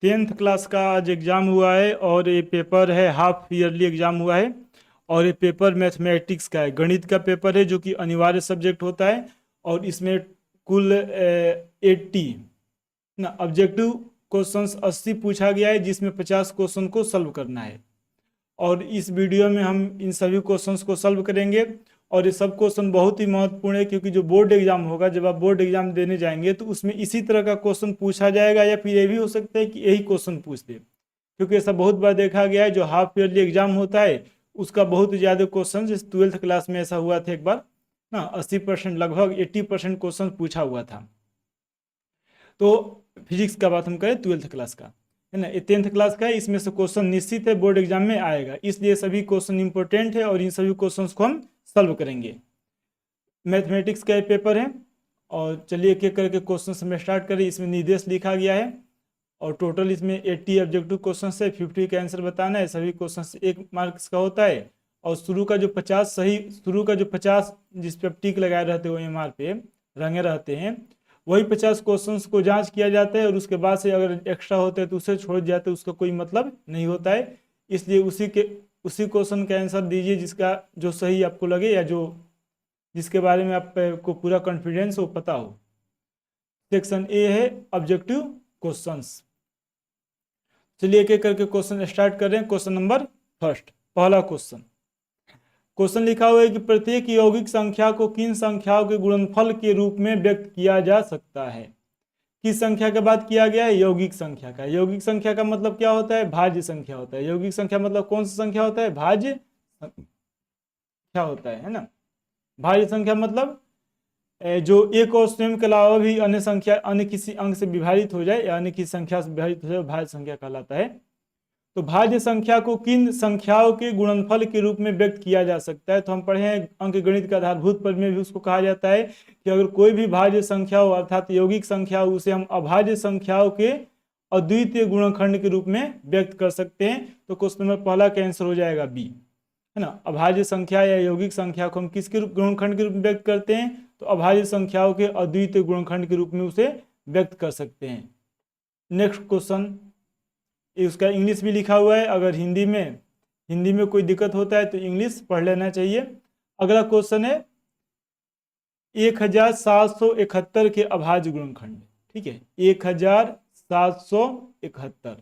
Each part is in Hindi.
10th क्लास का आज एग्ज़ाम हुआ है और ये पेपर है, हाफ ईयरली एग्ज़ाम हुआ है। और ये पेपर मैथमेटिक्स का है, गणित का पेपर है जो कि अनिवार्य सब्जेक्ट होता है। और इसमें कुल 80 ना ऑब्जेक्टिव क्वेश्चंस 80 पूछा गया है, जिसमें 50 क्वेश्चन को सॉल्व करना है। और इस वीडियो में हम इन सभी क्वेश्चंस को सॉल्व करेंगे। और ये सब क्वेश्चन बहुत ही महत्वपूर्ण है, क्योंकि जो बोर्ड एग्जाम होगा, जब आप बोर्ड एग्जाम देने जाएंगे तो उसमें इसी तरह का क्वेश्चन पूछा जाएगा, या फिर ये भी हो सकता है कि यही क्वेश्चन पूछ दे। क्योंकि ऐसा बहुत बार देखा गया है, जो हाफ ईयरली एग्जाम होता है उसका बहुत ज़्यादा क्वेश्चन, जैसे 12th क्लास में ऐसा हुआ था एक बार ना, 80% लगभग 80% क्वेश्चन पूछा हुआ था। तो फिजिक्स का बात हम करें 12th क्लास का, है ना, ये 10th क्लास का है, इसमें से क्वेश्चन निश्चित है बोर्ड एग्जाम में आएगा, इसलिए सभी क्वेश्चन इंपॉर्टेंट है और इन सभी क्वेश्चंस को हम सॉल्व करेंगे। मैथमेटिक्स का ये पेपर है। और चलिए एक एक करके क्वेश्चन में स्टार्ट करें। इसमें निर्देश लिखा गया है और टोटल इसमें 80 ऑब्जेक्टिव क्वेश्चन है, 50 का आंसर बताना है। सभी क्वेश्चन 1 मार्क्स का होता है। और शुरू का जो 50 जिस पे टिक लगाए रहते हैं OMR पे रंगे रहते हैं, वही 50 क्वेश्चंस को जांच किया जाता है, और उसके बाद से अगर एक्स्ट्रा होते हैं तो उसे छोड़ जाते हैं, उसका कोई मतलब नहीं होता है। इसलिए उसी क्वेश्चन का आंसर दीजिए जिसका जो सही आपको लगे, या जो जिसके बारे में आपको पूरा कॉन्फिडेंस हो, पता हो। सेक्शन ए है ऑब्जेक्टिव क्वेश्चंस। चलिए एक एक करके क्वेश्चन स्टार्ट कर रहे हैं। क्वेश्चन नंबर फर्स्ट, पहला क्वेश्चन लिखा हुआ है कि प्रत्येक यौगिक संख्या को किन संख्याओं के गुणनफल के रूप में व्यक्त किया जा सकता है। किस संख्या के बाद किया गया है? यौगिक संख्या का। यौगिक संख्या का मतलब क्या होता है? भाज्य संख्या होता है। यौगिक संख्या मतलब कौन सी संख्या होता है? भाज्य संख्या होता है ना। भाज्य संख्या मतलब जो एक और स्वयं के अलावा भी अन्य संख्या अन्य किसी अंक से विभाजित हो जाए, या अन्य किसी संख्या से विभाजित हो जाए, भाज्य संख्या कहलाता है। तो भाज्य संख्या को किन संख्याओं के गुणनफल के रूप में व्यक्त किया जा सकता है? तो हम पढ़े हैं अंक गणित का आधारभूत पद में भी उसको कहा जाता है कि अगर कोई भी भाज्य संख्या हो, अर्थात यौगिक संख्या हो, उसे हम अभाज्य संख्याओं के अद्वितीय गुणनखंड के रूप में व्यक्त कर सकते हैं। तो क्वेश्चन नंबर पहला का आंसर हो जाएगा बी, है ना। अभाज्य संख्या या यौगिक संख्या को हम किसके गुणनखंड के रूप में व्यक्त करते हैं? तो अभाज्य संख्याओं के अद्वितीय गुणनखंड के रूप में उसे व्यक्त कर सकते हैं। नेक्स्ट क्वेश्चन, उसका इंग्लिश भी लिखा हुआ है। अगर हिंदी में कोई दिक्कत होता है तो इंग्लिश पढ़ लेना चाहिए। अगला क्वेश्चन है 1771 के अभाज्य गुणनखंड। ठीक है, 1771।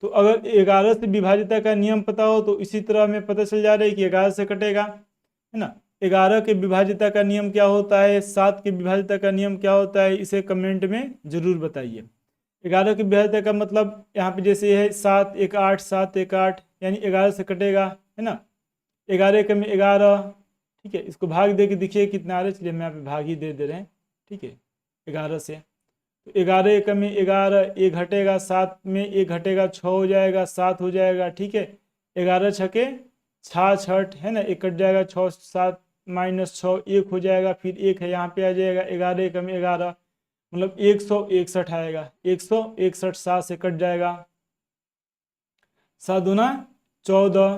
तो अगर 11 से विभाज्यता का नियम पता हो तो इसी तरह हमें पता चल जा रहा है कि 11 से कटेगा, है ना। 11 के विभाज्यता का नियम क्या होता है? 7 के विभाज्यता का नियम क्या होता है? इसे कमेंट में जरूर बताइए। 11 की विभाज्यता का मतलब यहाँ पे जैसे है 7 1 8, 7 1 8, यानी 11 से कटेगा, है ना। 11 के में 11। ठीक है, इसको भाग दे के देखिए कितना आ रहा है। चलिए हम यहाँ पे भाग ही दे रहे हैं। ठीक है, 11 से। तो 11 एक में 11, एक घटेगा, 7 में एक घटेगा, 6 हो जाएगा, 7 हो जाएगा। ठीक है, 11 छके 66, है ना, एक कट जाएगा, 6 7 -6 1 हो जाएगा, फिर एक है यहाँ पे आ जाएगा, 11 एक में 11, मतलब 161 आएगा। 161, 7 से कट जाएगा, 7 दूना 14,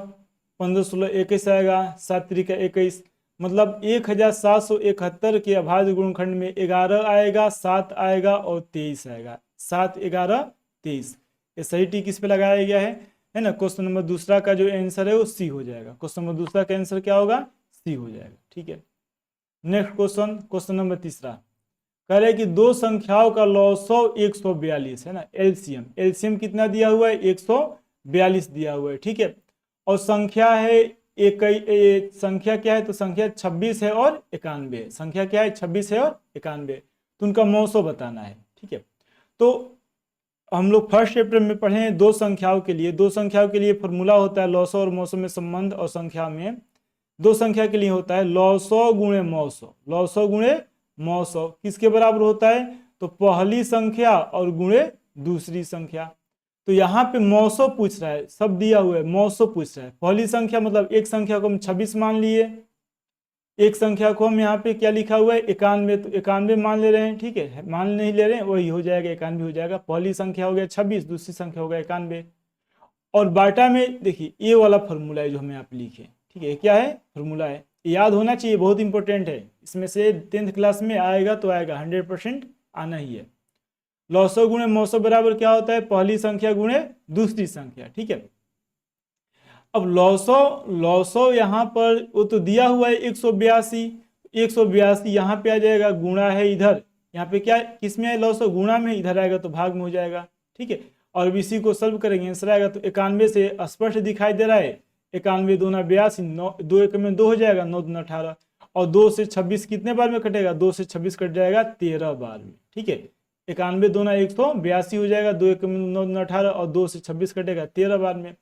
15 16 21 आएगा, 7 त्रिका 21, मतलब 1771 के अभाज्य गुणनखंड में 11 आएगा, 7 आएगा और 23 आएगा। 7 11 23, ये सही टिक इस पे लगाया गया है ना। क्वेश्चन नंबर दूसरा का जो आंसर है वो सी हो जाएगा। क्वेश्चन नंबर दूसरा का आंसर क्या होगा? सी हो जाएगा। ठीक है, नेक्स्ट क्वेश्चन नंबर तीसरा कह रहे हैं कि दो संख्याओं का लॉसव 142 है ना। एलसीएम कितना दिया हुआ है? 142 दिया हुआ है। ठीक है, और संख्या है संख्या क्या है? तो संख्या 26 है और 91 है। संख्या क्या है? 26 है और 91, तो उनका मौसो बताना है। ठीक है, तो हम लोग फर्स्ट चैप्टर में पढ़े हैं दो संख्याओं के लिए फॉर्मूला होता है लॉसो और मौसो में संबंध, और संख्या में दो संख्या के लिए होता है लॉसो गुणे मौसो। लॉसो गुणे मौसो किसके बराबर होता है? तो पहली संख्या और गुणे दूसरी संख्या। तो यहाँ पे मौसो पूछ रहा है, सब दिया हुआ है, मौसो पूछ रहा है। पहली संख्या मतलब एक संख्या को हम 26 मान लिए, एक संख्या को हम यहाँ पे क्या लिखा हुआ है? 91, तो 91 मान ले रहे हैं। ठीक है, मान नहीं ले रहे हैं, वही हो जाएगा, 91 हो जाएगा। पहली संख्या हो गया 26, दूसरी संख्या हो गया 91। और बाटा में देखिए ये वाला फॉर्मूला है जो हमें यहाँ पे लिखे। ठीक है, क्या है? फॉर्मूला है, याद होना चाहिए, बहुत इंपॉर्टेंट है। इसमें से 10th क्लास में आएगा तो आएगा, 100% आना ही है। लॉसो गुणे मौसो बराबर क्या होता है, पहली संख्या गुणे दूसरी संख्या, ठीक है। अब लॉसो लॉसो यहाँ पर वो तो दिया हुआ है 182, 182 यहाँ पे आ जाएगा, गुणा है इधर, यहाँ पे क्या किसमें है लॉसो, गुणा में, इधर आएगा तो भाग में हो जाएगा, ठीक है। और अब इसी को सॉल्व करेंगे, आंसर आएगा तो 91 से स्पष्ट दिखाई दे रहा है, 91 दूना 82, 2 1 में 2 हो जाएगा, 9 दूना 18, और 2 से 26 कितने बार में कटेगा, 2 से 26 कट जाएगा 13 बार में, ठीक है। 91 दूना 182 हो जाएगा, 2 1 में 9 दूना 18, और 2 से 26 कटेगा 13 बार में,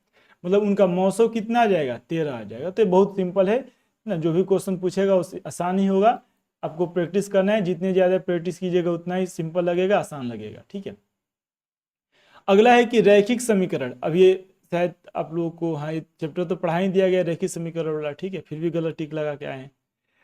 मतलब उनका मौसम कितना आ जाएगा, 13 आ जाएगा। तो ये बहुत सिंपल है ना, जो भी क्वेश्चन पूछेगा उससे आसान ही होगा, आपको प्रैक्टिस करना है, जितने ज़्यादा प्रैक्टिस कीजिएगा उतना ही सिंपल लगेगा, आसान लगेगा, ठीक है। अगला है कि रैखिक समीकरण, अब ये शायद आप लोगों को, हाँ ये चैप्टर तो पढ़ा ही दिया गया रैखिक समीकरण वाला, ठीक है, फिर भी गलत टिक लगा के आए हैं।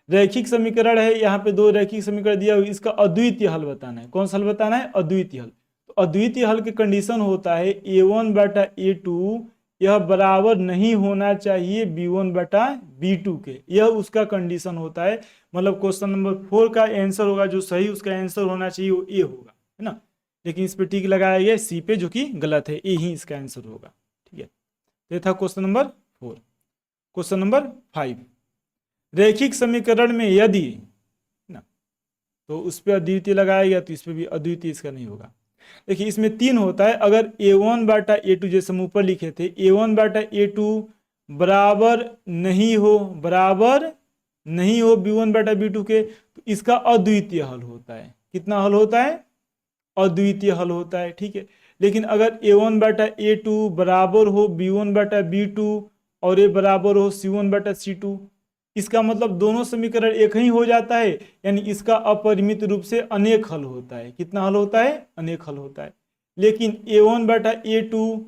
रैखिक समीकरण है, यहाँ पे 2 रैखिक समीकरण दिया हुआ, इसका अद्वितीय हल बताना है। कौन सा हल बताना है, अद्वितीय हल। तो अद्वितीय हल के कंडीशन होता है a1/a2 यह बराबर नहीं होना चाहिए b1/b2 के, यह उसका कंडीशन होता है। मतलब क्वेश्चन नंबर 4 का आंसर होगा, जो सही उसका आंसर होना चाहिए वो ए होगा, है ना, लेकिन इस पे टिक लगाया गया सी पे, जो कि गलत है, ए ही इसका आंसर होगा, ठीक है। तो ये था क्वेश्चन नंबर 4। क्वेश्चन नंबर 5, रैखिक समीकरण में यदि ना, तो उस पर अद्वितीय लगाया गया, तो इस पर भी अद्वितीय इसका नहीं होगा। देखिए इसमें 3 होता है, अगर a1/a2 जैसे हम ऊपर लिखे थे, a1/a2 बराबर नहीं हो, बराबर नहीं हो b1/b2 के, तो इसका अद्वितीय हल होता है। कितना हल होता है, अद्वितीय हल होता है, ठीक है। लेकिन अगर a1/a2 बराबर हो b1/b2 और a बराबर हो c1/c2, इसका मतलब दोनों समीकरण एक ही हो जाता है, यानी इसका अपरिमित रूप से अनेक हल होता है। कितना हल होता है, अनेक हल होता है। लेकिन a1/a2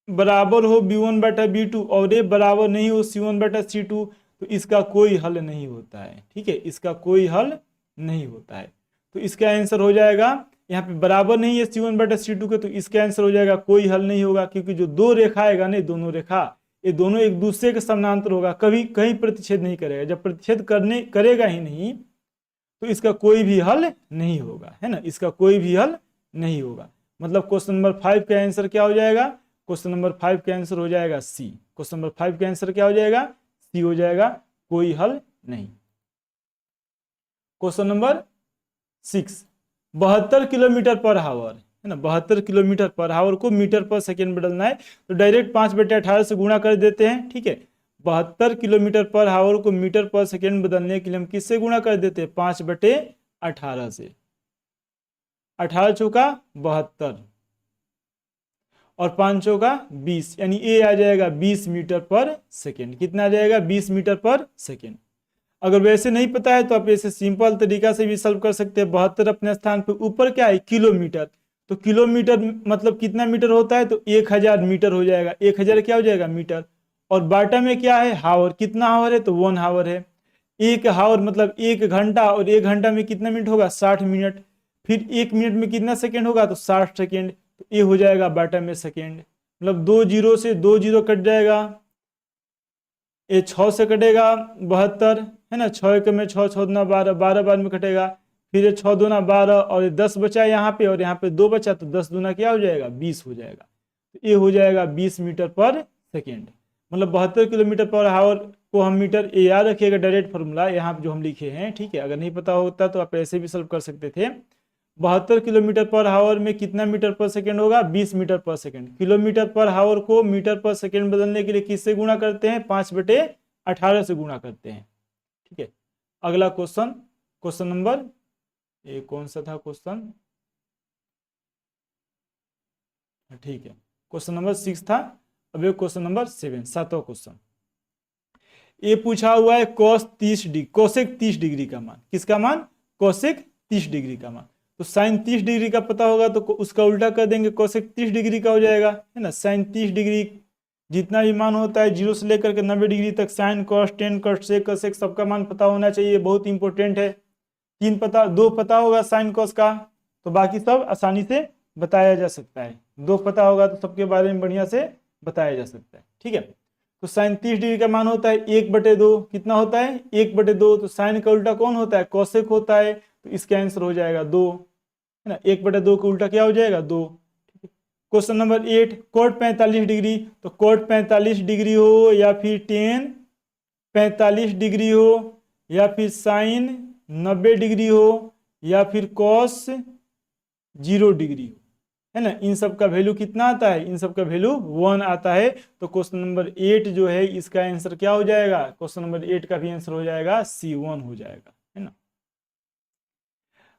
बराबर हो b1/b2 और a बराबर नहीं हो c1/c2, तो इसका कोई हल नहीं होता है, ठीक है, इसका कोई हल नहीं होता है। तो इसका आंसर हो जाएगा, यहाँ पे बराबर नहीं है c1/c2 के, तो इसका आंसर हो जाएगा कोई हल नहीं होगा, क्योंकि जो दो रेखा आएगा ना, दोनों रेखा, ये दोनों एक दूसरे के समानांतर होगा, कभी कहीं प्रतिच्छेद नहीं करेगा। जब प्रतिच्छेद करने करेगा ही नहीं, तो इसका कोई भी हल नहीं होगा, है ना, इसका कोई भी हल नहीं होगा। मतलब क्वेश्चन नंबर 5 का आंसर क्या हो जाएगा, क्वेश्चन नंबर 5 का आंसर हो जाएगा सी। क्वेश्चन नंबर 5 का आंसर क्या हो जाएगा, सी हो जाएगा, कोई हल नहीं। Question number 6, 72 kilometre per hour, है ना, 72 किलोमीटर पर आवर को मीटर पर सेकेंड बदलना है, तो डायरेक्ट 5/18 से गुणा कर देते हैं, ठीक है। 72 किलोमीटर पर आवर को मीटर पर सेकेंड बदलने के लिए हम किससे गुणा कर देते हैं, 5/18 से। 18 चौका 72 और 5 चौका 20, यानी ए आ जाएगा 20 मीटर पर सेकेंड। कितना आ जाएगा, 20 मीटर पर सेकेंड। अगर वैसे नहीं पता है तो आप ऐसे सिंपल तरीका से भी सॉल्व कर सकते हैं। 72 अपने स्थान पे, ऊपर क्या है, किलोमीटर, तो किलोमीटर मतलब कितना मीटर होता है, तो 1000 मीटर हो जाएगा। 1000 क्या हो जाएगा, मीटर। और बाटा में क्या है, हावर, कितना हावर है, तो 1 हावर है। 1 हावर मतलब 1 घंटा, और 1 घंटा में कितना मिनट होगा, 60 मिनट। फिर 1 मिनट में कितना सेकेंड होगा, तो 60 सेकेंड। तो ये हो जाएगा बाटा में सेकेंड, मतलब 2 जीरो से 2 जीरो कट जाएगा, ये 6 से कटेगा 72, है ना, 6 1 में 6, 6 दूना 12, 12 बार में कटेगा। फिर ये 6 दूना 12 और ये 10 बचा यहाँ पे, और यहाँ पे 2 बचा, तो 10 दूना क्या हो जाएगा, 20 हो जाएगा। तो ये हो जाएगा 20 मीटर पर सेकेंड। मतलब 72 किलोमीटर पर आवर को हम मीटर, ये याद रखिएगा डायरेक्ट फॉर्मूला यहाँ जो हम लिखे हैं, ठीक है। अगर नहीं पता होता तो आप ऐसे भी सॉल्व कर सकते थे। 72 किलोमीटर पर आवर में कितना मीटर पर सेकेंड होगा, 20 मीटर पर सेकेंड। किलोमीटर पर आवर को मीटर पर सेकेंड बदलने के लिए किससे गुणा करते हैं, 5/18 से गुणा करते हैं, ठीक है। अगला क्वेश्चन, क्वेश्चन नंबर, ये कौन सा था क्वेश्चन, ठीक है, क्वेश्चन नंबर 6 था। अब ये क्वेश्चन नंबर 7, 7वां क्वेश्चन। ये पूछा हुआ है cos 30 डिग्री, कोसेक 30 डिग्री का मान, किसका मान, कोसेक 30 डिग्री का मान। तो साइन 30 डिग्री का पता होगा तो उसका उल्टा कर देंगे, कोसेक 30 डिग्री का हो जाएगा, है ना। साइन 30 डिग्री जितना भी मान होता है 0 से लेकर के 90 डिग्री तक, sine cos tan cos sec cosec सबका मान पता होना चाहिए, बहुत इंपॉर्टेंट है। 2 पता होगा साइन कॉस का, तो बाकी सब आसानी से बताया जा सकता है। 2 पता होगा तो सबके बारे में बढ़िया से बताया जा सकता है, ठीक है। तो साइन 30 डिग्री का मान होता है 1/2, कितना होता है, 1/2। तो साइन का उल्टा कौन होता है, कोसेक होता है, तो इसका आंसर हो जाएगा 2, है ना। 1/2 का उल्टा क्या हो जाएगा 2। क्वेश्चन नंबर 8, कोट 45 डिग्री, तो कोट 45 डिग्री हो या फिर टेन 45 डिग्री हो या फिर साइन 90 डिग्री हो या फिर कॉस 0 डिग्री हो, है ना, इन सब का वैल्यू कितना आता है, इन सब का वैल्यू 1 आता है। तो क्वेश्चन नंबर 8 जो है इसका आंसर क्या हो जाएगा, क्वेश्चन नंबर 8 का भी आंसर हो जाएगा C1 हो जाएगा, है ना।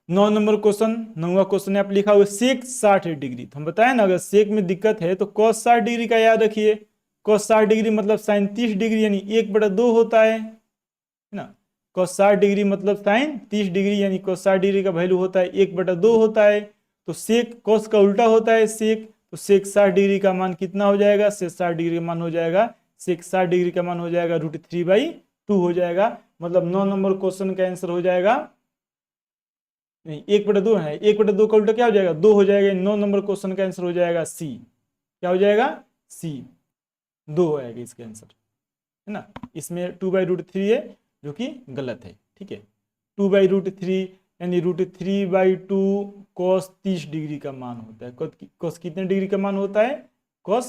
9 नंबर क्वेश्चन, 9वां क्वेश्चन है आप लिखा हुआ सेक 60 डिग्री। तो हम बताएं ना, अगर सेक में दिक्कत है तो कॉस 60 डिग्री का याद रखिए। कॉस 60 डिग्री मतलब साइन 30 डिग्री यानी 1/2 होता है ना। कॉस 60 डिग्री मतलब साइन 30 डिग्री यानी कॉस 60 डिग्री का वैल्यू होता है 1/2 होता है। तो सेक कॉस का उल्टा होता है सेक, तो सेक 60 डिग्री का मान कितना हो जाएगा, सेक 60 डिग्री का मान हो जाएगा, सेक 60 डिग्री का मान हो जाएगा √3/2 हो जाएगा। मतलब 9 नंबर क्वेश्चन का आंसर हो जाएगा, नहीं 1/2 है, 1/2 का उल्टा क्या हो जाएगा 2 हो जाएगा। 9 नंबर क्वेश्चन का आंसर हो जाएगा C, क्या हो जाएगा C, 2 हो जाएगा इसका आंसर, है ना। इसमें 2/√3 है जो कि गलत है, ठीक है। 2/√3 यानी √3/2 cos 30 डिग्री का मान होता है। cos कितने डिग्री का मान होता है, cos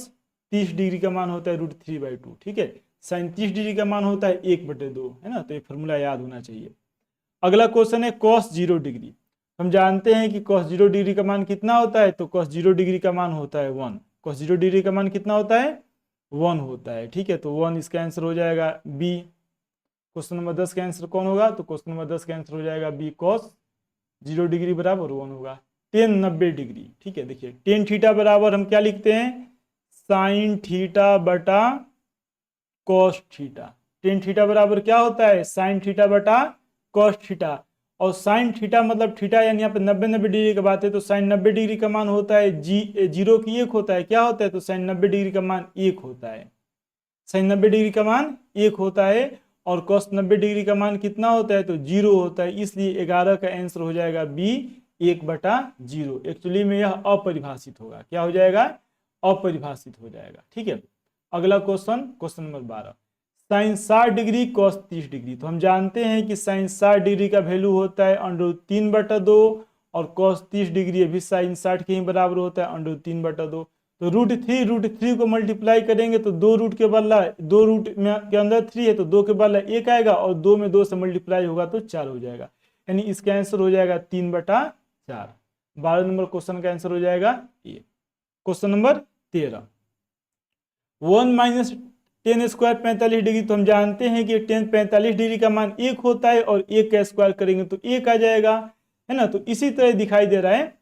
30 डिग्री का मान होता है √3/2, ठीक है। sin 30 डिग्री का मान होता है 1/2, है ना। तो ये फॉर्मूला याद होना चाहिए। अगला क्वेश्चन है cos 0 डिग्री। हम जानते हैं कि cos 0 डिग्री का मान कितना होता है, तो cos 0 डिग्री का मान होता है 1। cos 0 डिग्री का मान कितना होता है 1 होता है, ठीक है। तो 1 इसका आंसर हो जाएगा B। क्वेश्चन नंबर 10 का आंसर कौन होगा, तो क्वेश्चन नंबर 10 का आंसर हो जाएगा B, cos 0 डिग्री बराबर 1 होगा। tan 90 डिग्री, ठीक है। देखिए tan थीटा बराबर हम क्या लिखते हैं, साइन थीटा बटा cos थीटा। tan थीटा बराबर क्या होता है, साइन थीटा बटा cos थीटा। और साइन थीटा मतलब थीटा यानी यहाँ पे 90 डिग्री की बात है, तो साइन 90 डिग्री का मान होता है 0 की 1 होता है, क्या होता है, तो साइन 90 डिग्री का मान 1 होता है, साइन 90 डिग्री का मान 1 होता है। और cos 90 डिग्री का मान कितना होता है, तो 0 होता है, इसलिए 11 का आंसर हो जाएगा B, 1/0। एक्चुअली में यह अपरिभाषित होगा, क्या हो जाएगा, अपरिभाषित हो जाएगा, ठीक है। अगला question, question number 12, sine 60 degree cos 30 degree. तो हम जानते हैं कि साइन 60 डिग्री का वैल्यू होता है √3/2 और cos 30 डिग्री भी साइन 60 के ही बराबर होता है √3/2। तो √3 को मल्टीप्लाई करेंगे तो 2 रूट के बदला 2 रूट में के अंदर 3 है तो 2 के बदला 1 आएगा और 2 में 2 से मल्टीप्लाई होगा तो 4 हो जाएगा, यानी इसका आंसर हो जाएगा 3/4। 12 नंबर क्वेश्चन का आंसर हो जाएगा ये। Question number 13, 1 - tan square 45 degree. तो हम जानते हैं कि tan 45 डिग्री का मान 1 होता है और 1 का स्क्वायर करेंगे तो 1 आ जाएगा, है ना। तो इसी तरह दिखाई दे रहा है,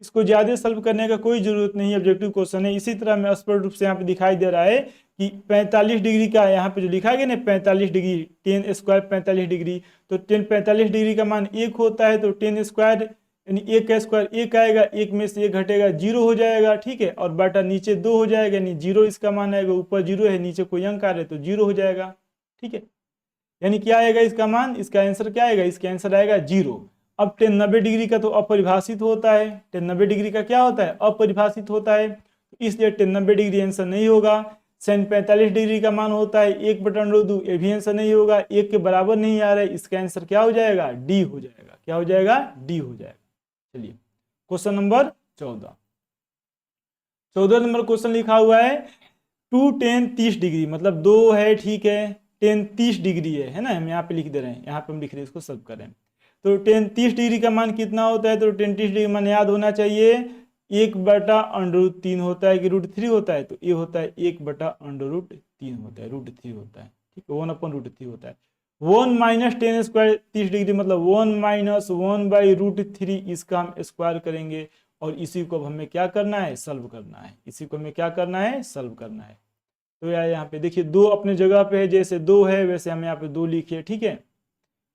इसको ज्यादा सॉल्व करने का कोई जरूरत नहीं, ऑब्जेक्टिव क्वेश्चन है। इसी तरह में स्पष्ट रूप से यहाँ पे दिखाई दे रहा है कि 45 डिग्री का यहाँ पे जो लिखा गया ना 45 डिग्री, tan स्क्वायर 45 डिग्री, तो tan 45 डिग्री का मान 1 होता है, तो tan स्क्वायर यानी 1 का स्क्वायर 1 आएगा, 1 में से 1 घटेगा 0 हो जाएगा, ठीक है। और बटा नीचे 2 हो जाएगा, यानी 0 इसका मान आएगा, ऊपर 0 है नीचे कोई अंक आ रहा है तो 0 हो जाएगा, ठीक है। यानी क्या आएगा इसका मान, इसका आंसर क्या आएगा, इसका आंसर आएगा 0। अब tan 90 डिग्री का तो अपरिभाषित होता है, tan 90 डिग्री का क्या होता है, अपरिभाषित होता है, इसलिए tan 90 डिग्री आंसर नहीं होगा। sin 45 डिग्री का मान होता है 1/√2, ये भी आंसर नहीं होगा, 1 के बराबर नहीं आ रहा है, इसका आंसर क्या हो जाएगा, D हो जाएगा, क्या हो जाएगा, D हो जाएगा। चलिए क्वेश्चन नंबर 14 नंबर क्वेश्चन लिखा हुआ है 2 tan 30 डिग्री, मतलब 2 है, ठीक है, tan 30 डिग्री है ना, हम यहाँ पे लिख दे रहे हैं, यहाँ पे हम लिख रहे हैं, इसको सॉल्व करें। तो tan 30 डिग्री का मान कितना होता है, तो tan 30 डिग्री मान याद होना चाहिए 1/√3 होता है कि √3 होता है, तो ये होता है 1/√3 होता है, √3 होता है, ठीक है, 1/√3 होता है। 1 - tan स्क्वायर 30 डिग्री मतलब 1 - 1/√3, इसका हम स्क्वायर करेंगे और इसी को अब हमें क्या करना है, सॉल्व करना है, इसी को हमें क्या करना है, सॉल्व करना है। तो यार यहाँ पे देखिए 2 अपने जगह पे है, जैसे 2 है वैसे हम यहाँ पे 2 लिखे, ठीक है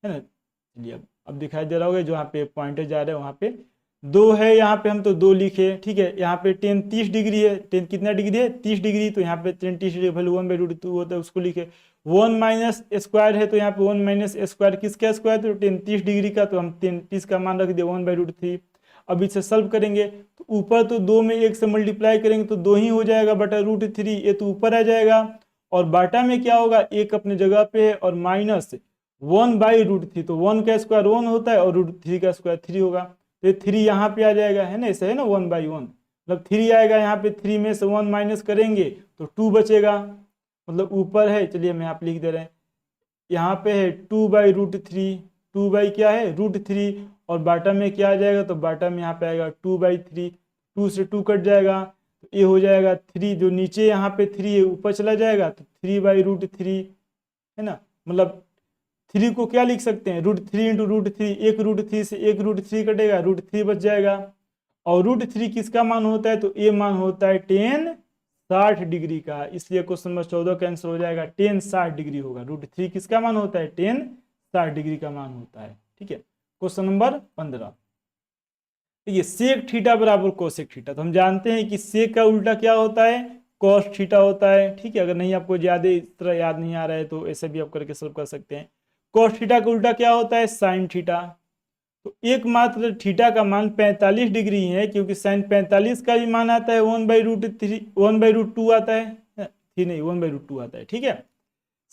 ना। चलिए अब दिखाई दे रहा होगा जो यहाँ पे पॉइंटर जा रहा है वहाँ पे 2 है, यहाँ पे हम तो 2 लिखे, ठीक है। यहाँ पे tan 30 डिग्री है, tan कितना डिग्री है, 30 डिग्री, तो यहाँ पे tan 30 डिग्री वैल्यू 1/√2 होता है, उसको लिखे। 1 - स्क्वायर है, तो यहाँ पे 1 - स्क्वायर किसका स्क्वायर, तो tan 30 डिग्री का, तो हम tan 30 का मान रख दिया 1/√3। अब इसे सॉल्व करेंगे तो ऊपर तो 2 में 1 से मल्टीप्लाई करेंगे तो 2 ही हो जाएगा बटा √3, ये तो ऊपर आ जाएगा। और बाटा में क्या होगा, 1 अपने जगह पे है और -1/√3, तो 1 का स्क्वायर 1 होता है और √3 का स्क्वायर 3 होगा, तो ये 3 यहाँ पे आ जाएगा, है ना, ऐसे है ना 1/1, मतलब 3 आएगा यहाँ पे, 3 में से 1 माइनस करेंगे तो 2 बचेगा, मतलब ऊपर है, चलिए हम यहाँ पे लिख दे रहे हैं, यहाँ पे है 2/√3, 2 बाई क्या है √3, और बाटा में क्या आ जाएगा, तो बाटा में यहाँ पे आएगा 2/3, 2 से 2 कट जाएगा, तो ये हो जाएगा 3, जो नीचे यहाँ पे 3 है ऊपर चला जाएगा, तो 3/√3, है ना, मतलब 3 को क्या लिख सकते हैं, √3 इंटू √3, एक √3 से एक √3 कटेगा, √3 बच जाएगा, और √3 किसका मान होता है, तो ये मान होता है tan 60 डिग्री का, इसलिए क्वेश्चन नंबर 14 का आंसर हो जाएगा tan 60 डिग्री होगा। √3 किसका मान होता है, tan 60 डिग्री का मान होता है। ठीक है, क्वेश्चन नंबर 15, देखिए सेक थीटा बराबर कोसेक थीटा, तो हम जानते हैं कि सेक का उल्टा क्या होता है, कॉस थीटा होता है। ठीक है, अगर नहीं आपको ज्यादा इस तरह याद नहीं आ रहा है तो ऐसे भी आप करके सॉल्व कर सकते हैं। कॉस थीटा का उल्टा क्या होता है, साइन थीटा, तो एकमात्र थीटा का मान 45 डिग्री है, क्योंकि साइन 45 का भी मान आता है 1/√3, 1/√2 आता है, थी नहीं 1/√2 आता है। ठीक है,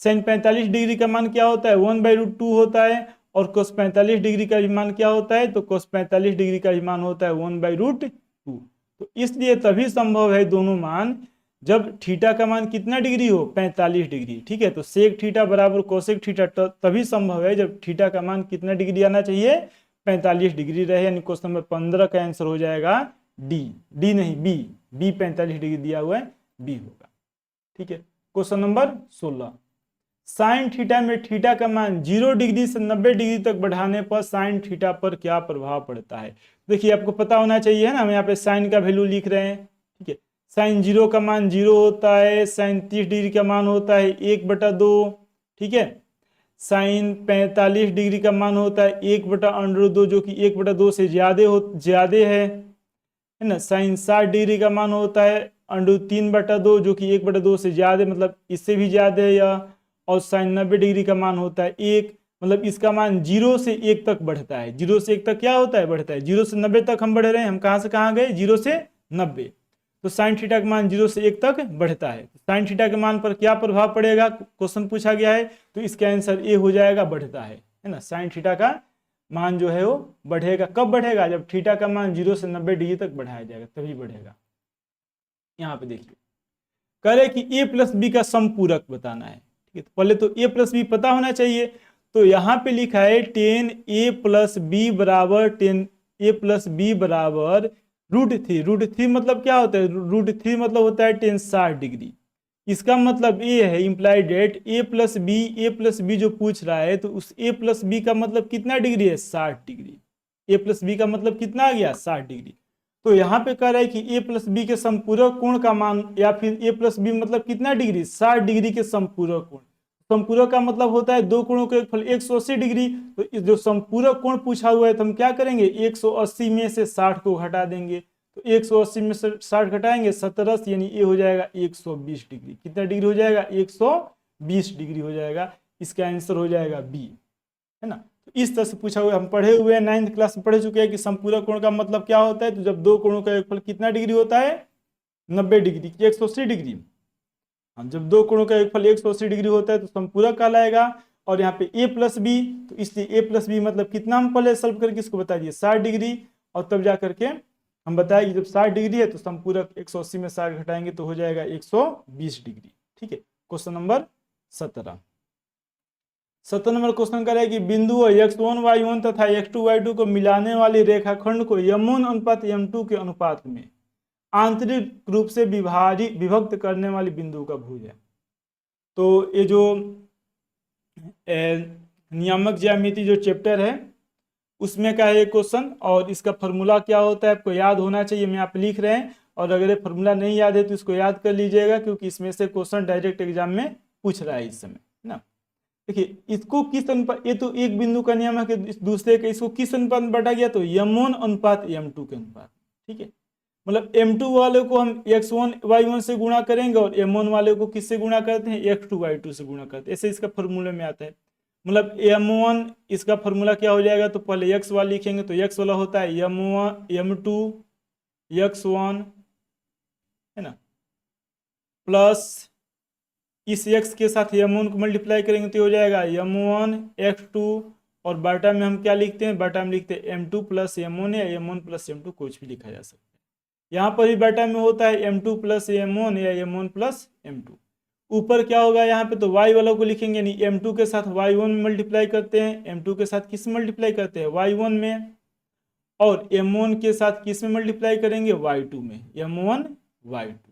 साइन 45 डिग्री का मान क्या होता है, 1/√2 होता है, और कोस 45 डिग्री का भी मान क्या होता है, तो कोस 45 डिग्री का भी मान होता है 1/√2। तो इसलिए तभी संभव है दोनों मान जब थीटा का मान कितना डिग्री हो, 45 डिग्री। ठीक है, तो सेक थीटा बराबर कोसेक थीटा तभी संभव है जब थीटा का मान कितना डिग्री आना चाहिए, 45 डिग्री रहे, यानी क्वेश्चन नंबर 15 का आंसर हो जाएगा डी, डी नहीं बी, बी 45 डिग्री दिया हुआ है, बी होगा। ठीक है, क्वेश्चन नंबर 16, साइन थीटा में थीटा का मान 0 डिग्री से 90 डिग्री तक बढ़ाने पर साइन थीटा पर क्या प्रभाव पड़ता है। देखिए आपको पता होना चाहिए, है ना, हम यहाँ पे साइन का वैल्यू लिख रहे हैं। ठीक है, साइन 0 का मान 0 होता है, साइन 30 डिग्री का मान होता है 1/2। ठीक है, साइन 45 डिग्री का मान होता है 1/√2, जो कि 1/2 से ज्यादा है ना। साइन 60 डिग्री का मान होता है √3/2, जो कि 1/2 से ज्यादा, मतलब इससे भी ज्यादा है यह, और साइन 90 डिग्री का मान होता है 1, मतलब इसका मान 0 से 1 तक बढ़ता है। 0 से 1 तक क्या होता है, बढ़ता है। 0 से 90 तक हम बढ़ रहे हैं, हम कहाँ से कहाँ गए, 0 से 90, तो साइन थीटा का मान 0 से 1 तक बढ़ता है। साइन थीटा के मान पर क्या प्रभाव पड़ेगा, क्वेश्चन पूछा गया है, तो इसका आंसर ए हो जाएगा, बढ़ता है ना। साइन थीटा का मान जो है वो बढ़ेगा, कब बढ़ेगा, जब थीटा का मान 0 से 90 डिग्री तक बढ़ाया जाएगा तभी बढ़ेगा। यहाँ पे देखिए कह रहे कि a प्लस बी का समपूरक बताना है। ठीक है, तो पहले तो a प्लस बी पता होना चाहिए, तो यहाँ पे लिखा है tan a प्लस बी बराबर √3। मतलब क्या होता है, √3 मतलब होता है tan 60 डिग्री। इसका मतलब ये है implied that a plus B जो पूछ रहा है, तो उस a प्लस बी का मतलब कितना डिग्री है, 60 डिग्री। a प्लस बी का मतलब कितना आ गया, 60 डिग्री। तो यहाँ पे कह रहा है कि a प्लस बी के समपूरक कोण का मान, या फिर a प्लस बी मतलब कितना डिग्री, 60 डिग्री के समपूरक कोण। समपूरक का मतलब होता है दो कोणों का योगफल 180 डिग्री। तो इस जो समपूरक कोण पूछा हुआ है, तो हम क्या करेंगे, 180 में से 60 को घटा देंगे, तो 180 में से 60 घटाएंगे 17, यानी ये हो जाएगा 120 डिग्री। कितना डिग्री हो जाएगा, 120 डिग्री हो जाएगा। इसका आंसर हो जाएगा बी, है ना। तो इस तरह से पूछा हुआ, हम पढ़े हुए हैं, 9th क्लास में पढ़ चुके हैं कि समपूरक कोण का मतलब क्या होता है। तो जब दो कोणों का योगफल कितना डिग्री होता है, 90 डिग्री, 180 डिग्री। हम जब दो कोणों का योगफल 180 डिग्री होता है तो समपूरक कहलाएगा। और यहाँ पे a प्लस बी, तो इसलिए a प्लस बी मतलब कितना, हम पहले सॉल्व करके इसको बता दिए 60 डिग्री, और तब जा करके हम बताएंगे जब 60 डिग्री है तो समपूरक 180 में 60 घटाएंगे तो हो जाएगा 120 डिग्री। ठीक है, क्वेश्चन नंबर 17 नंबर क्वेश्चन कर रहा है कि बिंदु x1 y1 तथा x2 y2 को मिलाने वाली रेखाखंड को m1 अनुपात m2 के अनुपात में आंतरिक रूप से विभक्त करने वाली बिंदु का भुज है। तो ये जो नियामक ज्यामिति जो चैप्टर है उसमें का है क्वेश्चन, और इसका फॉर्मूला क्या होता है आपको याद होना चाहिए, मैं आप लिख रहे हैं। और अगर ये फॉर्मूला नहीं याद है तो इसको याद कर लीजिएगा, क्योंकि इसमें से क्वेश्चन डायरेक्ट एग्जाम में पूछ रहा है इस समय, है ना। देखिए इसको किस अनुपात, ये तो एक बिंदु का नियम है कि दूसरे का, इसको किस अनुपात में बांटा गया, तो m1 अनुपात m2 के अनुपात। ठीक है, मतलब m2 वाले को हम x1 y1 से गुणा करेंगे, और m1 वाले को किससे गुणा करते हैं, x2 y2 से गुणा करते हैं। ऐसे इसका फॉर्मूले में आता है। मतलब m1 इसका फॉर्मूला क्या हो जाएगा, तो पहले x वाला लिखेंगे, तो x वाला होता है m2 x1, है ना, प्लस इस x के साथ m1 को मल्टीप्लाई करेंगे तो हो जाएगा m1 x2, और बाटा में हम क्या लिखते हैं, बाटा में लिखते हैं m2 प्लस m1 या m1 प्लस m2, कुछ भी लिखा जा सकता है। यहाँ पर भी बाटा में होता है m2 प्लस m1 या m1 प्लस m2। ऊपर क्या होगा यहाँ पे, तो y वालों को लिखेंगे, यानी m2 के साथ y1 में मल्टीप्लाई करते हैं, m2 के साथ किस में मल्टीप्लाई करते हैं, y1 में, और m1 के साथ किस में मल्टीप्लाई करेंगे, y2 में, m1 y2।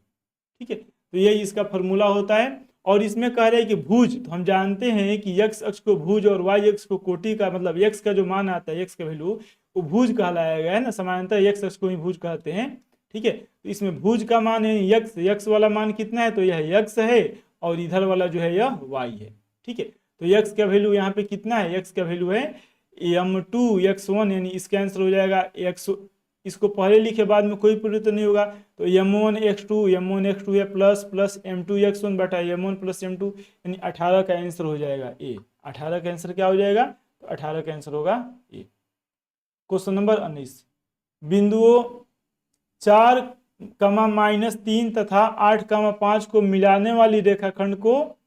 ठीक है, तो यही इसका फॉर्मूला होता है। और इसमें कह रहे हैं कि भुज, तो हम जानते हैं कि x अक्ष को भुज और y अक्ष को कोटि का, मतलब x का जो मान आता है, x का वैल्यू, वो भुज कहलाया गया है ना, सामान्यतः x अक्ष को ही भुज कहते हैं। ठीक है, तो इसमें भुज का मान है x वाला मान कितना है, तो यह x है, और इधर वाला जो है यह y है। ठीक है, तो x का वैल्यू यहाँ पे कितना है, x का वैल्यू है m2 x1, यानी इसका आंसर हो जाएगा x, इसको पहले लिखे बाद में कोई परिवर्तन नहीं होगा, तो m1 x2 है प्लस m2 x1 बटा m1 प्लस m2, यानी 18 का आंसर हो जाएगा ए। 18 का आंसर क्या हो जाएगा, तो 18 का आंसर होगा ए। क्वेश्चन नंबर 19, बिंदुओं 4, -3 तथा 8, 5 को मिलाने वाली रेखाखंड को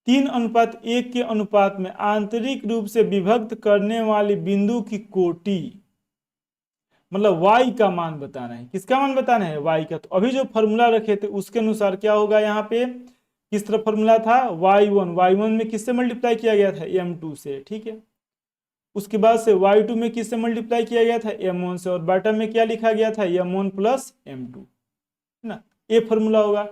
3:1 के अनुपात में आंतरिक रूप से विभक्त करने वाली बिंदु की कोटि, मतलब y का मान बताना है। किसका मान बताना है, y का। तो अभी जो फॉर्मूला रखे थे उसके अनुसार क्या होगा, यहाँ पे किस तरह फॉर्मूला था, y1 में किससे मल्टीप्लाई किया गया था, m2 से। ठीक है, उसके बाद से y2 में किससे मल्टीप्लाई किया गया था, m1 से, और बाटा में क्या लिखा गया था, m1 प्लस m2, है ना। ये फॉर्मूला होगा,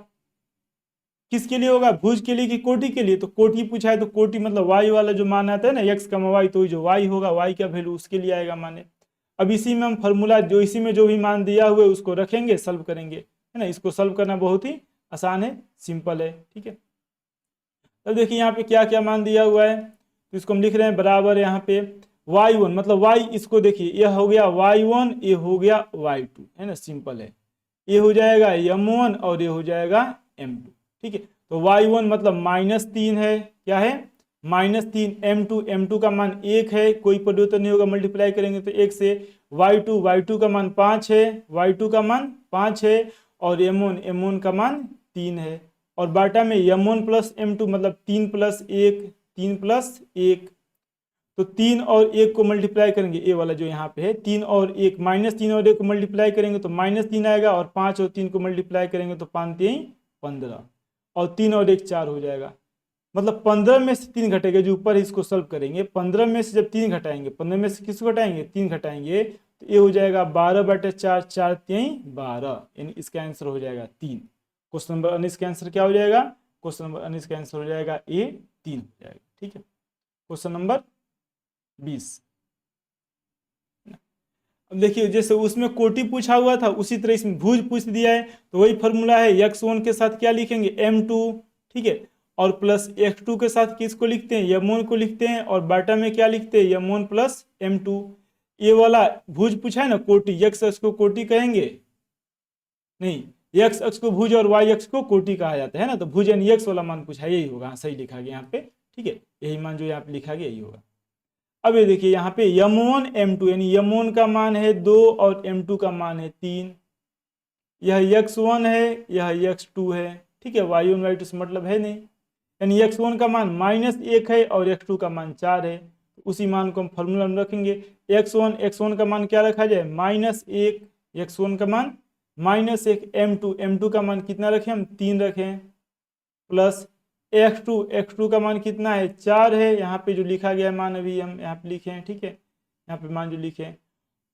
किसके लिए होगा, भुज के लिए कि कोटि के लिए। तो कोटि पूछा है, तो कोटि मतलब y वाला जो मान आता है ना, x, y, तो जो y होगा, y का वैल्यू उसके लिए आएगा माने। अब इसी में हम फॉर्मूला, जो इसी में जो भी मान दिया हुआ है उसको रखेंगे, सॉल्व करेंगे, है ना। इसको सॉल्व करना बहुत ही आसान है, सिंपल है। ठीक है, अब देखिए यहाँ पे क्या क्या मान दिया हुआ है, तो इसको हम लिख रहे हैं बराबर, यहाँ पे y1 मतलब y, इसको देखिए, यह हो गया y1, ये हो गया y2, है ना, सिंपल है। ये हो जाएगा m1 और ये हो जाएगा m2। ठीक है, तो y1 मतलब -3 है, क्या है, -3, m2 का मान 1 है, कोई परिवर्तन नहीं होगा, मल्टीप्लाई करेंगे तो 1 से, y2 का मान 5 है, y2 का मान 5 है, और m1 का मान 3 है, और बाटा में m1 प्लस m2 मतलब 3 प्लस 1, 3 प्लस 1, तो 3 और 1 को मल्टीप्लाई करेंगे, ए वाला जो यहाँ पे है, 3 और 1, -3 और 1 को मल्टीप्लाई करेंगे तो -3 आएगा, और 5 और 3 को मल्टीप्लाई करेंगे तो 5 3 15, और 3 और 1 4 हो जाएगा। मतलब 15 में से 3 घटेगा, जो ऊपर है इसको सॉल्व करेंगे, 15 में से जब 3 घटाएंगे, 15 में से किसको घटाएंगे, 3 घटाएंगे, तो ये हो जाएगा 12/4, 4 3 12, यानी इसका आंसर हो जाएगा 3। क्वेश्चन नंबर 19 का आंसर क्या हो जाएगा, क्वेश्चन नंबर 19 का आंसर हो जाएगा ए 3 हो जाएगा। ठीक है, क्वेश्चन नंबर 20, अब देखिए जैसे उसमें कोटि पूछा हुआ था उसी तरह इसमें भुज पूछ दिया है, तो वही फॉर्मूला है, x1 के साथ क्या लिखेंगे, m2, ठीक है, और प्लस x2 के साथ किसको लिखते हैं, m1 को लिखते हैं, और बाटा में क्या लिखते हैं, m1 प्लस m2। ये वाला भुज पूछा है ना, कोटि, x अक्ष को कोटि कहेंगे, नहीं, x अक्ष को भुज और y अक्ष को कोटि कहा जाता है ना, तो भुज यानी x वाला मान पूछा है, यही होगा, सही लिखा गया यहाँ पे। ठीक है, यही मान जो यहाँ पे लिखा गया यही होगा। अब ये देखिए यहाँ पे m1 m2, यानी m1 का मान है 2 और m2 का मान है 3, यह x1 है, यह x2 है। ठीक है, y1 y2 से मतलब है नहीं, यानी x1 का मान -1 है और x2 का मान 4 है, उसी मान को हम फॉर्मूला में रखेंगे। x1 का मान क्या रखा जाए, -1, x1 का मान -1, m2 का मान कितना रखें हम, 3 रखें, प्लस x2 का मान कितना है, 4 है, यहाँ पे जो लिखा गया है मान अभी हम यहाँ पे लिखे हैं। ठीक है, यहाँ पे मान जो लिखे हैं,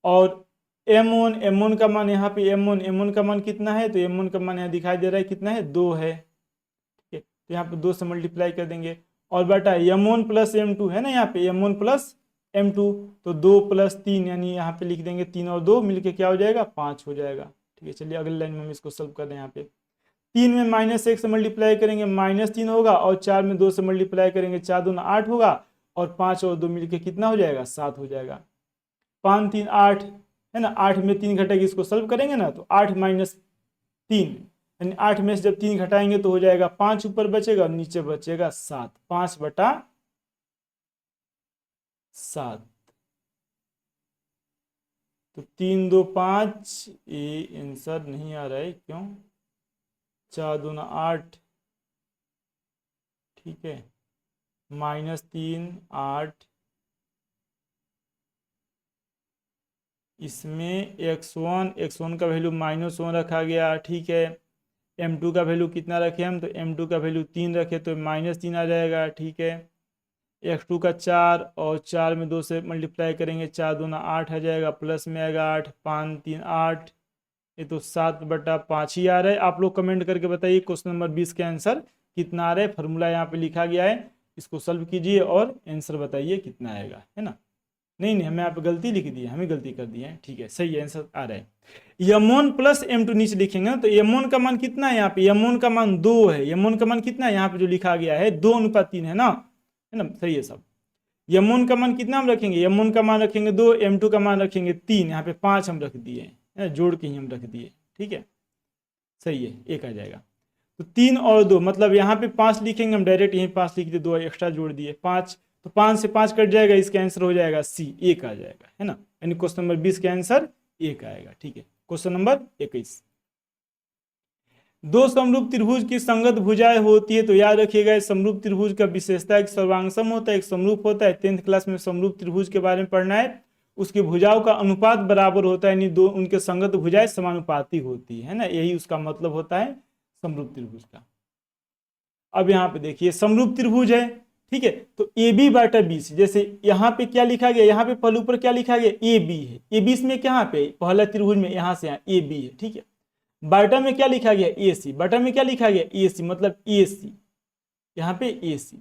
और m1 का मान यहाँ पे m1 का मान कितना है, तो m1 का मान यहाँ दिखाई दे रहा है कितना है, 2 है। ठीक है, तो यहाँ पे 2 से मल्टीप्लाई कर देंगे, और बेटा m1 प्लस m2 है ना, यहाँ पे m1 प्लस m2, तो 2 प्लस 3, यानी यहाँ पे लिख देंगे 3 और 2 मिलके क्या हो जाएगा, 5 हो जाएगा। ठीक है, चलिए अगले लाइन में हम इसको सॉल्व कर दें। यहाँ पे 3 में -1 से मल्टीप्लाई करेंगे -3 होगा, और 4 में 2 से मल्टीप्लाई करेंगे 4 दूना 8 होगा, और 5 और 2 मिलके कितना हो जाएगा, 7 हो जाएगा। 5 3 8 है ना, 8 में 3 घटेगी, इसको सॉल्व करेंगे ना, तो 8 -3, यानी 8 में से जब 3 घटाएंगे तो हो जाएगा 5, ऊपर बचेगा और नीचे बचेगा 7, 5/7, तो 3 2 5, ये आंसर नहीं आ रहा है क्यों, 4 दूना 8, ठीक है, -3 8, इसमें x1 का वैल्यू -1 रखा गया, ठीक है। m2 का वैल्यू कितना रखे हम, तो m2 का वैल्यू 3 रखे तो -3 आ जाएगा, ठीक है। x2 का 4 और 4 में 2 से मल्टीप्लाई करेंगे, 4 दूना 8 आ जाएगा, प्लस में आएगा 8, 5 3 8, ये तो 7/5 ही आ रहा है। आप लोग कमेंट करके बताइए क्वेश्चन नंबर 20 का आंसर कितना आ रहा है। फॉर्मूला यहाँ पे लिखा गया है, इसको सॉल्व कीजिए और आंसर बताइए कितना आएगा, है ना। नहीं नहीं, हमें यहाँ पे गलती लिख दी है, हमें गलती कर दी है, ठीक है, सही आंसर आ रहा है। m1 प्लस m2 नीचे लिखेंगे ना, तो m1 का मान कितना है यहाँ पे, m1 का मान 2 है। m1 का मान कितना है यहाँ पे जो लिखा गया है, 2:3 है ना, सही है सब। m1 का मान कितना हम रखेंगे, m1 का मान रखेंगे 2, m2 का मान रखेंगे 3, यहाँ पे 5 हम रख दिए हैं, जोड़ के ही हम रख दिए, ठीक है, सही है, 1 आ जाएगा। तो 3 और 2 मतलब यहाँ पे 5 लिखेंगे हम, डायरेक्ट यहीं 5 लिख दिए, 2 एक्स्ट्रा जोड़ दिए 5, तो 5 से 5 कट जाएगा, इसका आंसर हो जाएगा सी, 1 आ जाएगा, है ना। यानी क्वेश्चन नंबर 20 का आंसर 1 आएगा, ठीक है। क्वेश्चन नंबर 21, दो समरूप त्रिभुज की संगत भुजाएं होती है, तो याद रखिएगा समरूप त्रिभुज का विशेषता एक सर्वांगसम होता है, एक समरूप होता है। 10th क्लास में समरूप त्रिभुज के बारे में पढ़ना है। उसकी भुजाओं का अनुपात बराबर होता है, यानी दो उनके संगत भुजाएं समानुपाती होती है ना, यही उसका मतलब होता है समरूप त्रिभुज का। अब यहाँ पे देखिए समरूप त्रिभुज है, ठीक है, तो A B Bata B C, जैसे यहाँ पे क्या लिखा गया, यहाँ पे पहले ऊपर क्या लिखा गया, ए बी है, ए बी में कहाँ पे पहला त्रिभुज में यहाँ से यहाँ ए बी है, ठीक है। बाटा में क्या लिखा गया, ए सी, बाटा में क्या लिखा गया, ए सी, मतलब ए सी, यहाँ पे ए सी।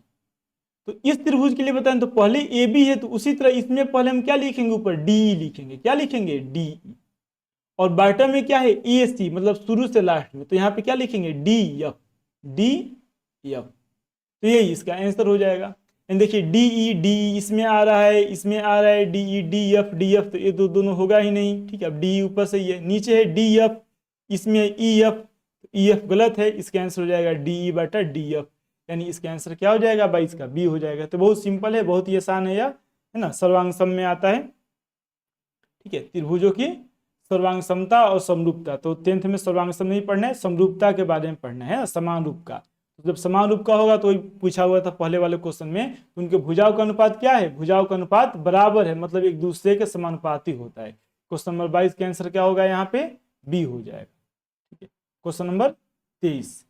तो इस त्रिभुज के लिए बताएं तो पहले ए बी है, तो उसी तरह इसमें पहले हम क्या लिखेंगे, ऊपर डी लिखेंगे, क्या लिखेंगे, डी। और बाटा में क्या है, ए सी, मतलब शुरू से लास्ट में, तो यहाँ पे क्या लिखेंगे, डी एफ, डी एफ। तो यही इसका आंसर हो जाएगा। देखिए डीई डी इसमें आ रहा है, इसमें आ रहा है डीई डी एफ, तो ये दोनों होगा ही नहीं, ठीक है। अब डी ऊपर से ही है, नीचे है डी एफ, इसमें ई एफ गलत है, इसका आंसर हो जाएगा डीई बटा डी एफ, यानी इसका आंसर क्या हो जाएगा, 22 का बी हो जाएगा। तो बहुत सिंपल है, बहुत ही आसान है यह, है ना, सर्वांग सम में आता है, ठीक है। त्रिभुजों की सर्वांग समता और समरूपता, तो 10th में सर्वांग सम नहीं पढ़ना है, समरूपता के बारे में पढ़ना है, समान रूप का। तो जब समान रूप का होगा तो पूछा हुआ था पहले वाले क्वेश्चन में, तो उनके भुजाओं का अनुपात क्या है, भुजाओं का अनुपात बराबर है, मतलब एक दूसरे के समानुपाती होता है। क्वेश्चन नंबर 22 का आंसर क्या होगा, यहाँ पे बी हो जाएगा, ठीक है। क्वेश्चन नंबर 23,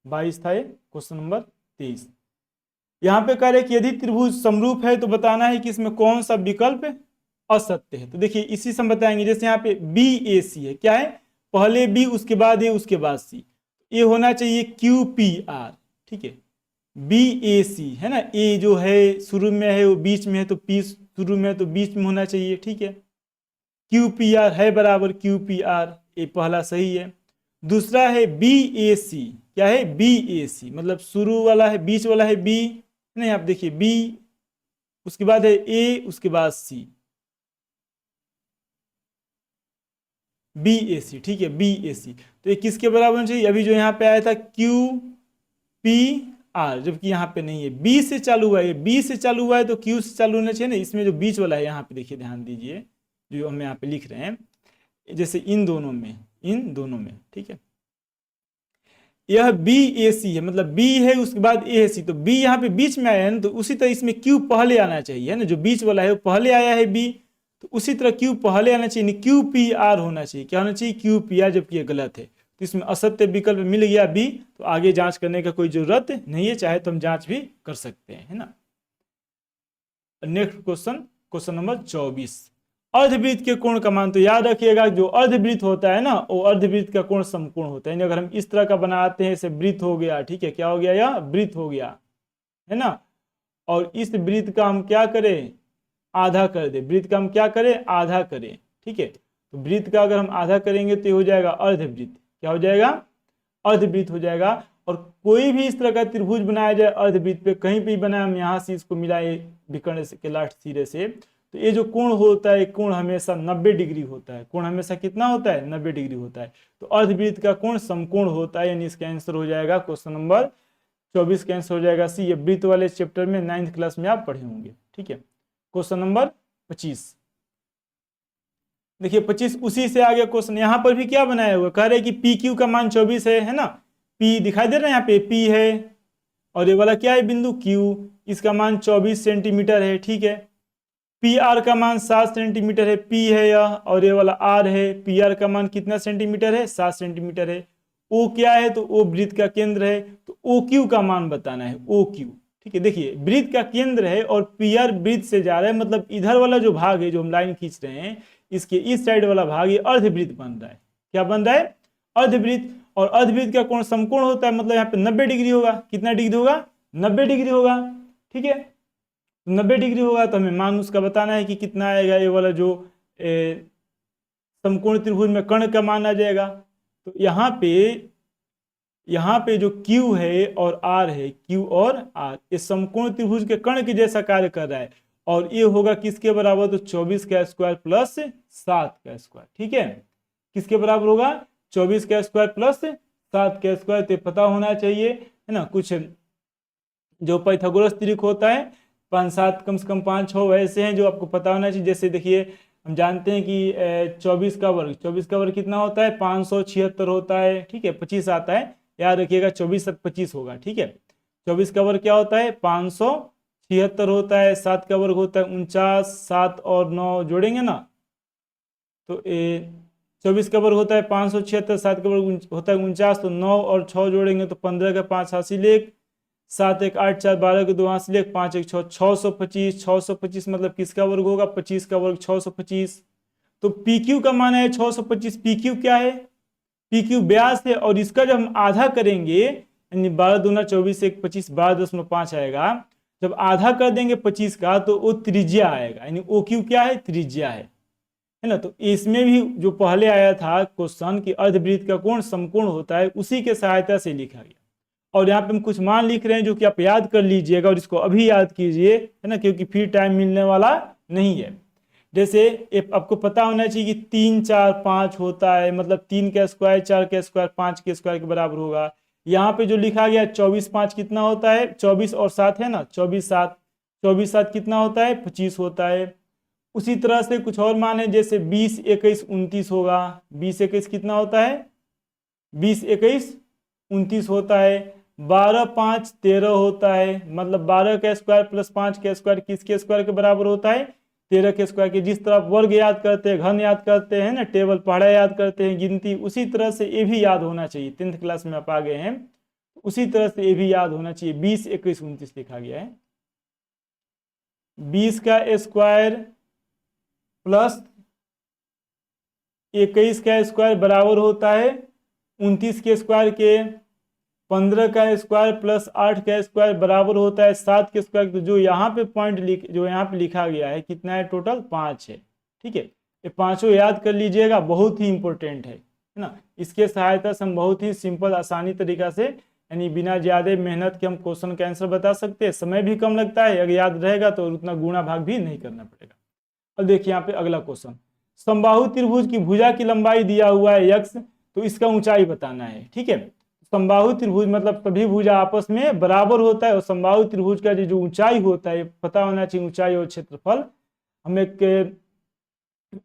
22 था ये, क्वेश्चन नंबर 23। यहाँ पे कह रहे कि यदि त्रिभुज समरूप है तो बताना है कि इसमें कौन सा विकल्प असत्य है। तो देखिए इसी से हम बताएंगे, जैसे यहाँ पे बी ए सी है, क्या है, पहले बी उसके बाद ए उसके बाद सी, ये होना चाहिए क्यू पी आर, ठीक है। बी ए सी है ना, ए जो है शुरू में है वो बीच में है, तो पी शुरू में है तो बीच में होना चाहिए, ठीक है। क्यू पी आर है बराबर क्यू पी आर, ये पहला सही है। दूसरा है बी ए सी, क्या है, बी ए सी, मतलब शुरू वाला है, बीच वाला है बी, नहीं आप देखिए बी, उसके बाद है ए, उसके बाद सी, बी ए सी, ठीक है, बी ए सी। तो ये किसके बराबर होना चाहिए, अभी जो यहाँ पे आया था क्यू पी आर, जबकि यहाँ पे नहीं है, बी से चालू हुआ है, बी से चालू हुआ है तो क्यू से चालू होना चाहिए ना। इसमें जो बीच वाला है यहाँ पे देखिए, ध्यान दीजिए, जो हम यहाँ पे लिख रहे हैं, जैसे इन दोनों में, ठीक है, यह बी ए सी है, मतलब बी है उसके बाद ए है सी, तो बी यहाँ पे बीच में आया है ना, तो उसी तरह इसमें क्यू पहले आना चाहिए, है ना, जो बीच वाला है वो पहले आया है बी, तो उसी तरह क्यू पहले आना चाहिए, क्यू पी आर होना चाहिए, क्या होना चाहिए, क्यू पी आर, जबकि ये गलत है। तो इसमें असत्य विकल्प मिल गया बी, तो आगे जांच करने का कोई जरूरत नहीं है, चाहे तो हम जांच भी कर सकते हैं, है ना। नेक्स्ट क्वेश्चन, क्वेश्चन नंबर 24, अर्धवृत्त के कोण का मान। तो याद रखिएगा जो अर्धवृत्त होता है ना, वो अर्धवृत्त का कोण समकोण होता है। अगर हम इस तरह का बनाते हैं, जैसे वृत्त हो गया, ठीक है, क्या हो गया, यह वृत्त हो गया, है ना, और इस वृत्त का हम क्या करें, आधा कर दे, वृत्त का हम क्या करें, आधा करें, ठीक है। तो वृत्त का अगर हम आधा करेंगे तो ये हो जाएगा अर्धवृत्त, क्या हो जाएगा, अर्धवृत्त हो जाएगा। और कोई भी इस तरह का त्रिभुज बनाया जाए अर्धवृत्त पे, कहीं पे बनाए, हम यहाँ से इसको मिलाए विकर्ण के लास्ट सिरे से, तो ये जो कोण होता है, कोण हमेशा 90 डिग्री होता है, कोण हमेशा कितना होता है, 90 डिग्री होता है। तो अर्धवृत्त का कोण समकोण होता है, यानी इसका आंसर हो जाएगा क्वेश्चन नंबर 24 का आंसर हो जाएगा सी। ये वृत्त वाले चैप्टर में 9th क्लास में आप पढ़े होंगे, ठीक है। क्वेश्चन नंबर 25, देखिए 25 उसी से आगे क्वेश्चन, यहाँ पर भी क्या बनाया हुआ, कह रहे कि पी क्यू का मान 24 है ना, पी दिखाई दे रहा है यहाँ पे, पी है, और ये वाला क्या है बिंदु क्यू, इसका मान 24 सेंटीमीटर है, ठीक है। पी आर का मान 7 सेंटीमीटर है, पी है यह, और ये वाला आर है। पी आर का मान कितना सेंटीमीटर है? 7 सेंटीमीटर है। ओ क्या है? तो ओ वृत्त का केंद्र है, तो ओ क्यू का मान बताना है, ओ क्यू। ठीक है, देखिए वृत्त का केंद्र है और पी आर वृत्त से जा रहा है, मतलब इधर वाला जो भाग है जो हम लाइन खींच रहे हैं, इसके इस साइड वाला भाग ये अर्धवृत्त बन रहा है। क्या बन रहा है? अर्धवृत्त। और अर्धवृत्त का कोण समकोण होता है, मतलब यहाँ पे 90 डिग्री होगा। कितना डिग्री होगा? 90 डिग्री होगा। ठीक है, 90 डिग्री होगा तो हमें मान उसका बताना है कि कितना आएगा। ये वाला जो समकोण त्रिभुज में कर्ण का मान आ जाएगा। तो यहाँ पे जो Q है और R है, Q और R, ये समकोण त्रिभुज के कर्ण के जैसा कार्य कर रहा है। और ये होगा किसके बराबर? तो 24 का स्क्वायर प्लस 7 का स्क्वायर। ठीक है, किसके बराबर होगा? 24 का स्क्वायर प्लस 7 का स्क्वायर। तो पता होना चाहिए, है ना। कुछ जो पाइथागोरस त्रिक होता है, 5-7 कम से कम 5-6 ऐसे हैं जो आपको पता होना चाहिए। जैसे देखिए, हम जानते हैं कि 24 का वर्ग कितना होता है? 576 होता है। ठीक है, 25 आता है, याद रखिएगा 24 तक 25 होगा। ठीक है, 24 का वर्ग क्या होता है? 576 होता है। 7 का वर्ग होता है 49, 7 और 9 जोड़ेंगे ना तो 24 का वर्ग होता है 576, 7 का वर्ग होता है 49, तो 9 और 6 जोड़ेंगे तो 15 का 5 हासिल 1, 7 1 8 4 12 के 2 हासिल 1, 5 1 6, 625। 625 मतलब किसका वर्ग होगा? 25 का वर्ग 625। तो पी क्यू का मान है 625। पी क्यू क्या है? पी क्यू व्यास है, और इसका जब हम आधा करेंगे, यानी 12 दूना 24 1 25, 12.5 आएगा। जब आधा कर देंगे 25 का तो वो त्रिज्या आएगा, यानी ओ क्यू क्या है? त्रिज्या है ना। तो इसमें भी जो पहले आया था क्वेश्चन कि अर्धवृत्त का कोण समकोण होता है, उसी के सहायता से लिखा गया। और यहाँ पे हम कुछ मान लिख रहे हैं जो कि आप याद कर लीजिएगा, और इसको अभी याद कीजिए, है ना, क्योंकि फिर टाइम मिलने वाला नहीं है। जैसे आपको पता होना चाहिए कि 3 4 5 होता है, मतलब 3 का स्क्वायर 4 का स्क्वायर 5 के स्क्वायर के बराबर होगा। यहाँ पे जो लिखा गया 24 5 कितना होता है? 24 और 7 है ना, 24 7 कितना होता है? 25 होता है। उसी तरह से कुछ और मान है, जैसे 20 21 29 होगा। 20 21 कितना होता है? 20 21 29 होता है। 12 5 13 होता है, मतलब 12 का स्क्वायर प्लस 5 का स्क्वायर किसके स्क्वायर के बराबर होता है? 13 के स्क्वायर के। जिस तरह आप वर्ग याद करते हैं, घन याद करते हैं ना, टेबल पढ़ा याद करते हैं, गिनती, उसी तरह से ये भी याद होना चाहिए। 10th क्लास में आप आ गए हैं, उसी तरह से ये भी याद होना चाहिए। 20 21 29 लिखा गया है। 20 का स्क्वायर प्लस 21 का स्क्वायर बराबर होता है 29 के स्क्वायर के। 15 का स्क्वायर प्लस 8 का स्क्वायर बराबर होता है 7 के स्क्वायर। तो जो यहाँ पे जो यहाँ पे लिखा गया है कितना है? टोटल 5 है। ठीक है, ये पांचों याद कर लीजिएगा, बहुत ही इंपॉर्टेंट है ना। इसके सहायता से हम बहुत ही सिंपल आसानी तरीका से, यानी बिना ज्यादा मेहनत के हम क्वेश्चन का आंसर बता सकते हैं। समय भी कम लगता है, अगर याद रहेगा तो उतना गुणा भाग भी नहीं करना पड़ेगा। अब देखिए यहाँ पे अगला क्वेश्चन, समबाहु त्रिभुज की भुजा की लंबाई दिया हुआ है x, तो इसका ऊंचाई बताना है। ठीक है, समबाहु त्रिभुज मतलब सभी भुजा आपस में बराबर होता है, और समबाहु त्रिभुज का जो ऊंचाई होता है पता होना चाहिए, ऊंचाई और क्षेत्रफल। हम एक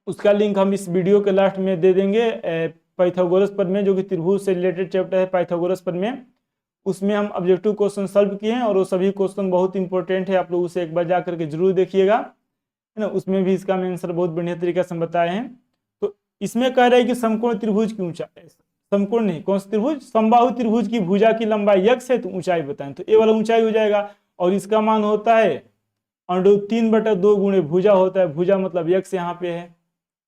उसका लिंक हम इस वीडियो के लास्ट में दे देंगे, पाइथागोरस प्रमेय जो कि त्रिभुज से रिलेटेड चैप्टर है पाइथागोरस प्रमेय। उसमें हम ऑब्जेक्टिव क्वेश्चन सॉल्व किए हैं, और वो सभी क्वेश्चन बहुत इंपॉर्टेंट है, आप लोग उसे एक बार जा करके जरूर देखिएगा, है ना। उसमें भी इसका आंसर बहुत बढ़िया तरीके से बताए हैं। तो इसमें कह रहे हैं कि समकोण त्रिभुज की ऊंचाई, समकोण नहीं, कौन सा त्रिभुज? समबाहु त्रिभुज की भुजा की लंबाई x है, तो ऊंचाई बताएं। तो ये वाला ऊंचाई हो जाएगा, और इसका मान होता है √3/2 गुणे भुजा होता है। भुजा मतलब x यहाँ पे है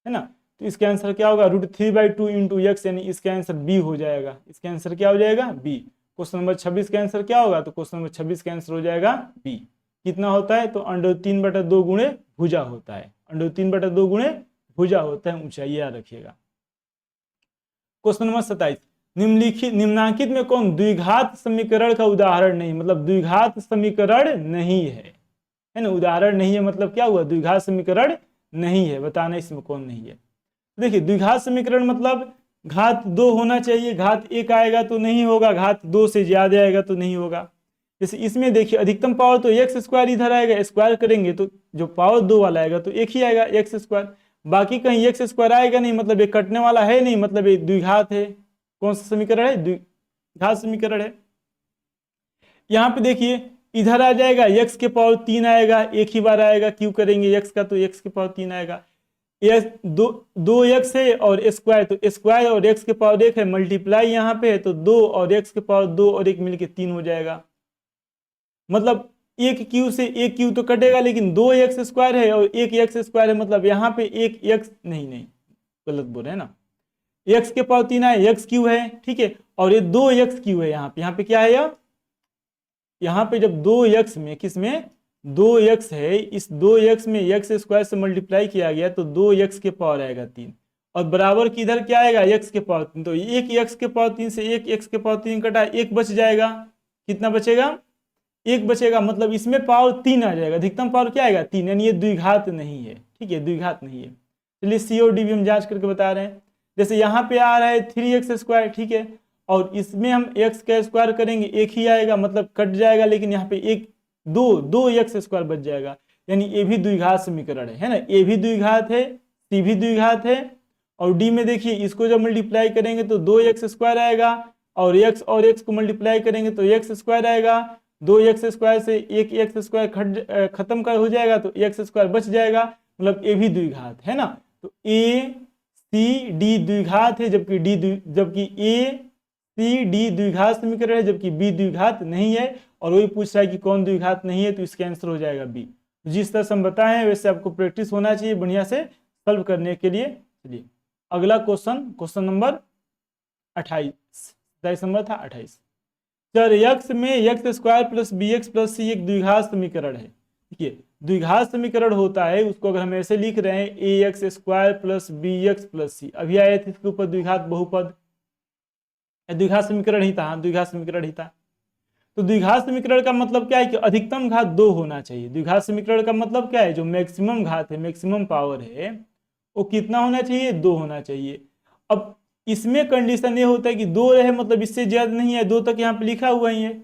ना। तो इसका आंसर क्या होगा? √3/2 इंटू x, यानी इसका आंसर बी हो जाएगा। इसका आंसर क्या हो जाएगा? बी। क्वेश्चन नंबर 26 का आंसर क्या होगा? तो क्वेश्चन नंबर 26 का आंसर हो जाएगा बी। कितना होता है? तो √3/2 गुणे भुजा होता है। √3/2 गुणे भुजा होता है ऊंचाई, याद रखिएगा। क्वेश्चन नंबर 27, निम्नांकित में कौन द्विघात समीकरण का उदाहरण नहीं, मतलब द्विघात समीकरण नहीं है ना। उदाहरण नहीं है मतलब क्या हुआ? द्विघात समीकरण नहीं है, बताना इसमें कौन नहीं है। देखिए द्विघात समीकरण मतलब घात 2 होना चाहिए, घात 1 आएगा तो नहीं होगा, घात 2 से ज्यादा आएगा तो नहीं होगा। जैसे इसमें देखिए अधिकतम पावर तो एक्स स्क्वायर इधर आएगा, स्क्वायर करेंगे तो जो पावर 2 वाला आएगा तो एक ही आएगा एक्स स्क्वायर, बाकी कहीं एक्स स्क्वायर आएगा नहीं, मतलब ये कटने वाला है नहीं, मतलब ये द्विघात है। कौन सा समीकरण है? द्विघात समीकरण है। यहाँ पे देखिए इधर आ जाएगा x के पावर 3 आएगा, एक ही बार आएगा, क्यों करेंगे x का तो x के पावर 3 आएगा। दो x है और स्क्वायर, तो स्क्वायर और x के पावर 1 है, मल्टीप्लाई यहाँ पे है तो 2 और x के पावर 2 और 1 मिलके 3 हो जाएगा। मतलब एक क्यू से एक क्यू तो कटेगा, लेकिन 2x स्क्वायर है और एक x स्क्वायर है, मतलब यहाँ पे एक x नहीं गलत बोल रहे हैं ना, x के पावर 3 है, x क्यू है, ठीक है, और ये 2x क्यू है। यहाँ पे क्या है यह, यहाँ पे जब 2x में किस में 2x है, इस 2x में x स्क्वायर से मल्टीप्लाई किया गया तो 2x के पावर आएगा 3, और बराबर की इधर क्या आएगा x के पावर 3, तो एक x के पावर 3 से एक x के पावर 3 कटा, एक बच जाएगा, कितना बचेगा, एक बचेगा, मतलब इसमें पावर 3 आ जाएगा, अधिकतम पावर क्या आएगा 3, यानी ये द्विघात नहीं है, ठीक है, द्विघात नहीं है। चलिए सी और डी भी हम जांच करके बता रहे हैं। जैसे यहाँ पे आ रहा है 3x स्क्वायर, ठीक है, और इसमें हम x का स्क्वायर करेंगे, एक ही आएगा, मतलब कट जाएगा, लेकिन यहाँ पे एक दो x स्क्वायर बच जाएगा, यानी ये भी द्विघात समीकरण है ना, ए भी द्विघात है, सी भी द्विघात है। और डी में देखिए इसको जब मल्टीप्लाई करेंगे तो 2x स्क्वायर आएगा, और x को मल्टीप्लाई करेंगे तो x स्क्वायर आएगा, 2x स्क्वायर से एक x स्क्वायर खत्म कर हो जाएगा तो x स्क्वायर बच जाएगा, मतलब ए भी द्विघात है ना। तो ए सी डी द्विघात है, जबकि ए सी डी द्विघात समीकरण है, जबकि बी द्विघात नहीं है। और वही पूछ रहा है कि कौन द्विघात नहीं है, तो इसका आंसर हो जाएगा बी। जिस तरह से हम बताए हैं वैसे आपको प्रैक्टिस होना चाहिए बढ़िया से सॉल्व करने के लिए। चलिए अगला क्वेश्चन नंबर 28 नंबर था 28। चर x में x square plus b x plus c एक द्विघात समीकरण है। देखिए द्विघात समीकरण होता है उसको अगर हम ऐसे लिख रहे हैं a x square plus b x plus c, अभी आए थे इसके ऊपर द्विघात बहुपद, द्विघात समीकरण ही था, हाँ द्विघात समीकरण ही था। तो द्विघात समीकरण का मतलब क्या है कि अधिकतम घात 2 होना चाहिए। द्विघात समीकरण का मतलब क्या है, जो मैक्सिमम घात है, मैक्सिमम पावर है, वो कितना होना चाहिए, 2 होना चाहिए। अब इसमें कंडीशन ये होता है कि 2 रहे, मतलब इससे ज्यादा नहीं है, 2 तक यहाँ पे लिखा हुआ ही है।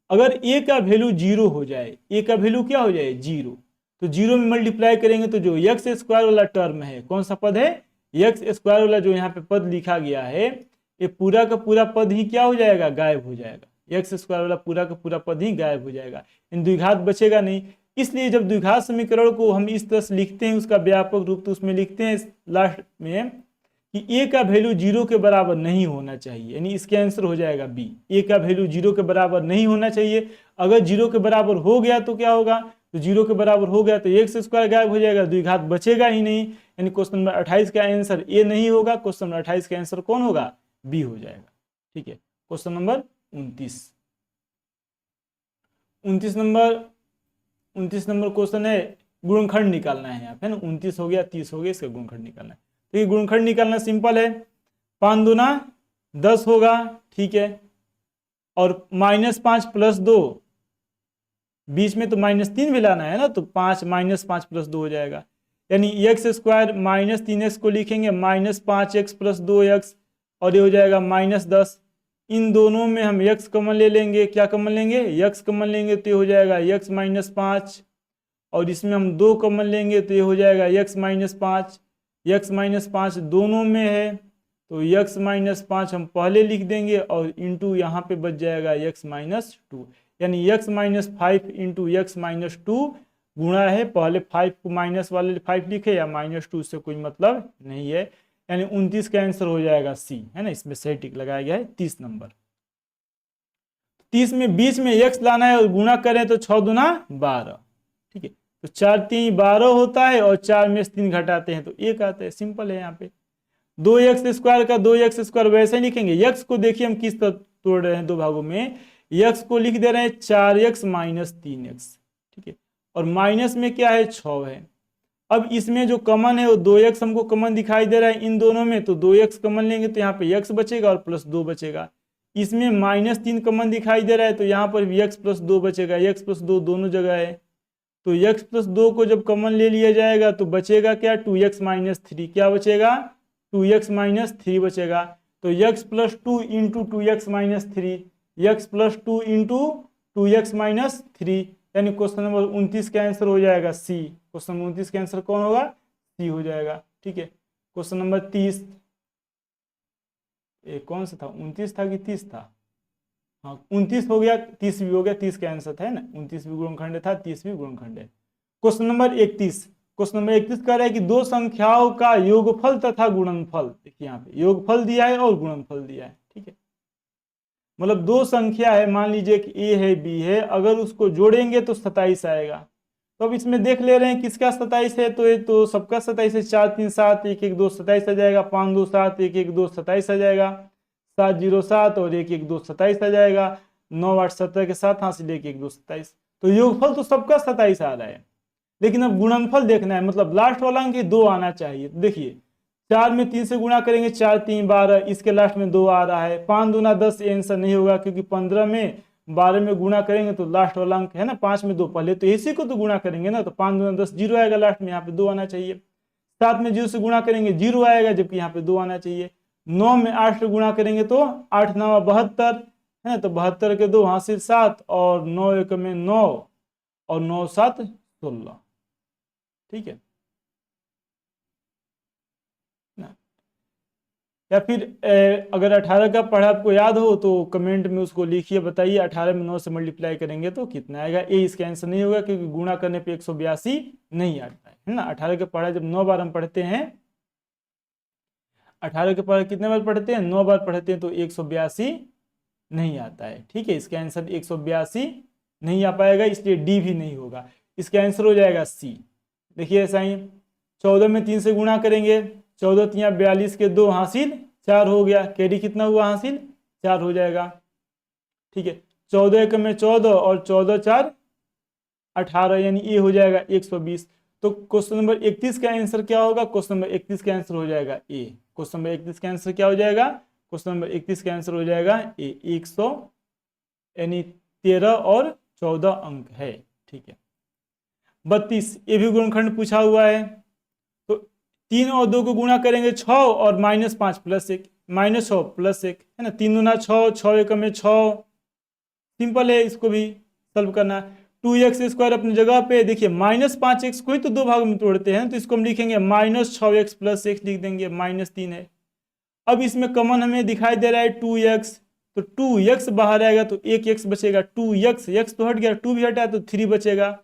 अगर a का वैल्यू 0 हो जाए, a का वैल्यू क्या हो जाए 0, तो 0 में मल्टीप्लाई करेंगे तो जो x स्क्वायर वाला टर्म है, कौन सा पद है, x स्क्वायर वाला जो यहाँ पे पद लिखा गया है, ये पूरा का पूरा पद ही क्या हो जाएगा, गायब हो जाएगा। x स्क्वायर वाला पूरा का पूरा पद ही गायब हो जाएगा, इन द्विघात बचेगा नहीं। इसलिए जब द्विघात समीकरण को हम इस तरह से लिखते हैं, उसका व्यापक रूप, तो उसमें लिखते हैं लास्ट में कि a का वैल्यू 0 के बराबर नहीं होना चाहिए, यानी इसका आंसर हो जाएगा बी। a का वैल्यू 0 के बराबर नहीं होना चाहिए, अगर 0 के बराबर हो गया तो क्या होगा, तो 0 के बराबर हो गया तो x स्क्वायर गायब हो जाएगा, द्विघात बचेगा ही नहीं, यानी क्वेश्चन नंबर 28 का आंसर ए नहीं होगा, क्वेश्चन नंबर 28 का आंसर कौन होगा, बी हो जाएगा। ठीक है, क्वेश्चन नंबर 29 नंबर क्वेश्चन है, गुणनखंड निकालना है यहाँ पे ना, 29 हो गया, 30 हो गया, इसका गुणनखंड निकालना है। तो ये गुणनखंड निकालना सिंपल है, 5 दूना 10 होगा, ठीक है, और -5 + 2, बीच में तो -3 भी लाना है ना, तो 5 -5 + 2 हो जाएगा, यानी x स्क्वायर -3x को लिखेंगे -5x + 2x, और ये हो जाएगा -10। इन दोनों में हम x कॉमन ले लेंगे, क्या कॉमन लेंगे, x कॉमन लेंगे तो ये हो जाएगा x -5, और इसमें हम 2 कॉमन लेंगे तो ये हो जाएगा x -5, x -5 दोनों में है तो x -5 हम पहले लिख देंगे, और इंटू यहाँ पे बच जाएगा x -2, यानी x -5 इंटू x -2 गुणा है, पहले 5 को माइनस वाले 5 लिखे या -2 से कोई मतलब नहीं है, यानी 29 का आंसर हो जाएगा सी, है ना, इसमें सही टिक लगाया गया है। 30 नंबर, 30 में बीच में x लाना है और गुणा करें तो 6 दूना 12, ठीक है, तो 4 3 12 होता है, और 4 में से 3 घटाते हैं तो 1 आता है, सिंपल है। यहाँ पे 2x स्क्वायर का 2x स्क्वायर वैसे ही लिखेंगे, x को देखिए हम किस तरह तोड़ रहे हैं, दो भागों में, x को लिख दे रहे हैं 4x - 3x, ठीक है, और माइनस में क्या है 6 है। अब इसमें जो कॉमन है वो 2x हमको कॉमन दिखाई दे रहा है इन दोनों में, तो 2x कॉमन लेंगे तो यहाँ पे x बचेगा और +2 बचेगा। इसमें -3 कॉमन दिखाई दे रहा है तो यहाँ पर भी x + 2 बचेगा, x + 2 दोनों जगह है, तो x + 2 को जब कॉमन ले लिया जाएगा तो बचेगा क्या, 2x - 3, क्या बचेगा, 2x - 3 बचेगा, तो x + 2 into 2x - 3, x + 2 into 2x - 3, यानी क्वेश्चन नंबर 29 का आंसर हो जाएगा सी। क्वेश्चन नंबर 29 का आंसर कौन होगा, सी हो जाएगा। ठीक है, क्वेश्चन नंबर 30, कौन सा था, 29 था कि 30 था, हाँ 29 हो गया, 30 भी हो गया, 30 का आंसर था है ना, 29 भी गुणनखंड था, 30 भी गुणनखंड है। क्वेश्चन नंबर 31, क्वेश्चन नंबर 31 कह रहा है कि दो संख्याओं का योगफल तथा गुणनफल, देखिए यहाँ पे योगफल दिया है और गुणनफल दिया है, ठीक है। मतलब दो संख्या है, मान लीजिए कि ए है बी है, अगर उसको जोड़ेंगे तो 27 आएगा। तो अब इसमें देख ले रहे हैं किसका 27 है, तो ये तो सबका 27 है, 4 3 7 1 1 2 27 आ जाएगा, 5 2 7 1 1 2 27 आ जाएगा, 7 0 7 और 1 1 2 27 आ जाएगा, 9 8 17 के साथ हासिल 1 1 2 27। तो योगफल तो सबका 27 आ रहा है, लेकिन अब गुणनफल देखना है, मतलब लास्ट वाला अंक 2 आना चाहिए। तो देखिए 4 में 3 से गुणा करेंगे, 4 3 12, इसके लास्ट में 2 आ रहा है, 5 दूना 10, ये आंसर नहीं होगा, क्योंकि 15 में 12 में गुणा करेंगे तो लास्ट वाला अंक है ना 5 में 2, पहले तो इसी को तो गुणा करेंगे ना, तो 5 दूना 10, 0 आएगा लास्ट में, यहाँ पे 2 आना चाहिए। 7 में 0 से गुणा करेंगे 0 आएगा, जबकि यहाँ पे 2 आना चाहिए। 9 में 8 से गुणा करेंगे तो 8 9 72 है ना, तो 72 के 2 हासिल 7, और 9 1 में 9, और 9 7 16, ठीक है ना। या फिर अगर 18 का पढ़ा आपको याद हो तो कमेंट में उसको लिखिए, बताइए 18 में 9 से मल्टीप्लाई करेंगे तो कितना आएगा। ए इसका आंसर नहीं होगा, क्योंकि गुणा करने पे 182 नहीं आता है ना। 18 का पढ़ा जब 9 बार हम पढ़ते हैं, 18 के पढ़ा कितने बार पढ़ते हैं, 9 बार पढ़ते हैं, तो 182 नहीं आता है, ठीक है। इसका आंसर 182 नहीं आ पाएगा, इसलिए डी भी नहीं होगा। इसका आंसर हो जाएगा सी। देखिए ऐसा ही 14 में 3 से गुणा करेंगे, 14 3 42 के 2 हासिल 4 हो गया, कैरी कितना हुआ हासिल 4 हो जाएगा, ठीक है। 14 1 में 14 और 14 4 18, यानी ये हो जाएगा 120। तो क्वेश्चन नंबर 31 का आंसर क्या होगा, क्वेश्चन नंबर 31 का आंसर हो जाएगा ए। क्वेश्चन नंबर 31 का आंसर क्या हो जाएगा, क्वेश्चन नंबर 31 का आंसर हो जाएगा ए, 100 यानी 13 और 14 अंक है, ठीक है। 32, ये भी गुणनखंड पूछा हुआ है। तो 3 और 2 को गुणा करेंगे 6 और -5 प्लस 1, -6 प्लस 1 है ना, 3 दूना 6, 6 1 में 6, सिंपल है, इसको भी सॉल्व करना। 2x² अपनी जगह पे, देखिए -5x को ही तो दो भाग में तोड़ते हैं, तो इसको हम लिखेंगे -6x प्लस 1 लिख देंगे, -3 है। अब इसमें कॉमन हमें दिखाई दे रहा है 2x, तो 2x बाहर आएगा तो 1x बचेगा, 2x, x तो हट गया, 2 भी हटा तो 3 बचेगा।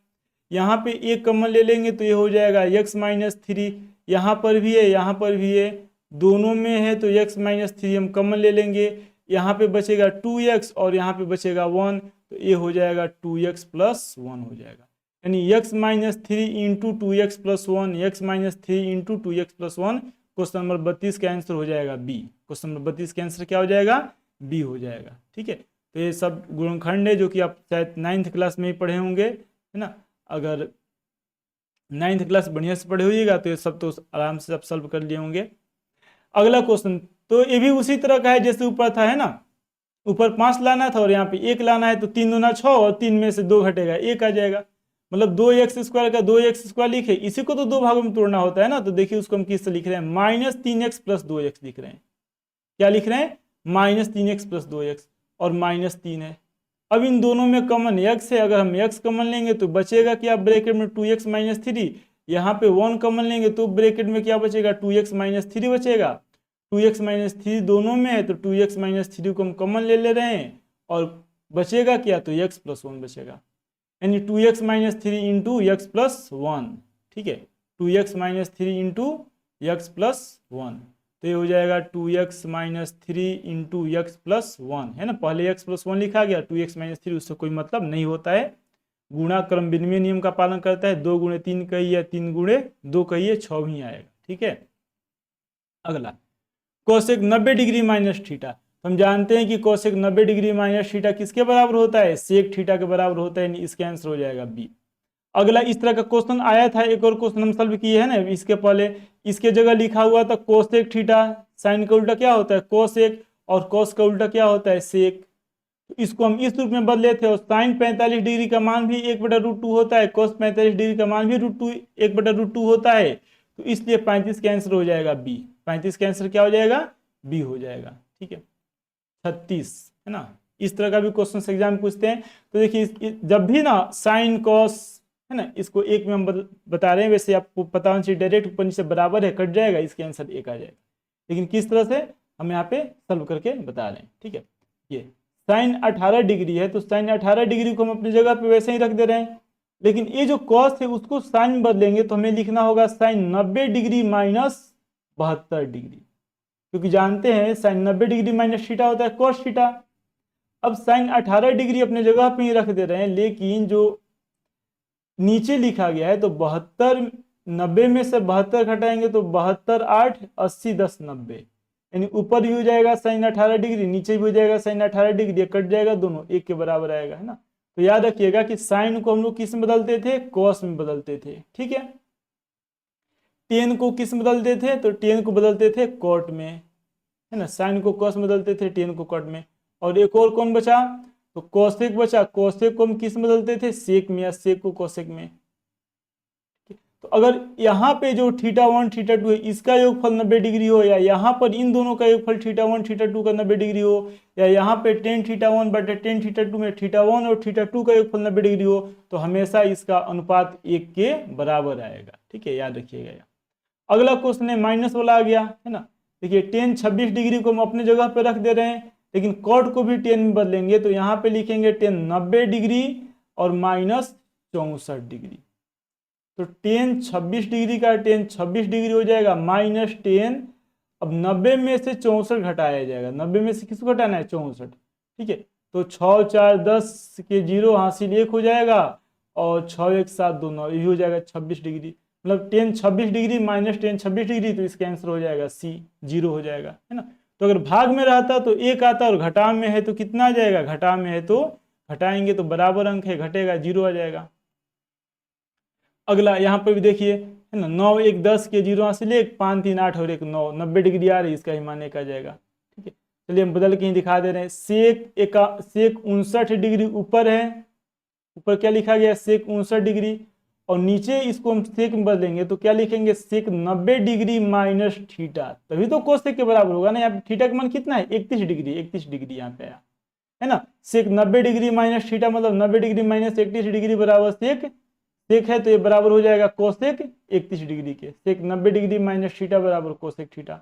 यहाँ पे एक कॉमन ले लेंगे तो ये हो जाएगा x - 3, यहाँ पर भी है, यहाँ पर भी है, दोनों में है, तो x - 3 हम कॉमन ले लेंगे। यहाँ पे बचेगा 2x और यहाँ पे बचेगा 1, तो ये हो जाएगा 2x + 1 हो जाएगा, यानी x - 3 into 2x + 1, x - 3 into 2x + 1। Question number 32 का आंसर हो जाएगा बी। क्वेश्चन नंबर 32 का आंसर क्या हो जाएगा, बी हो जाएगा, ठीक है। तो ये सब गुणनखंड है जो कि आप शायद 9th क्लास में ही पढ़े होंगे, है ना। अगर 9th क्लास बढ़िया से पढ़े होइएगा तो ये सब तो आराम से आप सॉल्व कर लिए होंगे। अगला क्वेश्चन तो ये भी उसी तरह का है जैसे ऊपर था, है ना। ऊपर 5 लाना था और यहाँ पे 1 लाना है, तो 3 दूना 6 और 3 में से 2 घटेगा, 1 आ जाएगा। मतलब 2x² का 2x² लिखे, इसी को तो दो भागों में तोड़ना होता है ना। तो देखिए उसको हम किससे लिख रहे हैं, -3x + 2x लिख रहे हैं। क्या लिख रहे हैं, -3x + 2x, और -3 है। अब इन दोनों में कॉमन x है, अगर हम x कॉमन लेंगे तो बचेगा क्या, ब्रैकेट में 2x - 3, यहाँ पे 1 कॉमन लेंगे तो ब्रैकेट में क्या बचेगा, 2x - 3 बचेगा। 2x - 3 दोनों में है, तो 2x - 3 को हम कॉमन ले रहे हैं, और बचेगा क्या, तो x + 1 बचेगा, यानी 2x - 3 इंटू x + 1, ठीक है। 2x - 3 इंटू x + 1, तो ये हो जाएगा 2x - 3 इंटू x + 1, है ना। पहले x + 1 लिखा गया, 2x - 3 उससे कोई मतलब नहीं होता है, गुणा क्रम विनिमय नियम का पालन करता है। 2 × 3 कहिए, 3 × 2 कहिए, 6 ही आएगा, ठीक है। अगला कोसेक 90 डिग्री माइनस थीटा, हम जानते हैं कि कोसेक 90 डिग्री माइनस थीटा किसके बराबर होता है, सेक थीटा के बराबर होता है, इसका आंसर हो जाएगा बी। अगला इस तरह का क्वेश्चन आया था, एक और क्वेश्चन हम सॉल्व किए हैं ना, इसके पहले इसके जगह लिखा हुआ था कोसेक थीटा, साइन का उल्टा क्या होता है कोसेक, और कोस का उल्टा क्या होता है सेक। तो इसको हम इस रूप में बदले थे, और साइन 45 डिग्री का मान भी 1/√2 होता है, कोस 45 डिग्री का मान भी √2 1/√2 होता है, तो इसलिए 35 का आंसर हो जाएगा बी। 35 का आंसर क्या हो जाएगा, बी हो जाएगा, ठीक है। 36 है ना, इस तरह का भी क्वेश्चन एग्जाम पूछते हैं। तो देखिए जब भी ना साइन कॉस है ना, इसको एक में हम बता रहे हैं, वैसे आपको पता होना चाहिए डायरेक्ट ऊपर नीचे बराबर है, कट जाएगा, इसके आंसर 1 आ जाएगा। लेकिन किस तरह से हम यहाँ पे सॉल्व करके बता रहे हैं, ठीक है। ये साइन 18 डिग्री है तो साइन 18 डिग्री को हम अपनी जगह पे वैसे ही रख दे रहे हैं, लेकिन ये जो कॉस है उसको साइन बदलेंगे तो हमें लिखना होगा साइन 90 डिग्री माइनस 72 डिग्री, क्योंकि जानते हैं साइन 90 डिग्री माइनस थीटा होता है कॉस थीटा। अब साइन 18 डिग्री अपने जगह पे ही रख दे रहे हैं, लेकिन जो नीचे लिखा गया है तो 72, 90 में से 72 घटाएंगे तो 72 8 80 10 90, यानी ऊपर भी हो जाएगा साइन 18 डिग्री, नीचे भी हो जाएगा साइन 18 डिग्री, कट जाएगा, दोनों एक के बराबर आएगा, है ना। तो याद रखिएगा कि साइन को हम लोग किस में बदलते थे, कॉस में बदलते थे, ठीक है। टेन को किस में बदलते थे, तो टेन को बदलते थे कॉट में, है ना। साइन को कॉस में बदलते थे, टेन को कॉट में। और एक और कौन बचा, तो कोसेक बचा। कोसेक को हम किस में बदलते थे, सेक में, या सेक को कोसेक में। तो अगर यहाँ पे जो थीटा 1 थीटा 2 है इसका योगफल 90 डिग्री हो, या यहाँ पर इन दोनों का योगफल थीटा 1 थीटा 2 का 90 डिग्री हो, या यहाँ पे टेन थीटा 1 बटे टेन थीटा 2 में थीटा 1 और थीटा 2 का योगफल 90 डिग्री हो, तो हमेशा इसका अनुपात 1 के बराबर आएगा, ठीक है, याद रखिएगा। अगला क्वेश्चन है माइनस वाला आ गया, है ना। देखिए टेन 26 डिग्री को हम अपने जगह पे रख दे रहे हैं, लेकिन कॉट को भी टेन में बदलेंगे तो यहाँ पे लिखेंगे टेन 90 डिग्री और माइनस 64 डिग्री। तो टेन 26 डिग्री का टेन 26 डिग्री हो जाएगा माइनस टेन, अब 90 में से 64 घटाया जाएगा, 90 में से किसको घटाना है, 64, ठीक है। तो 6 4 10 के 0 हासिल 1 हो जाएगा, और 6 1 7 2 9, ये हो जाएगा 26 डिग्री। मतलब ten 26 degree minus ten 26 degree, तो इसका आंसर हो जाएगा सी, 0 हो जाएगा, है ना। तो अगर भाग में रहता तो 1 आता, और घटा में है तो कितना आ जाएगा, घटा में है तो घटाएंगे तो बराबर अंक है, घटेगा 0 आ जाएगा। अगला यहाँ पर भी देखिए, है ना, 9 1 10 के 0 हासिल 1, 5 3 8 और 1 9, 90 डिग्री आ रही, इसका ही मान 1 आ जाएगा, ठीक है। चलिए हम बदल के ही दिखा दे रहे हैं। सेक 59 डिग्री ऊपर है, ऊपर क्या लिखा गया, सेक 59 डिग्री, और नीचे इसको हम सेक में बदलेंगे तो क्या लिखेंगे, सेक 90 डिग्री माइनस थीटा, तभी तो कोसेक के बराबर होगा ना। यहाँ पे थीटा का मान कितना है, 31 डिग्री, 31 डिग्री यहाँ पे आया, है ना। सेक 90 डिग्री माइनस थीटा मतलब 90 डिग्री माइनस 31 डिग्री बराबर सेक, सेक है तो ये बराबर हो जाएगा कोसेक 31 डिग्री के। सेक 90 डिग्री माइनस थीटा बराबर कोसेक थीटा।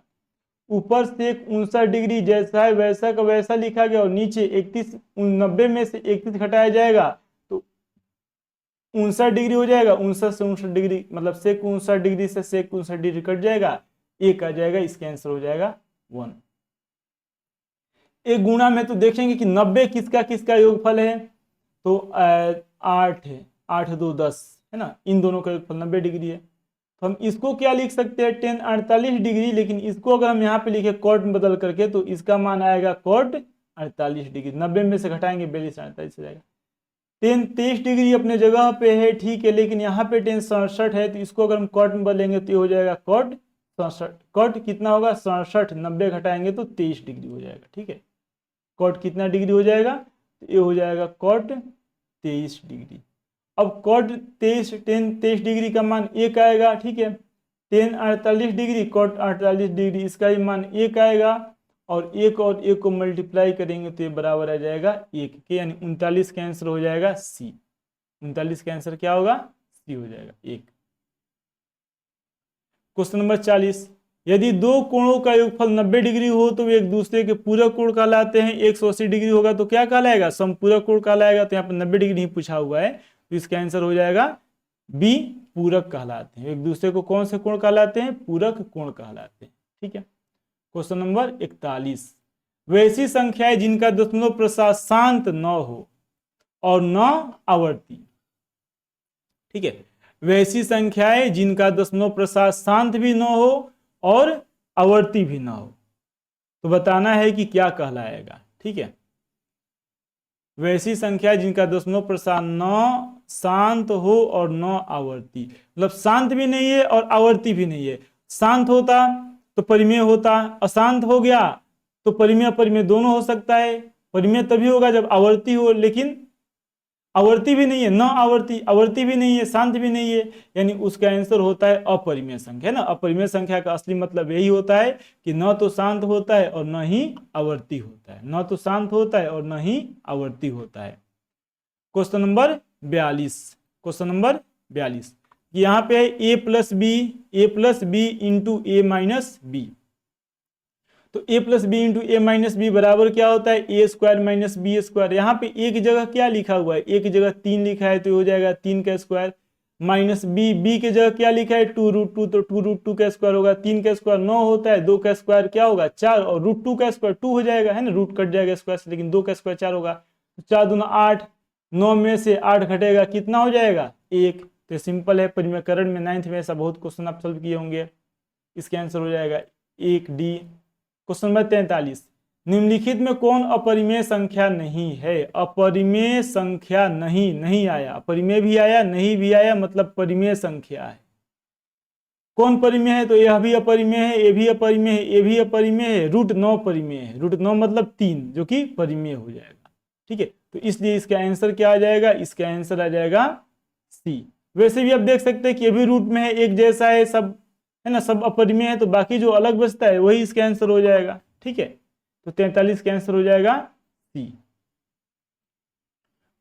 ऊपर सेक 59 डिग्री जैसा है वैसा का वैसा लिखा गया, और नीचे 31, 90 में से 31 घटाया जाएगा तो 59 डिग्री हो जाएगा, 59 से 59 डिग्री मतलब सेक 59 डिग्री से सेक 59 डिग्री कट जाएगा, 1 आ जाएगा, इसका आंसर हो जाएगा 1। एक गुणा में तो देखेंगे कि 90 किसका किसका योगफल है, तो 8 है, 8 2 10, है ना, इन दोनों का योगफल 90 डिग्री है। तो हम इसको क्या लिख सकते हैं, टेन 48 डिग्री, लेकिन इसको अगर हम यहाँ पे लिखे कॉट में बदल करके तो इसका मान आएगा कॉट 48 डिग्री, 90 में से घटाएंगे 42 48 हो जाएगा। टेन 23 डिग्री अपने जगह पे है, ठीक है, लेकिन यहाँ पे टेन 67 है, तो इसको अगर हम कॉट में बदलेंगे तो ये हो जाएगा कॉट 67। कॉट कितना होगा 67, 90 घटाएंगे तो 23 डिग्री हो जाएगा, ठीक है। कॉट कितना डिग्री हो जाएगा, तो ये हो जाएगा कॉट 23 डिग्री। अब कॉट 23 डिग्री का मान 1 आएगा, ठीक है। टेन 48 डिग्री कॉट 48 डिग्री, इसका ही मान 1 आएगा, और 1 और 1 को मल्टीप्लाई करेंगे तो ये बराबर आ जाएगा 1 के, यानी 39 का आंसर हो जाएगा सी। 39 का आंसर क्या होगा, सी हो जाएगा 1। क्वेश्चन नंबर 40, यदि दो कोणों का योगफल 90 डिग्री हो तो वे एक दूसरे के पूरक कोण कहलाते हैं। 180 डिग्री होगा तो क्या कहलाएगा, समपूरक कोण कहलाएगा। तो यहाँ पर 90 डिग्री ही पूछा हुआ है, तो इसका आंसर हो जाएगा बी, पूरक कहलाते हैं। एक दूसरे को कौन से कोण कहलाते हैं, पूरक कोण कहलाते हैं, ठीक है। क्वेश्चन नंबर 41, वैसी संख्याएं जिनका दशमलव प्रसाद शांत न हो और न आवर्ती, ठीक है। वैसी संख्याएं जिनका दशमलव प्रसाद शांत भी न हो और आवर्ती भी ना हो, तो बताना है कि क्या कहलाएगा, ठीक है। वैसी संख्या जिनका दशमलव प्रसाद न शांत हो और न आवर्ती, मतलब शांत भी नहीं है और आवर्ती भी नहीं है। शांत होता तो परिमेय होता, अशांत हो गया तो परिमेय अपरिमेय दोनों हो सकता है। परिमेय तभी होगा जब आवर्ती हो, लेकिन आवर्ती भी नहीं है, न आवर्ती, आवर्ती भी नहीं है, शांत भी नहीं है, यानी उसका आंसर होता है अपरिमेय संख्या, है ना। अपरिमेय संख्या का असली मतलब यही होता है कि न तो शांत होता है और न ही आवर्ती होता है, न तो शांत होता है और न ही आवर्ती होता है। क्वेश्चन नंबर 42, क्वेश्चन नंबर 42, यहाँ पे है a plus B into A minus B. तो A plus B into A minus B बराबर क्या होता है, A square minus B square. यहाँ पे एक जगह क्या लिखा हुआ है, एक जगह 3 लिखा है तो हो जाएगा 3 का स्क्वायर, माइनस बी, बी की जगह क्या लिखा है 2√2, तो 2√2 का स्क्वायर होगा। 3 का स्क्वायर 9 होता है, 2 का स्क्वायर क्या होगा 4, और √2 का स्क्वायर 2 हो जाएगा, है ना, रूट कट जाएगा स्क्वायर से, लेकिन 2 का स्क्वायर 4 होगा। तो 4 दूना 8, 9 में से 8 घटेगा, कितना हो जाएगा 1। तो सिंपल है, परिमेयकरण में 9th में ऐसा बहुत क्वेश्चन आप सॉल्व किए होंगे। इसका आंसर हो जाएगा 1D। क्वेश्चन नंबर 43, निम्नलिखित में कौन अपरिमेय संख्या नहीं है। अपरिमेय संख्या नहीं आया, अपरिमेय भी आया नहीं भी आया, मतलब परिमेय संख्या है। कौन परिमेय है, तो यह भी अपरिमेय है, ये भी अपरिमेय है, ये भी अपरिमेय है, √9 परिमेय है। √9 मतलब 3, जो कि परिमेय हो जाएगा। ठीक है, तो इसलिए इसका आंसर क्या आ जाएगा, इसका आंसर आ जाएगा सी। वैसे भी आप देख सकते हैं कि ये भी रूट में है, एक जैसा है सब, है ना, सब अपरिमेय है, तो बाकी जो अलग बचता है वही इसका आंसर हो जाएगा। ठीक है, तो 43 का आंसर हो जाएगा सी।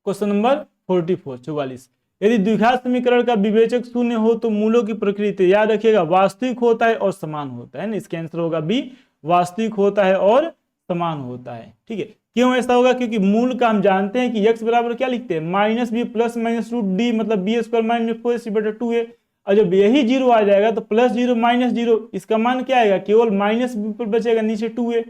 क्वेश्चन नंबर 44, यदि द्विघात समीकरण का विवेचक शून्य हो तो मूलों की प्रकृति, याद रखिएगा, वास्तविक होता है और समान होता है ना। इसका आंसर होगा बी, वास्तविक होता है और समान होता है। ठीक है, क्यों ऐसा होगा, क्योंकि मूल का हम जानते हैं कि x बराबर क्या लिखते हैं, -b प्लस माइनस √d, मतलब b² माइनस 4ac/2 है। और जब यही 0 आ जाएगा तो +0 -0, इसका मान क्या आएगा, केवल -b पर बचेगा, नीचे 2 है,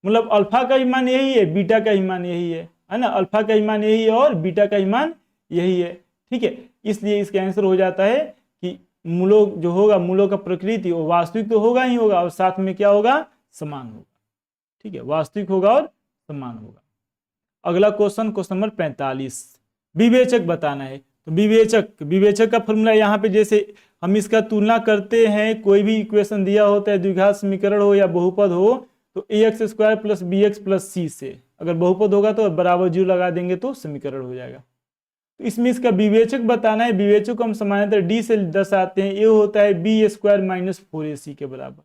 मतलब अल्फा का ही मान यही है, बीटा का ही मान यही है ना, अल्फा का ही मान यही है और बीटा का ही मान यही है। ठीक है, इसलिए इसका आंसर हो जाता है कि मूलों जो होगा, मूलों का प्रकृति वो वास्तविक तो होगा ही होगा, और साथ में क्या होगा, समान होगा। ठीक है, वास्तविक होगा और समान होगा। अगला क्वेश्चन, क्वेश्चन नंबर 45, विवेचक बताना है। तो विवेचक का फॉर्मूला यहाँ पे, जैसे हम इसका तुलना करते हैं, कोई भी इक्वेशन दिया होता है, द्विघात समीकरण हो या बहुपद हो, तो ax² + bx + c से, अगर बहुपद होगा तो बराबर 0 लगा देंगे तो समीकरण हो जाएगा। तो इसमें इसका विवेचक बताना है। विवेचक को हम सामान्यतः डी से दर्शाते हैं, ये होता है b² - 4ac के बराबर।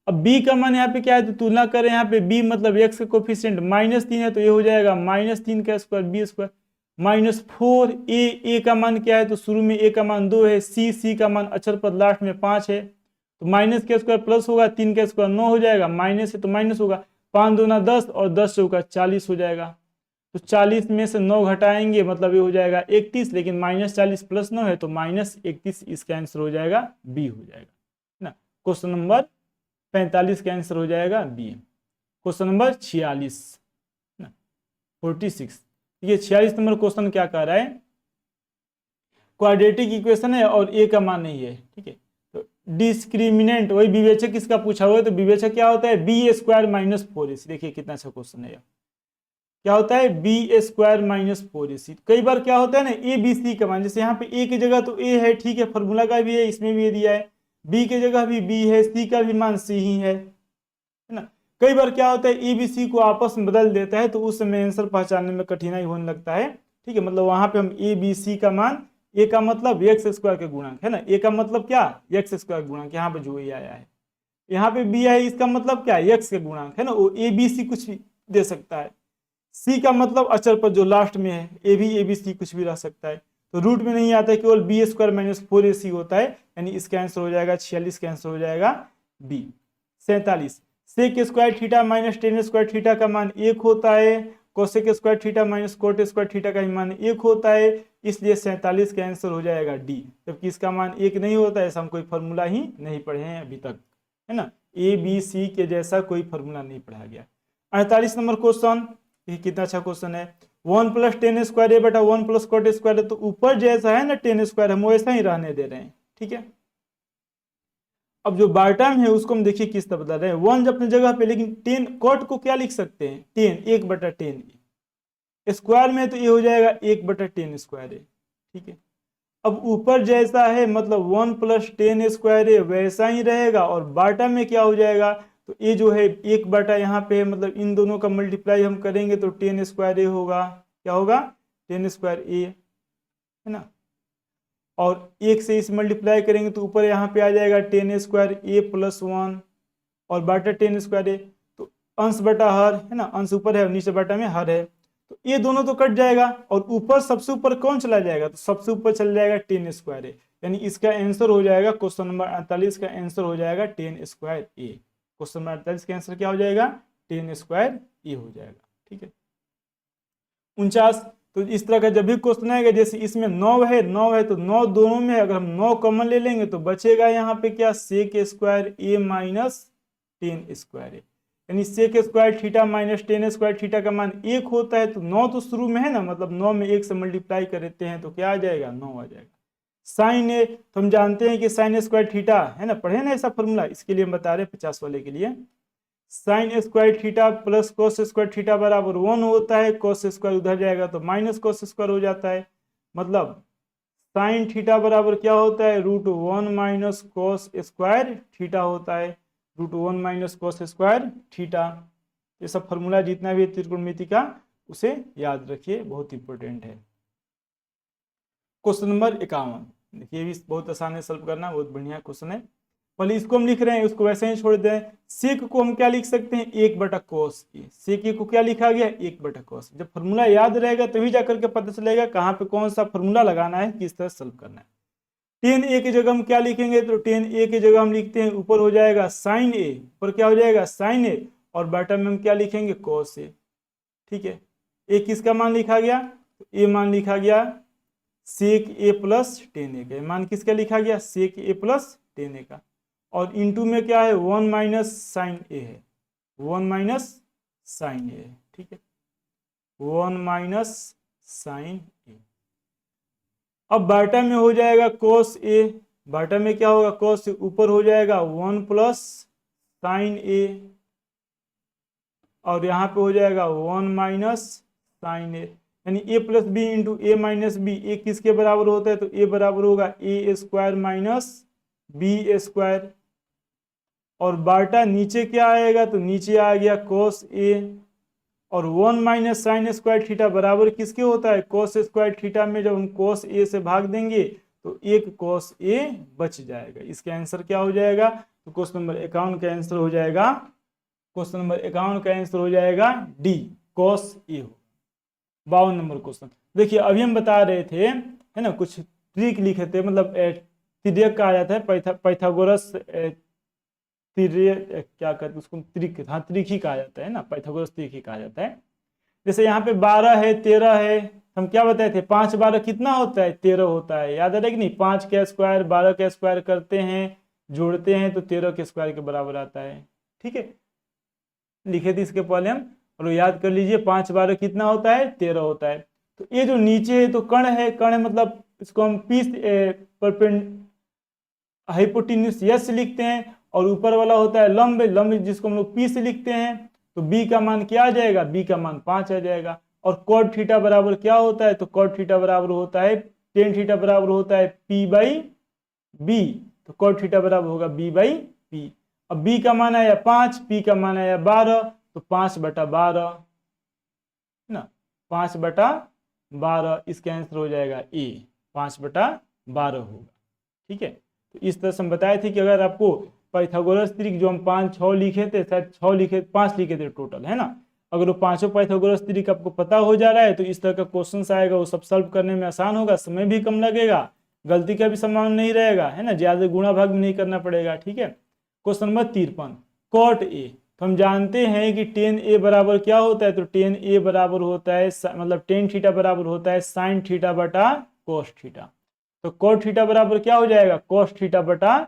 अब b का मान यहाँ पे क्या है, तो तुलना करें, यहाँ पे b मतलब x का कोफिशिएंट -3 है, तो ये हो जाएगा -3 का स्क्वायर b² -4, a का मान क्या है, तो शुरू में a का मान 2 है, c का मान अक्षर पद लास्ट में 5 है, तो माइनस का स्क्वायर प्लस होगा, 3 का स्क्वायर 9 हो जाएगा, माइनस है तो माइनस होगा, 5 दूना 10 और 10 चौका 40 हो जाएगा। तो 40 में से 9 घटाएंगे, मतलब ये हो जाएगा 31, लेकिन -40 + 9 है तो -31, इसका आंसर हो जाएगा बी हो जाएगा ना। क्वेश्चन नंबर 45 का आंसर हो जाएगा बी। क्वेश्चन नंबर 46 ना, 46, ये 46 नंबर क्वेश्चन क्या कह रहा है, क्वाड्रेटिक इक्वेशन है और ए का मान नहीं है। ठीक है, तो डिस्क्रिमिनेंट, वही विवेचक इसका पूछा हुआ है, तो विवेचक क्या होता है, b² - 4ac। देखिए कितना अच्छा क्वेश्चन है, क्या होता है b² - 4ac। कई बार क्या होता है ना, a b c का मान, जैसे यहाँ पे a की जगह तो a है, ठीक है, फॉर्मूला का भी है, इसमें भी दिया है, b की जगह भी b है, c का भी मान c ही है ना। कई बार क्या होता है a b c को आपस में बदल देता है, तो उस समय आंसर पहचानने में कठिनाई होने लगता है। ठीक है, मतलब वहां पे हम a b c का मान, a का मतलब x² के गुणांक है ना, a का मतलब क्या, x² गुणांक, यहाँ पे जो ये आया है, यहाँ पे b है, इसका मतलब क्या है, x के गुणांक है ना, वो a b c कुछ भी दे सकता है। सी का मतलब अचर पर जो लास्ट में है, ए भी ए बी सी कुछ भी रह सकता है, तो रूट में नहीं आता है, केवल b² - 4ac होता है, यानी इसका आंसर हो जाएगा 46 का आंसर हो जाएगा B. 47, sec² theta - tan² theta का मान 1 होता है, cosec² थीटा - cot² थीटा का मान 1 होता है, इसलिए 47 का आंसर हो जाएगा डी, जबकि इसका मान 1 नहीं होता है, ऐसा हम कोई फॉर्मूला ही नहीं पढ़े हैं अभी तक, है ना, ए बी सी के जैसा कोई फॉर्मूला नहीं पढ़ा गया। 48 नंबर क्वेश्चन, ये कितना अच्छा क्वेश्चन है, 1 + tan² बटा 1 + cot² है, तो ऊपर जैसा है ना tan² हम वैसा ही रहने दे रहे हैं। ठीक है, अब जो बॉटम है उसको हम देखिए किस तरह बता रहे हैं, 1 अपनी जगह पे, लेकिन tan cot को क्या लिख सकते हैं, tan 1/tan, स्क्वायर में तो ये हो जाएगा 1/tan² है। ठीक है, अब ऊपर जैसा है मतलब 1 + tan² है वैसा ही रहेगा, और बॉटम में क्या हो जाएगा, तो ये जो है 1 बटा यहाँ पे है, मतलब इन दोनों का मल्टीप्लाई हम करेंगे तो tan² होगा, क्या होगा, tan² है ना, और 1 से इस मल्टीप्लाई करेंगे तो ऊपर यहाँ पे आ जाएगा tan² + 1 और बटा tan² है, तो अंश बटा हर है ना, अंश ऊपर है और नीचे बटा में हर है, तो ये दोनों तो कट जाएगा, और ऊपर सबसे ऊपर कौन चला जाएगा, तो सबसे ऊपर चल जाएगा tan² है, यानी इसका आंसर हो जाएगा, क्वेश्चन नंबर 48 का आंसर हो जाएगा tan²। क्वेश्चन नंबर 48 का आंसर क्या हो जाएगा, टेन स्क्वायर ए हो जाएगा। ठीक है। 49, तो इस तरह का जब भी क्वेश्चन आएगा, जैसे इसमें 9 है, 9 है तो 9 दोनों में, अगर हम 9 कॉमन ले लेंगे तो बचेगा यहाँ पे क्या, sec square A minus tan square A, यानी sec square theta minus tan square theta का मान 1 होता है। तो 9 तो शुरू में है ना, मतलब 9 में 1 से मल्टीप्लाई करते हैं तो क्या आ जाएगा, 9 आ जाएगा। साइन ए, तो हम जानते हैं कि साइन स्क्वायर थीटा है ना, पढ़े ना ऐसा फॉर्मूला, इसके लिए हम बता रहे हैं 50 वाले के लिए। Sign square theta plus cos square theta बराबर 1 होता है, कोस स्क्वायर उधर जाएगा तो माइनस कोस स्क्वायर हो जाता है, मतलब साइन थीटा बराबर क्या होता है, √1 माइनस कोस स्क्वायर थीटा होता है, √1 माइनस कोस स्क्वायर थीटा। ये सब फॉर्मूला जितना भी है त्रिकोणमिति का उसे याद रखिए, बहुत इंपॉर्टेंट है। क्वेश्चन नंबर 51, देखिए भी बहुत आसान है सॉल्व करना, बहुत बढ़िया क्वेश्चन है। पहले इसको हम लिख रहे हैं, उसको वैसे ही छोड़ दें। सेक को हम क्या लिख सकते हैं, 1/cos ए। सेक ए को क्या लिखा गया, 1/cos। जब फॉर्मूला याद रहेगा तभी जाकर के पता चलेगा कहाँ पे कौन सा फॉर्मूला लगाना है, किस तरह सॉल्व करना है। टेन ए की जगह हम क्या लिखेंगे, तो टेन ए की जगह हम लिखते हैं, ऊपर हो जाएगा साइन ए, ऊपर क्या हो जाएगा, साइन ए, और बॉटम में हम क्या लिखेंगे, कॉस ए। ठीक है। ए किसका मान लिखा गया, तो ए मान लिखा गया सेक ए प्लस टेन ए का, मान किसका लिखा गया, सेक ए प्लस टेन ए का, और इनटू में क्या है, 1 माइनस साइन ए है, 1 माइनस साइन ए है। ठीक है, 1 माइनस साइन ए। अब बाटा में हो जाएगा कोस ए, बाटा में क्या होगा, कोस ए, ऊपर हो जाएगा 1 प्लस साइन ए, और यहाँ पे हो जाएगा 1 माइनस साइन ए, यानी ए plus B into A minus B. ए किसके बराबर होता है, तो ए बराबर होगा ए स्क्वायर माइनस बी स्क्वायर, और बाटा नीचे क्या आएगा, तो नीचे आ गया कोस ए, और 1 माइनस साइन स्क्वायर थीटा बराबर किसके होता है, कोस स्क्वायर थीटा में जब हम कोस ए से भाग देंगे तो एक कोस ए बच जाएगा। इसका आंसर क्या हो जाएगा, तो क्वेश्चन नंबर 51 का आंसर हो जाएगा, क्वेश्चन नंबर 51 का आंसर हो जाएगा डी, कोस ए हो। 52 नंबर क्वेश्चन, देखिए अभी हम बता रहे थे है ना, कुछ ट्रिक लिखे थे, मतलब तिर्यक कहा जाता है, पाइथागोरस क्या कहते हैं उसको, त्रिक, हाँ त्रिक ही कहा जाता है ना, पाइथागोरस त्रिक ही कहा जाता है। जैसे यहाँ पे 12 है, 13 है, हम क्या बताए थे, 5 12 कितना होता है, 13 होता है, याद है कि नहीं। 5 का स्क्वायर 12 का स्क्वायर करते हैं, जोड़ते हैं तो 13 के स्क्वायर के बराबर आता है। ठीक है, लिखे थे इसके पहले हम, और याद कर लीजिए 5 12 कितना होता है, 13 होता है। तो ये जो नीचे है तो कर्ण है, कर्ण है मतलब इसको हम पीस हाइपोटेन्यूस यस लिखते हैं, और ऊपर वाला होता है लंब, लंब जिसको हम लोग पी से लिखते हैं। तो बी का मान क्या आ जाएगा, बी का मान 5 आ जाएगा। और कॉट थीटा बराबर क्या होता है, तो कॉट थीटा बराबर होता है, टेन थीटा बराबर होता है पी बाई बी, तो कॉट थीटा बराबर होगा बी बाई पी। अब बी का मान आया 5, पी का मान आया 12, तो 5/12 है ना, 5/12, इसका आंसर हो जाएगा ए, 5/12 होगा। ठीक है, तो इस तरह से हम बताए थे कि अगर आपको पाइथागोरस त्रिक जो हम 5 6 लिखे थे, शायद 6 लिखे 5 लिखे थे टोटल है ना, अगर वो पांचों पाइथागोरस त्रिक आपको पता हो जा रहा है तो इस तरह का क्वेश्चन आएगा, वो सब सॉल्व करने में आसान होगा, समय भी कम लगेगा, गलती का भी संभावना नहीं रहेगा है ना, ज्यादा गुणा भाग भी नहीं करना पड़ेगा। ठीक है, क्वेश्चन नंबर 53, कॉट ए, तो हम जानते हैं कि टेन ए बराबर क्या होता है, तो टेन ए बराबर होता है, मतलब टेन थीटा बराबर होता है साइन थीटा बटा कोस थीटा। तो कॉट थीटा बराबर क्या हो जाएगा, कोस थीटा बटा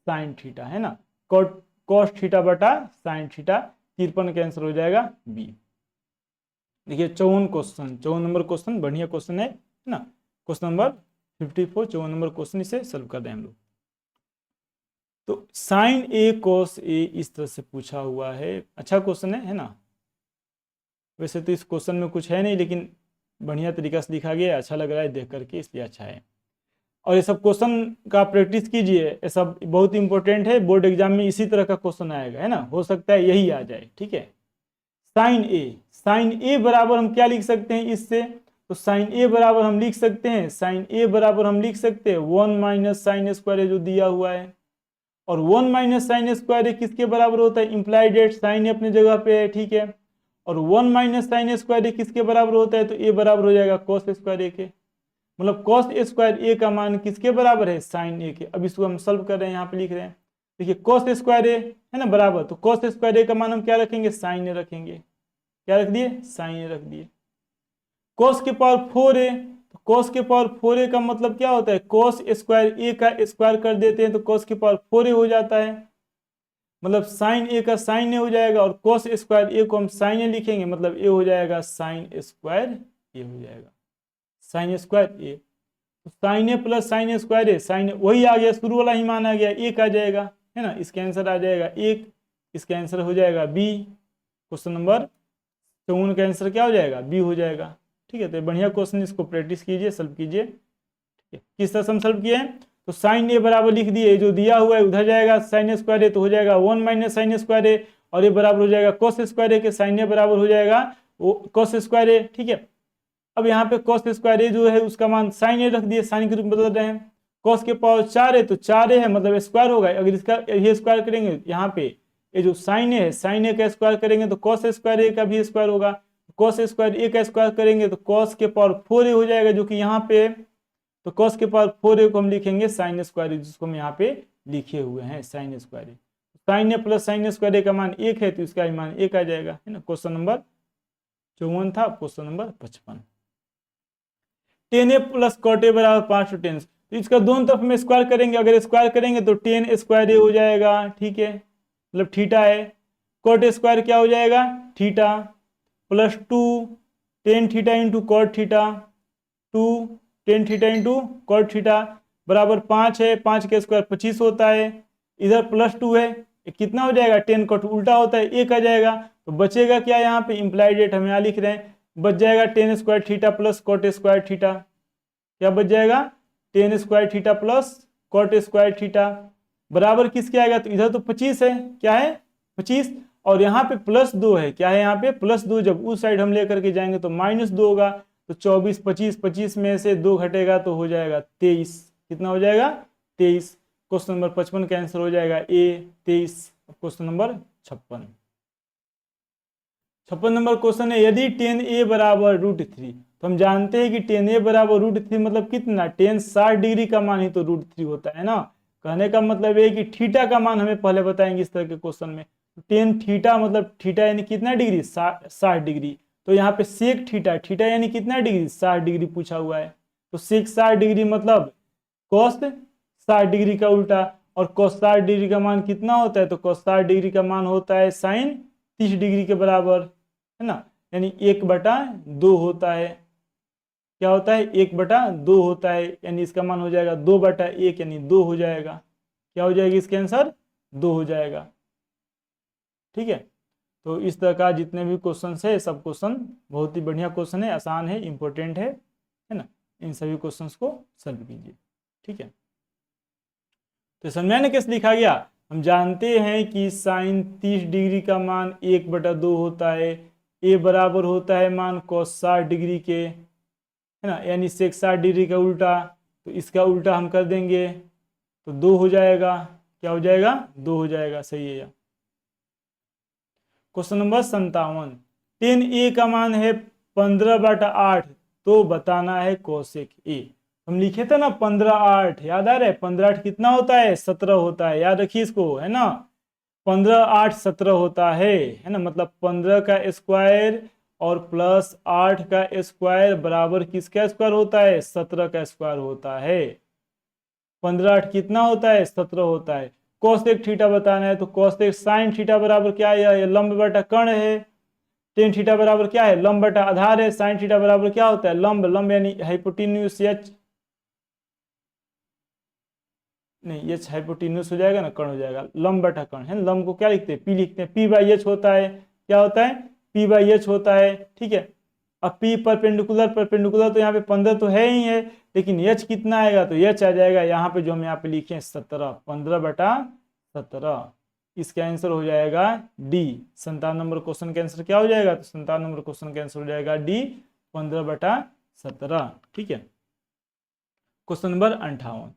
साइन थीटा है ना, कोस थीटा बटा साइन थीटा। 53 का आंसर हो जाएगा बी। देखिए 54 क्वेश्चन, 54 नंबर क्वेश्चन बढ़िया क्वेश्चन है ना, क्वेश्चन नंबर 54 54 नंबर क्वेश्चन, इसे सॉल्व कर दें हम लोग। तो साइन ए कोस ए इस तरह से पूछा हुआ है, अच्छा क्वेश्चन है ना। वैसे तो इस क्वेश्चन में कुछ है नहीं, लेकिन बढ़िया तरीका से लिखा गया, अच्छा लग रहा है देख करके, इसलिए अच्छा है। और ये सब क्वेश्चन का प्रैक्टिस कीजिए, ये सब बहुत इंपॉर्टेंट है, बोर्ड एग्जाम में इसी तरह का क्वेश्चन आएगा है ना, हो सकता है यही आ जाए। ठीक है, साइन ए बराबर हम क्या लिख सकते हैं इससे, तो साइन ए बराबर हम लिख सकते हैं, साइन ए बराबर हम लिख सकते हैं 1 माइनस साइन स्क्वायर जो दिया हुआ है, और 1 माइनस साइन स्क्वायर किसके बराबर होता है, इंप्लाइड एट साइन अपने जगह पे है। ठीक है, और 1 माइनस साइन स्क्वायर किसके बराबर होता है, तो ए बराबर हो जाएगा कॉस स्क्वायर ए के, मतलब कॉस स्क्वायर ए का मान किसके बराबर है, साइन ए के। अब इसको हम सॉल्व कर रहे हैं, यहाँ पे लिख रहे हैं, देखिए cos स्क्वायर ए है ना बराबर, तो cos स्क्वायर ए का मान हम क्या रखेंगे, साइन ए रखेंगे। क्या रख दिए, साइन ए रख दिए। cos के पावर 4a, तो cos के पावर 4a का मतलब क्या होता है, cos स्क्वायर ए का स्क्वायर कर देते हैं तो cos के पावर 4a हो जाता है, मतलब साइन ए का साइन ए हो जाएगा, और cos स्क्वायर ए को हम साइन ए लिखेंगे, मतलब ए हो जाएगा साइन स्क्वायर ए हो जाएगा, साइन स्क्वायर ए। तो साइन ए प्लस साइन स्क्वायर ए, साइन ए वही आ गया, शुरू वाला ही मान आ गया, एक आ जाएगा है ना, इसका आंसर आ जाएगा एक, इसका आंसर हो जाएगा बी। क्वेश्चन नंबर 54 का आंसर क्या हो जाएगा, बी हो जाएगा। ठीक है, तो बढ़िया क्वेश्चन, इसको प्रैक्टिस कीजिए, सॉल्व कीजिए। ठीक है, किस तरह से हम सॉल्व किए हैं, तो साइन ए बराबर लिख दिए, जो दिया हुआ है उधर जाएगा साइन स्क्वायर ए, तो हो जाएगा 1 माइनस साइन स्क्वायर ए, और ये बराबर हो जाएगा cos स्क्वायर ए के, साइन ए बराबर हो जाएगा वो cos स्क्वायर ए। ठीक है, अब यहाँ पे cos स्क्वायर ए जो है उसका मान साइन ए रख दिए, साइन के रूप में बदल रहे हैं। cos के पावर 4 है तो 4 है मतलब स्क्वायर होगा, अगर इसका ये स्क्वायर करेंगे यहाँ पे, ये जो साइन ए है साइन ए का स्क्वायर करेंगे तो cos स्क्वायर ए का भी स्क्वायर होगा, cos स्क्वायर ए का स्क्वायर करेंगे तो cos के पावर 4a हो जाएगा, जो कि यहाँ पे, तो cos के पावर 4a को हम लिखेंगे साइन स्क्वायर ए, जिसको हम यहाँ पे लिखे हुए हैं साइन स्क्वायर ए। साइन ए प्लस साइन स्क्वायर ए का मान 1 है तो इसका मान 1 आ जाएगा, है ना। क्वेश्चन नंबर 54 था। Question number 55, tan A plus cot A बराबर 5 टेन, तो इसका दोनों तरफ में स्क्वायर करेंगे, अगर स्क्वायर करेंगे तो टेन स्क्वायर ए हो जाएगा। ठीक है, मतलब थीटा है, कॉट स्क्वायर क्या हो जाएगा, theta, plus 2 tan theta into cot theta, 2 tan theta into cot theta बराबर 5 है, 5 का स्क्वायर 25 होता है, इधर प्लस 2 है, कितना हो जाएगा, टेन कॉट उल्टा होता है 1 आ जाएगा, तो बचेगा क्या, यहाँ पे इम्प्लाइड रेट हम यहाँ लिख रहे हैं, बच जाएगा tan square theta plus cot square theta, क्या बच जाएगा, tan square theta plus cot square theta बराबर किसके आएगा, तो इधर तो 25 है, क्या है 25, और यहाँ पे प्लस 2 है, क्या है यहाँ पे प्लस 2, जब उस साइड हम लेकर के जाएंगे तो -2 होगा, तो 24 25 25 में से 2 घटेगा तो हो जाएगा 23, कितना हो जाएगा 23। क्वेश्चन नंबर 55 का आंसर हो जाएगा ए 23। क्वेश्चन नंबर 56, 56 नंबर क्वेश्चन है, यदि टेन ए बराबर √3, तो हम जानते हैं कि टेन ए बराबर √3 मतलब कितना, टेन 60 डिग्री का मान ही तो √3 होता है ना। कहने का मतलब है कि थीटा का मान हमें पहले बताएंगे इस तरह के क्वेश्चन में, टेन थीटा मतलब थीटा यानी कितना डिग्री, 60 डिग्री, तो यहाँ पे सेक थीटा, थीटा यानी कितना डिग्री, 60 डिग्री पूछा हुआ है, तो सेक 60 डिग्री मतलब कॉस 60 डिग्री का उल्टा, और कॉस 60 डिग्री का मान कितना होता है, तो कॉस 60 डिग्री का मान होता है साइन 30 डिग्री के बराबर, है ना, यानी 1/2 होता है, क्या होता है 1/2 होता है, यानी इसका मान हो जाएगा 2/1 यानी 2 हो जाएगा, क्या हो जाएगा इसके आंसर 2 हो जाएगा। ठीक है, तो इस तरह का जितने भी क्वेश्चन है सब क्वेश्चन बहुत ही बढ़िया क्वेश्चन है, आसान है, इंपॉर्टेंट है ना, इन सभी क्वेश्चंस को सॉल्व कीजिए। ठीक है, तो समझ में कैसे लिखा गया, हम जानते हैं कि साइन 30 डिग्री का मान 1/2 होता है, ए बराबर होता है मान cos 60 डिग्री के, है ना, यानी सेक 60 डिग्री का उल्टा, तो इसका उल्टा हम कर देंगे तो 2 हो जाएगा, क्या हो जाएगा 2 हो जाएगा, सही है। क्वेश्चन नंबर 57, टेन ए का मान है 15/8, तो बताना है कोसेक ए। हम लिखे थे ना 15/8, याद आ रहा है, 15/8 कितना होता है 17 होता है, याद रखिए इसको, है ना, 15/8 17 होता है ना, मतलब 15 का स्क्वायर और प्लस 8 का स्क्वायर बराबर किसका स्क्वायर होता है, 17 का स्क्वायर होता है। 15/8 कितना होता है 17 होता है। कोसेक थीटा बताना है, तो कोसेक साइन थीटा बराबर क्या है, ये लंब बटा कर्ण है, टेन थीटा बराबर क्या है लंब बटा आधार है, साइन थीटा बराबर क्या होता है लंब, लंब यानी हाइपोटेन्यूस एच, नहीं एच हाइपोटेन्यूस हो जाएगा ना, कर्ण हो जाएगा, लंब बटा कर्ण है, लंब को क्या लिखते हैं पी लिखते हैं, P/H होता है, क्या होता है P/H होता है। ठीक है, अब P परपेंडिकुलर, परपेंडिकुलर तो यहाँ पे 15 तो है ही है, लेकिन H कितना आएगा, तो H आ जाएगा यहाँ पे जो हम यहाँ पे लिखे 17, 15/17, इसका आंसर हो जाएगा डी। 57 नंबर क्वेश्चन का आंसर क्या हो जाएगा, तो 57 नंबर क्वेश्चन का आंसर हो जाएगा डी 15/17। ठीक है, क्वेश्चन नंबर 58,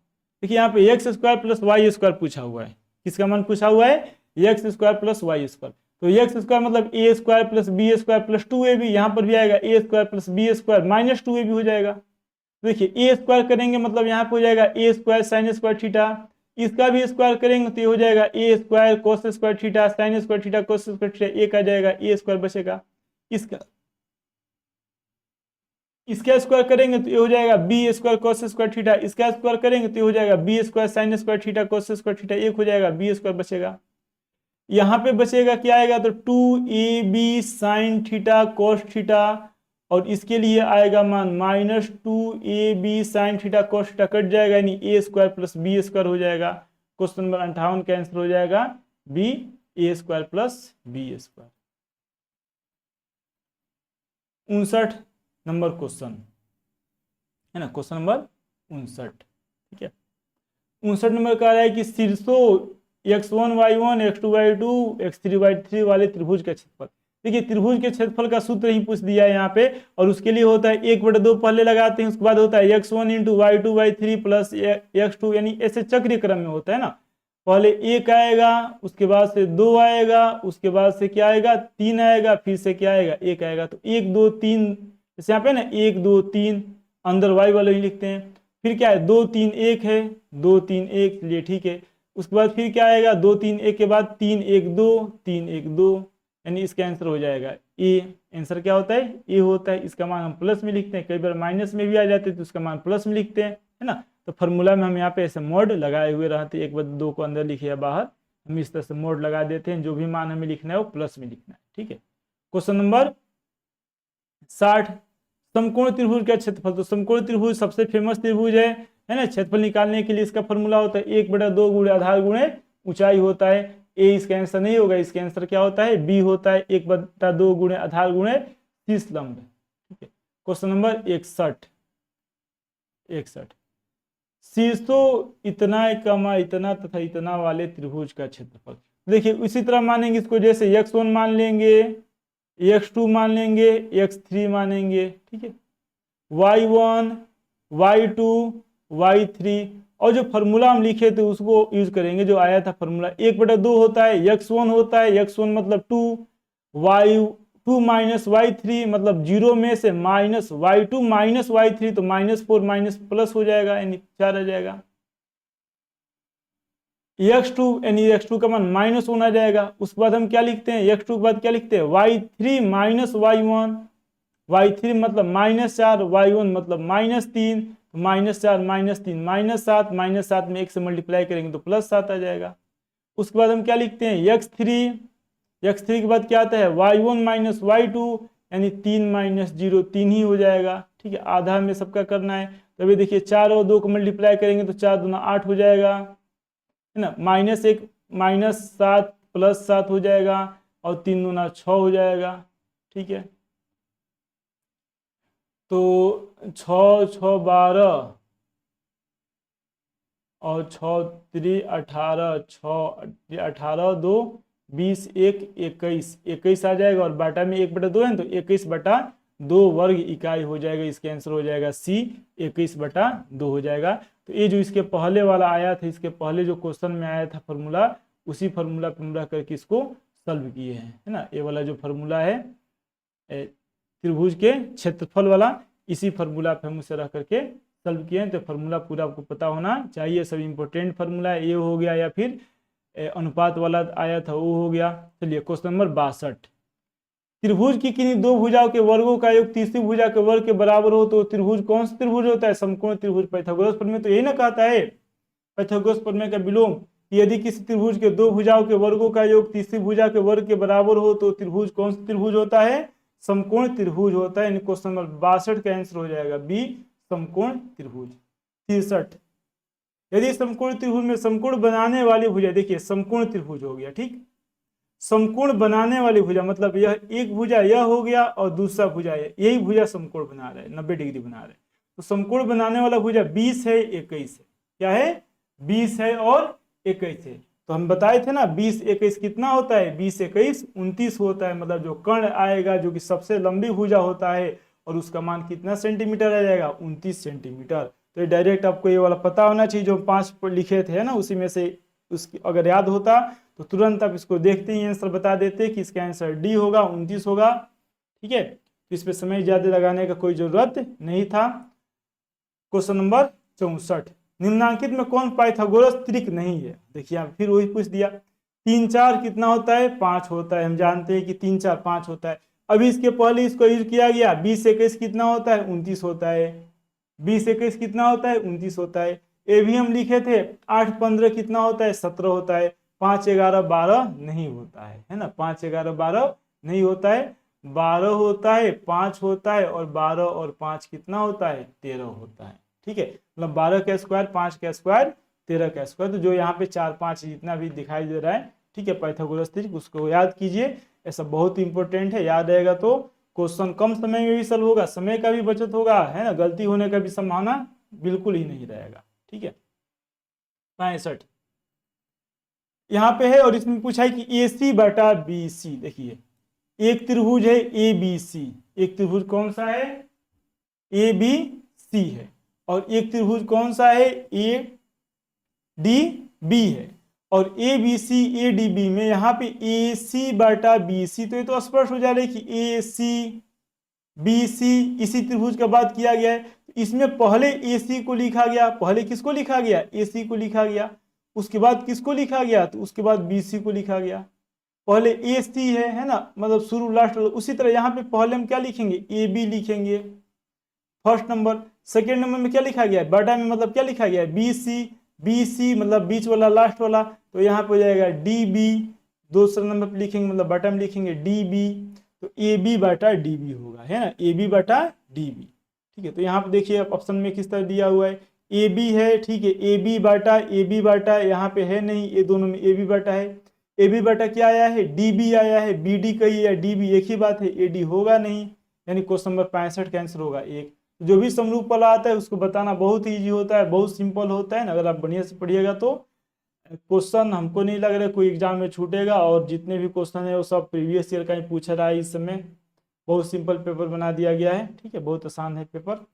देखिए यहाँ पे x square plus y square पूछा हुआ है, किसका मान पूछा हुआ है x square plus y square, तो एक्स स्क्वायर मतलब a square plus B square plus 2ab, यहाँ पर भी आएगा a square plus B square -2ab हो जाएगा। देखिए ए स्क्वायर करेंगे मतलब यहाँ पे हो जाएगा a square sine square theta इसका भी स्क्वायर करेंगे तो ये हो जाएगा a square cos square theta sine square theta cos square theta, एक आ जाएगा ए स्क्वायर बचेगा। इसका स्क्वायर करेंगे तो ये हो जाएगा B square cos square theta, इसका स्क्वायर करेंगे तो ये हो जाएगा B square sine square theta cos square theta, एक हो जाएगा बी स्क्वायर बचेगा। यहाँ पे बचेगा क्या आएगा तो 2ab sine theta cos theta, और इसके लिए आएगा मान -2ab sine theta cos theta, cut जाएगा यानी a square plus B square हो जाएगा। क्वेश्चन नंबर 58 का आंसर हो जाएगा b a square plus B square. 59 number question है ना, क्वेश्चन नंबर 59, ठीक है। 59 नंबर का रहा है कि शीर्षों x1 y1 x2 y2 x3 y3 वाले त्रिभुज का क्षेत्रफल। देखिए त्रिभुज के क्षेत्रफल का सूत्र ही पूछ दिया है यहाँ पे, और उसके लिए होता है 1/2 पहले लगाते हैं, उसके बाद होता है x1 into y2 y3 plus x2, यानी ऐसे चक्रीय क्रम में होता है ना। पहले 1 आएगा, उसके बाद से 2 आएगा, उसके बाद से क्या आएगा 3 आएगा, फिर से क्या आएगा 1 आएगा। तो 1 2 3, जैसे यहाँ पे ना 1 2 3 अंदर y वाले ही लिखते हैं। फिर क्या है 2 3 1 है, 2 3 1, चलिए ठीक है। उसके बाद फिर क्या आएगा 2 3 1 के बाद 3 1 2 3 1 2, यानी इसका आंसर हो जाएगा ए। आंसर क्या होता है ए होता है। इसका मान हम प्लस में लिखते हैं, कई बार माइनस में भी आ जाते हैं तो उसका मान प्लस में लिखते हैं, है ना। तो फॉर्मूला में हम यहाँ पे ऐसे मोड लगाए हुए रहते हैं, 1/2 को अंदर लिखे या बाहर, हम इस तरह से मोड लगा देते हैं, जो भी मान हमें लिखना है वो प्लस में लिखना है, ठीक है। क्वेश्चन नंबर 60, समकोण त्रिभुज का क्षेत्रफल। तो समकोण त्रिभुज सबसे फेमस त्रिभुज है ना। क्षेत्रफल निकालने के लिए इसका फॉर्मूला होता है 1/2 गुणे आधार गुणे ऊंचाई होता है। ए इसका आंसर नहीं होगा, इसका आंसर क्या होता है बी होता है 1/2 गुणे आधार गुणे शीर्ष लंब, ठीक है। क्वेश्चन नंबर 61, शीर्षों इतना कमा इतना तथा इतना वाले त्रिभुज का क्षेत्रफल। देखिए इसी तरह मानेंगे इसको, जैसे x1 मान लेंगे, x2 मान लेंगे, x3 मानेंगे, ठीक है, y1 y2 y3, और जो फॉर्मूला हम लिखे थे उसको यूज करेंगे, जो आया था फॉर्मूला 1/2 होता है, x1 होता है, x1 मतलब 2, y2 माइनस y3 मतलब 0 में से माइनस y2 माइनस y3, तो -4 माइनस प्लस हो जाएगा, यानी 4 आ जाएगा। x2 यानी x2 का मान -1 आ जाएगा। उसके बाद हम क्या लिखते हैं, x2 के बाद क्या लिखते हैं y3 माइनस y1, y3 मतलब -4, y1 मतलब -3, -4 -3 -7, -7 में 1 से मल्टीप्लाई करेंगे तो +7 आ जाएगा। उसके बाद हम क्या लिखते हैं x3 के बाद क्या आता है y1 माइनस y2, यानी 3 माइनस 0 3 ही हो जाएगा, ठीक है। आधा में सबका करना है, तो अभी देखिए 4 और 2 को मल्टीप्लाई करेंगे तो 4 दूना 8 हो जाएगा, है ना। -1 -7 +7 हो जाएगा, और 3 दूना 6 हो जाएगा, ठीक है। तो 6 6 12 और 6 3 18, 6 18 2 20 1 21, 21 आ जाएगा, और बाटा में 1/2 है तो 21/2 वर्ग इकाई हो जाएगा। इसका आंसर हो जाएगा सी 21/2 हो जाएगा। तो ये जो इसके पहले वाला आया था, इसके पहले जो क्वेश्चन में आया था फॉर्मूला, उसी फॉर्मूला पे हम रह करके इसको सॉल्व किए हैं, है ना। ये वाला जो फॉर्मूला है त्रिभुज के क्षेत्रफल वाला, इसी फॉर्मूला पे हम उसे रह करके सॉल्व किए हैं। तो फॉर्मूला पूरा आपको पता होना चाहिए, सब इंपॉर्टेंट फॉर्मूला है, ये हो गया, या फिर अनुपात वाला आया था वो हो गया। चलिए क्वेश्चन नंबर 62, त्रिभुज की किन्हीं दो भुजाओं के वर्गों का योग तीसरी भुजा के वर्ग के बराबर हो तो त्रिभुज कौन सा त्रिभुज होता है, समकोण त्रिभुज। पाइथागोरस प्रमेय तो यही ना कहता है, पाइथागोरस प्रमेय का विलोम, यदि किसी त्रिभुज के दो भुजाओं के वर्गों का योग तीसरी भुजा के वर्ग के बराबर हो तो त्रिभुज कौन सा त्रिभुज होता है, समकोण त्रिभुज होता है। क्वेश्चन नंबर 62 का आंसर हो जाएगा बी समकोण त्रिभुज। 63, यदि समकोण त्रिभुज में समकोण बनाने वाली भुजा, देखिए समकोण त्रिभुज हो गया, ठीक, समकोण बनाने वाली भुजा मतलब यह एक भुजा यह हो गया और दूसरा भुजा है, यही भुजा समकोण बना रहा है, 90 डिग्री बना रहा है। तो समकोण बनाने वाला भुजा 20 है 21 है, क्या है 20 है और 21 है। तो हम बताए थे ना 20 21 कितना होता है, 20 21 29 होता है। मतलब जो कर्ण आएगा जो कि सबसे लंबी भुजा होता है, और उसका मान कितना सेंटीमीटर आ जाएगा 29 सेंटीमीटर। तो ये डायरेक्ट आपको ये वाला पता होना चाहिए, जो 5 लिखे थे ना उसी में से उसकी अगर याद होता तो तुरंत आप इसको देखते ही आंसर बता देते कि इसका आंसर डी होगा, 29 होगा, ठीक है। तो इस पे समय ज्यादा लगाने का कोई जरूरत नहीं था। क्वेश्चन नंबर 64, निम्नांकित में कौन पाइथागोरस त्रिक नहीं है? देखिए आप फिर वही पूछ दिया। 3 4 कितना होता है? 5 होता है। हम जानते हैं कि 3 4 5 होता है। अभी इसके पहले इसको यूज किया गया, 20 21 कितना होता है? 29 होता है। 20 21 कितना होता है? 29 होता है। ये भी हम लिखे थे 8 15 कितना होता है? 17 होता है। 5 11 12 नहीं होता है ना? 5 11 12 नहीं होता है। 12 होता है, 5 होता है, और 12 और 5 कितना होता है? 13 होता है। ठीक है, मतलब 12 का स्क्वायर 5 का स्क्वायर 13 का स्क्वायर। तो जो यहाँ पे 4 5 जितना भी दिखाई दे रहा है, ठीक है, पाइथागोरस त्रिक, उसको याद कीजिए। ऐसा बहुत इंपॉर्टेंट है, याद रहेगा तो क्वेश्चन कम समय में भी सॉल्व होगा, समय का भी बचत होगा, है ना, गलती होने का भी संभावना बिल्कुल ही नहीं रहेगा। ठीक है, 65 यहाँ पे है, और इसमें पूछा है कि ए सी बटा बी सी। देखिए एक त्रिभुज है ए बी सी, एक त्रिभुज कौन सा है? ए बी सी है। और एक त्रिभुज कौन सा है? ए डी बी है। और A B C A D B में यहाँ पे ए सी बटा बी सी, तो ये तो स्पष्ट हो जा रहा है कि ए सी बी सी इसी त्रिभुज का बात किया गया है। इसमें पहले ए सी को लिखा गया, पहले किसको लिखा गया? ए सी को लिखा गया। उसके बाद किसको लिखा गया? तो उसके बाद बी सी को लिखा गया। पहले ए सी है ना, मतलब शुरू लास्ट। उसी तरह यहाँ पे पहले हम क्या लिखेंगे? ए बी लिखेंगे फर्स्ट नंबर। सेकेंड नंबर में क्या लिखा गया है? बटा में मतलब क्या लिखा गया है? B C. बी सी मतलब बीच वाला लास्ट वाला, तो यहाँ पे हो जाएगा डी बी। दूसरे नंबर पे लिखेंगे मतलब बटा में लिखेंगे डी बी, तो ए बी बटा डी बी होगा, है ना, ए बी बटा डी बी। ठीक है, तो यहाँ पे देखिए ऑप्शन में किस तरह दिया हुआ है, ए बी है, ठीक है, ए बी बाटा यहाँ पे है नहीं, ये दोनों में ए बी बाटा है। ए बी बाटा क्या आया है? डी बी आया है। बी डी कही है, डी बी एक ही बात है, ए डी होगा नहीं, यानी क्वेश्चन नंबर 65 कैंसिल होगा एक। जो भी समरूप वाला आता है उसको बताना बहुत ईजी होता है, बहुत सिंपल होता है ना, अगर आप बढ़िया से पढ़िएगा तो क्वेश्चन हमको नहीं लग रहा है कोई एग्जाम में छूटेगा। और जितने भी क्वेश्चन है वो सब प्रीवियस ईयर का ही पूछा रहा है इस समय। बहुत सिंपल पेपर बना दिया गया है, ठीक है, बहुत आसान है पेपर।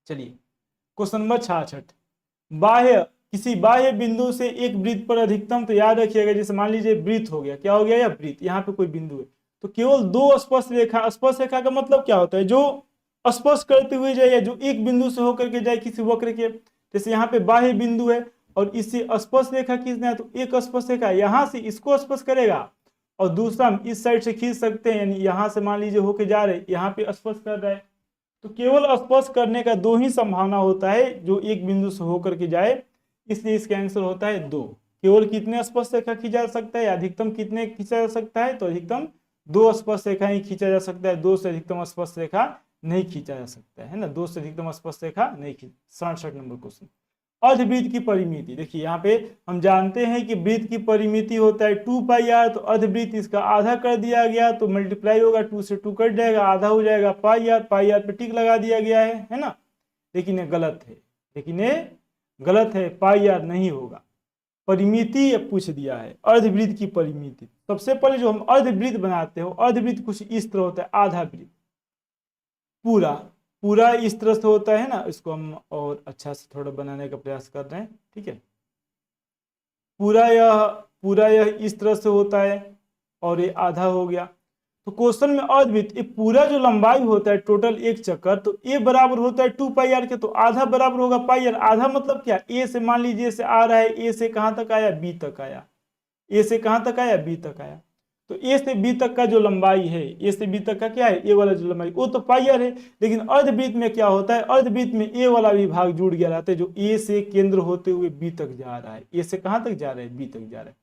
चलिए क्वेश्चन नंबर 66, बाह्य किसी बाह्य बिंदु से एक वृत्त पर अधिकतम, तो याद रखिएगा जैसे मान लीजिए वृत्त हो गया, क्या हो गया? या वृत्त, यहाँ पे कोई बिंदु है तो केवल दो स्पर्श रेखा। स्पर्श रेखा का मतलब क्या होता है? जो स्पर्श करते हुए जाए, या जो एक बिंदु से होकर के जाए किसी वक्र के। जैसे यहाँ पे बाह्य बिंदु है और इससे स्पर्श रेखा खींचना है, तो एक स्पर्श रेखा यहाँ से इसको स्पर्श करेगा, और दूसरा हम इस साइड से खींच सकते हैं, यानी यहाँ से मान लीजिए होके जा रहे, यहाँ पे स्पर्श कर रहा है। तो केवल स्पर्श करने का दो ही संभावना होता है, जो एक बिंदु से होकर के जाए, इसलिए इसका आंसर होता है 2। केवल कितने स्पर्श रेखा खींचा जा सकता है? अधिकतम कितने खींचा जा सकता है? तो अधिकतम 2 स्पर्श रेखा ही खींचा जा सकता है, 2 से अधिकतम स्पर्श रेखा नहीं खींचा जा सकता है ना, 2 से अधिकतम स्पर्श रेखा नहीं खींच। 67 नंबर क्वेश्चन, अर्धवृत्त की परिमिति। देखिए यहाँ पे हम जानते हैं कि वृत्त की परिमिति होता है 2 पाई आर, तो अर्धवृत्त इसका आधा कर दिया गया तो मल्टीप्लाई होगा, 2 से 2 कट जाएगा, आधा हो जाएगा पाई आर पे टिक लगा दिया गया है ना। लेकिन ये गलत है, लेकिन ये गलत है, पाई आर नहीं होगा। परिमिति पूछ दिया है, अर्धवृत्त की परिमिति। सबसे पहले जो हम अर्धवृत्त बनाते हो, अर्धवृत्त कुछ इस तरह होता है, आधा वृत्त, पूरा पूरा इस तरह से होता है ना। इसको हम और अच्छा से थोड़ा बनाने का प्रयास कर रहे हैं, ठीक है। पूरा यह इस तरह से होता है, और ये आधा हो गया। तो क्वेश्चन में अर्धवृत्त, ये पूरा जो लंबाई होता है टोटल एक चक्कर, तो ए बराबर होता है 2 पाई आर के, तो आधा बराबर होगा पाई आर। आधा मतलब क्या? ए से मान लीजिए से आ रहा है, ए से कहां तक आया? बी तक आया। ए से कहां तक आया? बी तक आया। तो ए से बी तक का जो लंबाई है, ए से बी तक का क्या है? ए वाला जो लंबाई, वो तो पाई आर है। लेकिन अर्धवृत्त में क्या होता है? अर्धवृत्त में ए वाला भी भाग जुड़ गया रहता है, जो ए से केंद्र होते हुए बी तक जा रहा है। ए से कहां तक जा रहा है? बी तक जा रहा है।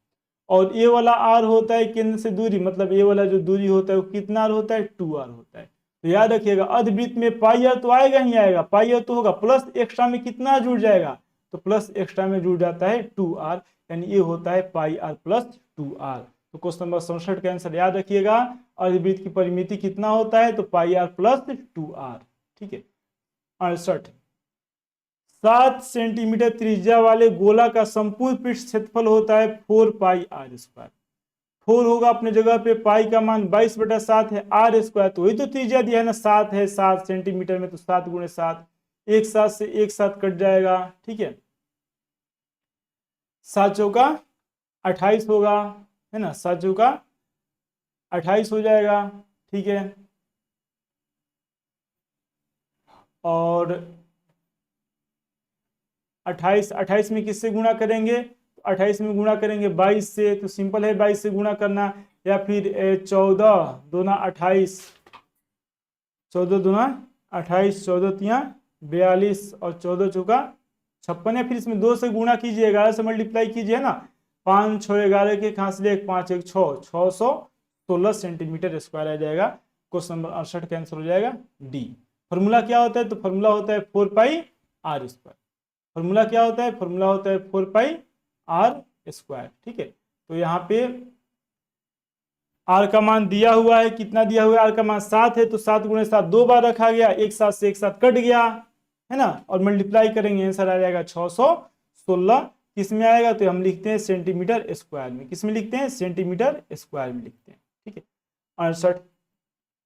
और ए वाला आर होता है केंद्र से दूरी, मतलब ए वाला जो दूरी होता है वो कितना आर होता है? 2 आर होता है। तो याद रखिएगा अर्धवृत्त में पाई आर तो आएगा ही आएगा, पाई आर तो होगा, प्लस एक्स्ट्रा में कितना जुड़ जाएगा? तो प्लस एक्स्ट्रा में जुड़ जाता है 2 आर, यानी ये होता है पाई आर प्लस 2 आर। तो क्वेश्चन नंबर 67 का आंसर याद रखिएगा, अर्धवृत्त की परिमिति कितना होता है? तो पाई आर प्लस 2 आर। ठीक है, 68, 7 सेंटीमीटर त्रिज्या वाले गोला का संपूर्ण पृष्ठ क्षेत्रफल होता है 4 पाई आर स्क्वायर। 4 होगा अपने जगह पे, पाई का मान 22/7 है, आर स्क्वायर तो वही तो त्रिज्या दिया है ना 7 है, 7 सेंटीमीटर में, तो 7 गुणे 7, एक साथ से एक साथ कट जाएगा, ठीक है। 7 चौका 28 होगा, है ना, 7 चौका 28 हो जाएगा, ठीक है। और 28, 28 में किससे गुणा करेंगे? 28 में गुणा करेंगे 22 से, तो सिंपल है 22 से गुणा करना, या फिर 14 दूना 28, 14 दूना 28, 14 तिया 42 और 14 चौका 56, या फिर इसमें 2 से गुणा कीजिए, 11 से मल्टीप्लाई कीजिए ना, 5 6 11 के खांसले 1 5 1 6, 616 सेंटीमीटर स्क्वायर आ जाएगा। क्वेश्चन नंबर 68 कैंसिल हो जाएगा डी। फॉर्मूला क्या होता है? तो फॉर्मूला होता है 4 पाई आर स्क्वायर। फॉर्मूला क्या होता है? फॉर्मूला होता है 4 पाई आर स्क्वायर। ठीक है, तो यहाँ पे आर का मान दिया हुआ है, कितना दिया हुआ है? आर का मान 7 है, तो 7 गुणे 7 2 बार रखा गया, एक साथ से एक साथ कट गया है ना, और मल्टीप्लाई करेंगे आंसर आ जाएगा 616। किस में आएगा? तो हम लिखते हैं सेंटीमीटर स्क्वायर में। किस में लिखते हैं? सेंटीमीटर स्क्वायर में लिखते हैं। ठीक है, 68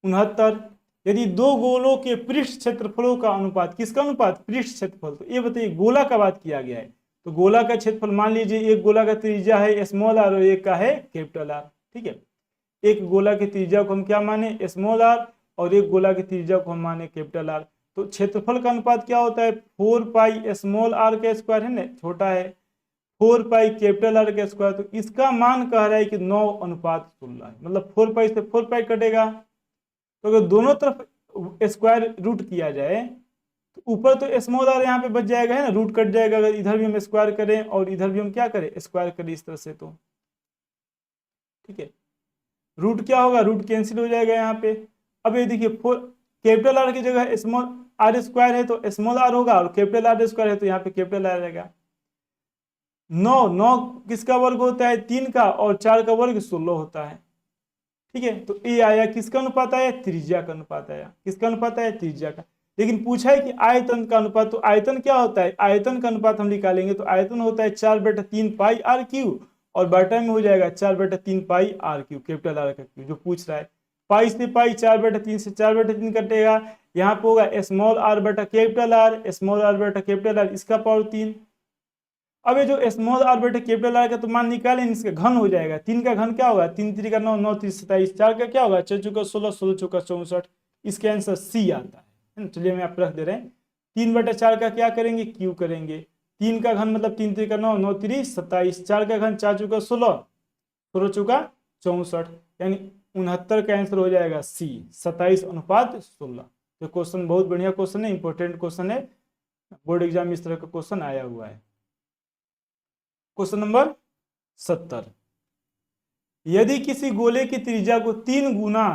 69 यदि दो गोलों के पृष्ठ क्षेत्रफलों का अनुपात, किसका अनुपात? पृष्ठ क्षेत्रफल। तो ये बताइए गोला का बात किया गया है, तो गोला का क्षेत्रफल मान लीजिए एक गोला का त्रिज्या है स्मॉल आर और एक का है कैपिटल आर। ठीक है, एक गोला की त्रिज्या को हम क्या माने? स्मॉल आर, और एक गोला की त्रिज्या को हम माने कैपिटल आर। तो क्षेत्रफल का अनुपात क्या होता है? 4 पाई स्मॉल आर का स्क्वायर है ना, छोटा है, 4 पाई कैपिटल आर का स्क्वायर। तो इसका मान कह रहा है कि 9:16 है, मतलब 4 पाई से 4 पाई कटेगा। तो अगर दोनों तरफ स्क्वायर रूट किया जाए तो ऊपर तो स्मॉल आर यहाँ पे बच जाएगा है ना, रूट कट जाएगा। अगर इधर भी हम स्क्वायर करें और इधर भी हम क्या करें? स्क्वायर करें इस तरह से, तो ठीक है, रूट क्या होगा? रूट कैंसिल हो जाएगा यहाँ पे। अब ये देखिए 4 कैपिटल आर की जगह स्मॉल आर स्क्वायर है तो स्मॉल आर होगा, और कैपिटल आर स्क्वायर है तो यहाँ पे कैपिटल आर रहेगा। 9 किसका वर्ग होता है? 3 का, और 4 का वर्ग 16 होता है। ठीक है, तो ये आया किसका अनुपात आया? त्रिज्या का अनुपात आया। किसका अनुपात आया? त्रिज्या का। लेकिन पूछा है कि आयतन का अनुपात, तो आयतन क्या होता है? आयतन का अनुपात हम निकालेंगे तो आयतन होता है 4/3 पाई आर क्यू, और बटा में हो जाएगा 4/3 पाई आर क्यू, कैपिटल आर का क्यू जो पूछ रहा है। पाई से पाई, 4/3 से 4/3 कटेगा, यहाँ पे होगा स्मॉल आर बटा कैपिटल आर, स्मॉल आर बटा कैपिटल आर, इसका पावर 3। अब ये जो स्मॉल आर बटे कैपिटल आर का तो मान निकालें, इसका घन हो जाएगा। 3 का घन क्या होगा? 3 3 का 9, 9 3 27, 4 का क्या होगा? 4 चौका 16, 16 चौका 64, इसका आंसर सी आता है। चलिए मैं आप रख दे रहे हैं, 3/4 का क्या करेंगे? क्यू करेंगे। 3 का घन मतलब 3 3 का 9, 9 3 27, 4 का घन 4 चौका 16, 16 चौका 64, यानी 69 का आंसर हो जाएगा सी, 27:16। तो क्वेश्चन बहुत बढ़िया क्वेश्चन है, इंपॉर्टेंट क्वेश्चन है, बोर्ड एग्जाम में इस तरह का क्वेश्चन आया हुआ है। क्वेश्चन नंबर 70, यदि किसी गोले की त्रिज्या को 3 गुना,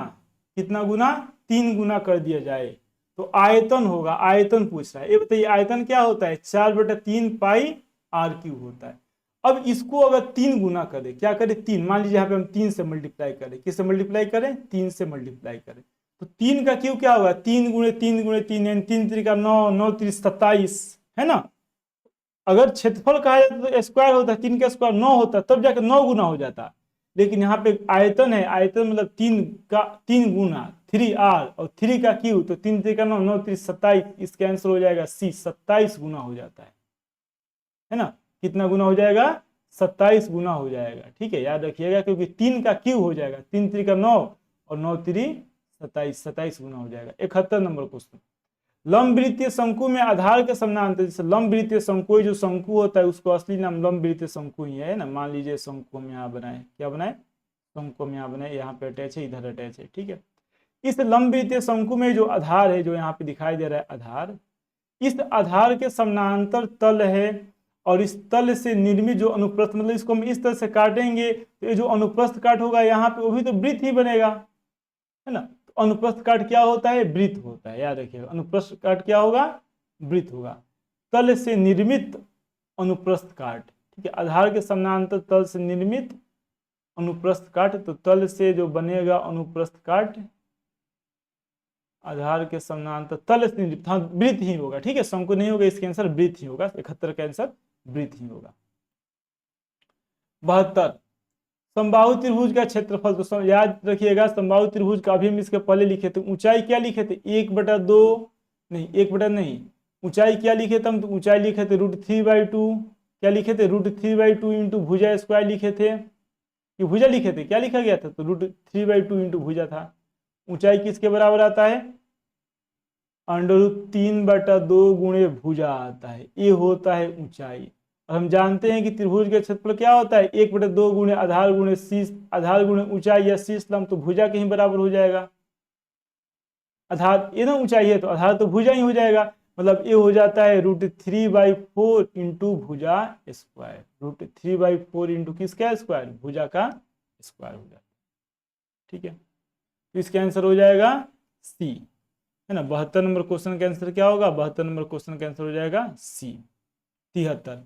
कितना गुना? 3 गुना कर दिया जाए तो आयतन होगा। आयतन पूछ रहा है, ये बताइए आयतन क्या होता है? 4/3 पाई आर क्यू होता है। अब इसको अगर 3 गुना करें, क्या करें? 3, मान लीजिए यहाँ पे हम 3 से मल्टीप्लाई करें, किससे मल्टीप्लाई करें? 3 से मल्टीप्लाई करें, तो 3 का क्यू क्या होगा? 3 गुणे 3 गुणे 3, यानी 3 3 का 9, 9 3 27, है ना। अगर क्षेत्रफल कहा जाता तो स्क्वायर होता, 3 का स्क्वायर 9 होता, तब जाकर 9 गुना हो जाता। लेकिन यहाँ पे आयतन है, आयतन मतलब 3 का 3 गुना 3r, और 3 का क्यू, तो 3 3 का 9, 9 3 27, इसका आंसर हो जाएगा सी, 27 गुना हो जाता है ना। कितना गुना हो जाएगा? 27 गुना हो जाएगा। ठीक है, याद रखिएगा, क्योंकि 3 का क्यू हो जाएगा, 3 3 का 9 और 9 3 27, 27 गुना हो जाएगा। 71 नंबर क्वेश्चन, लंबवृत्तीय शंकु में आधार के समानांतर, जैसे लंबवृत्तीय शंकु, जो शंकु होता है उसको असली नाम लंबवृत्तीय शंकु ही है ना। मान लीजिए शंकु हम यहाँ बनाए, क्या बनाए? शंकु हम यहाँ बनाए, यहाँ पे अटैच है, इधर अटैच है। ठीक है, इस लंबवृत्तीय शंकु में जो आधार है, जो यहाँ पे दिखाई दे रहा है आधार, इस आधार के समानांतर तल है, और इस तल से निर्मित जो अनुप्रस्थ, मतलब इसको हम इस तरह से काटेंगे तो ये जो अनुप्रस्थ काट होगा यहाँ पे, वो भी तो वृत्त ही बनेगा, है ना। अनुप्रस्थ काट क्या होता है? वृत्त होता है, याद रखिएगा। अनुप्रस्थ काट क्या होगा? वृत्त होगा। तल से निर्मित अनुप्रस्थ काट, ठीक है, आधार के समानांतर तल से निर्मित अनुप्रस्थ काट, तो तल से जो बनेगा अनुप्रस्थ काट आधार के समानांतर तल से निर्मित, हाँ वृत्त ही होगा। ठीक है, शंकु नहीं होगा, इसके आंसर वृत्त ही होगा। 71 का आंसर वृत्त ही होगा। 72, समबाहु त्रिभुज का क्षेत्रफल, तो याद रखिएगा समबाहु त्रिभुज का, अभी हम इसके पहले लिखे थे, ऊंचाई क्या लिखे थे? 1/2, नहीं 1 नहीं, ऊंचाई क्या लिखे थे हम? तो ऊंचाई लिखे थे √3/2, क्या लिखे थे? √3/2 इंटू भुजा स्क्वायर लिखे थे, कि भुजा लिखे थे, क्या लिखा गया था? तो √3/2 इंटू भुजा था। ऊंचाई किसके बराबर आता है? √3/2 गुणे भुजा आता है, ये होता है ऊंचाई। और हम जानते हैं कि त्रिभुज के क्षेत्रफल क्या होता है, 1/2 गुणे आधार गुणे शीर्ष, आधार गुणे ऊंचाई या शीर्ष लंब, तो भुजा के ही बराबर हो जाएगा। आधार ये ना ऊंचाई है तो आधार तो भुजा ही हो जाएगा, मतलब ये हो जाता है √3/4 इंटू भुजा स्क्वायर। √3/4 इंटू किसका स्क्वायर, भुजा का स्क्वायर हो जाता है। ठीक है, तो इसका आंसर हो जाएगा सी, है ना। 72 नंबर क्वेश्चन का आंसर क्या होगा, 72 नंबर क्वेश्चन का आंसर हो जाएगा सी। 73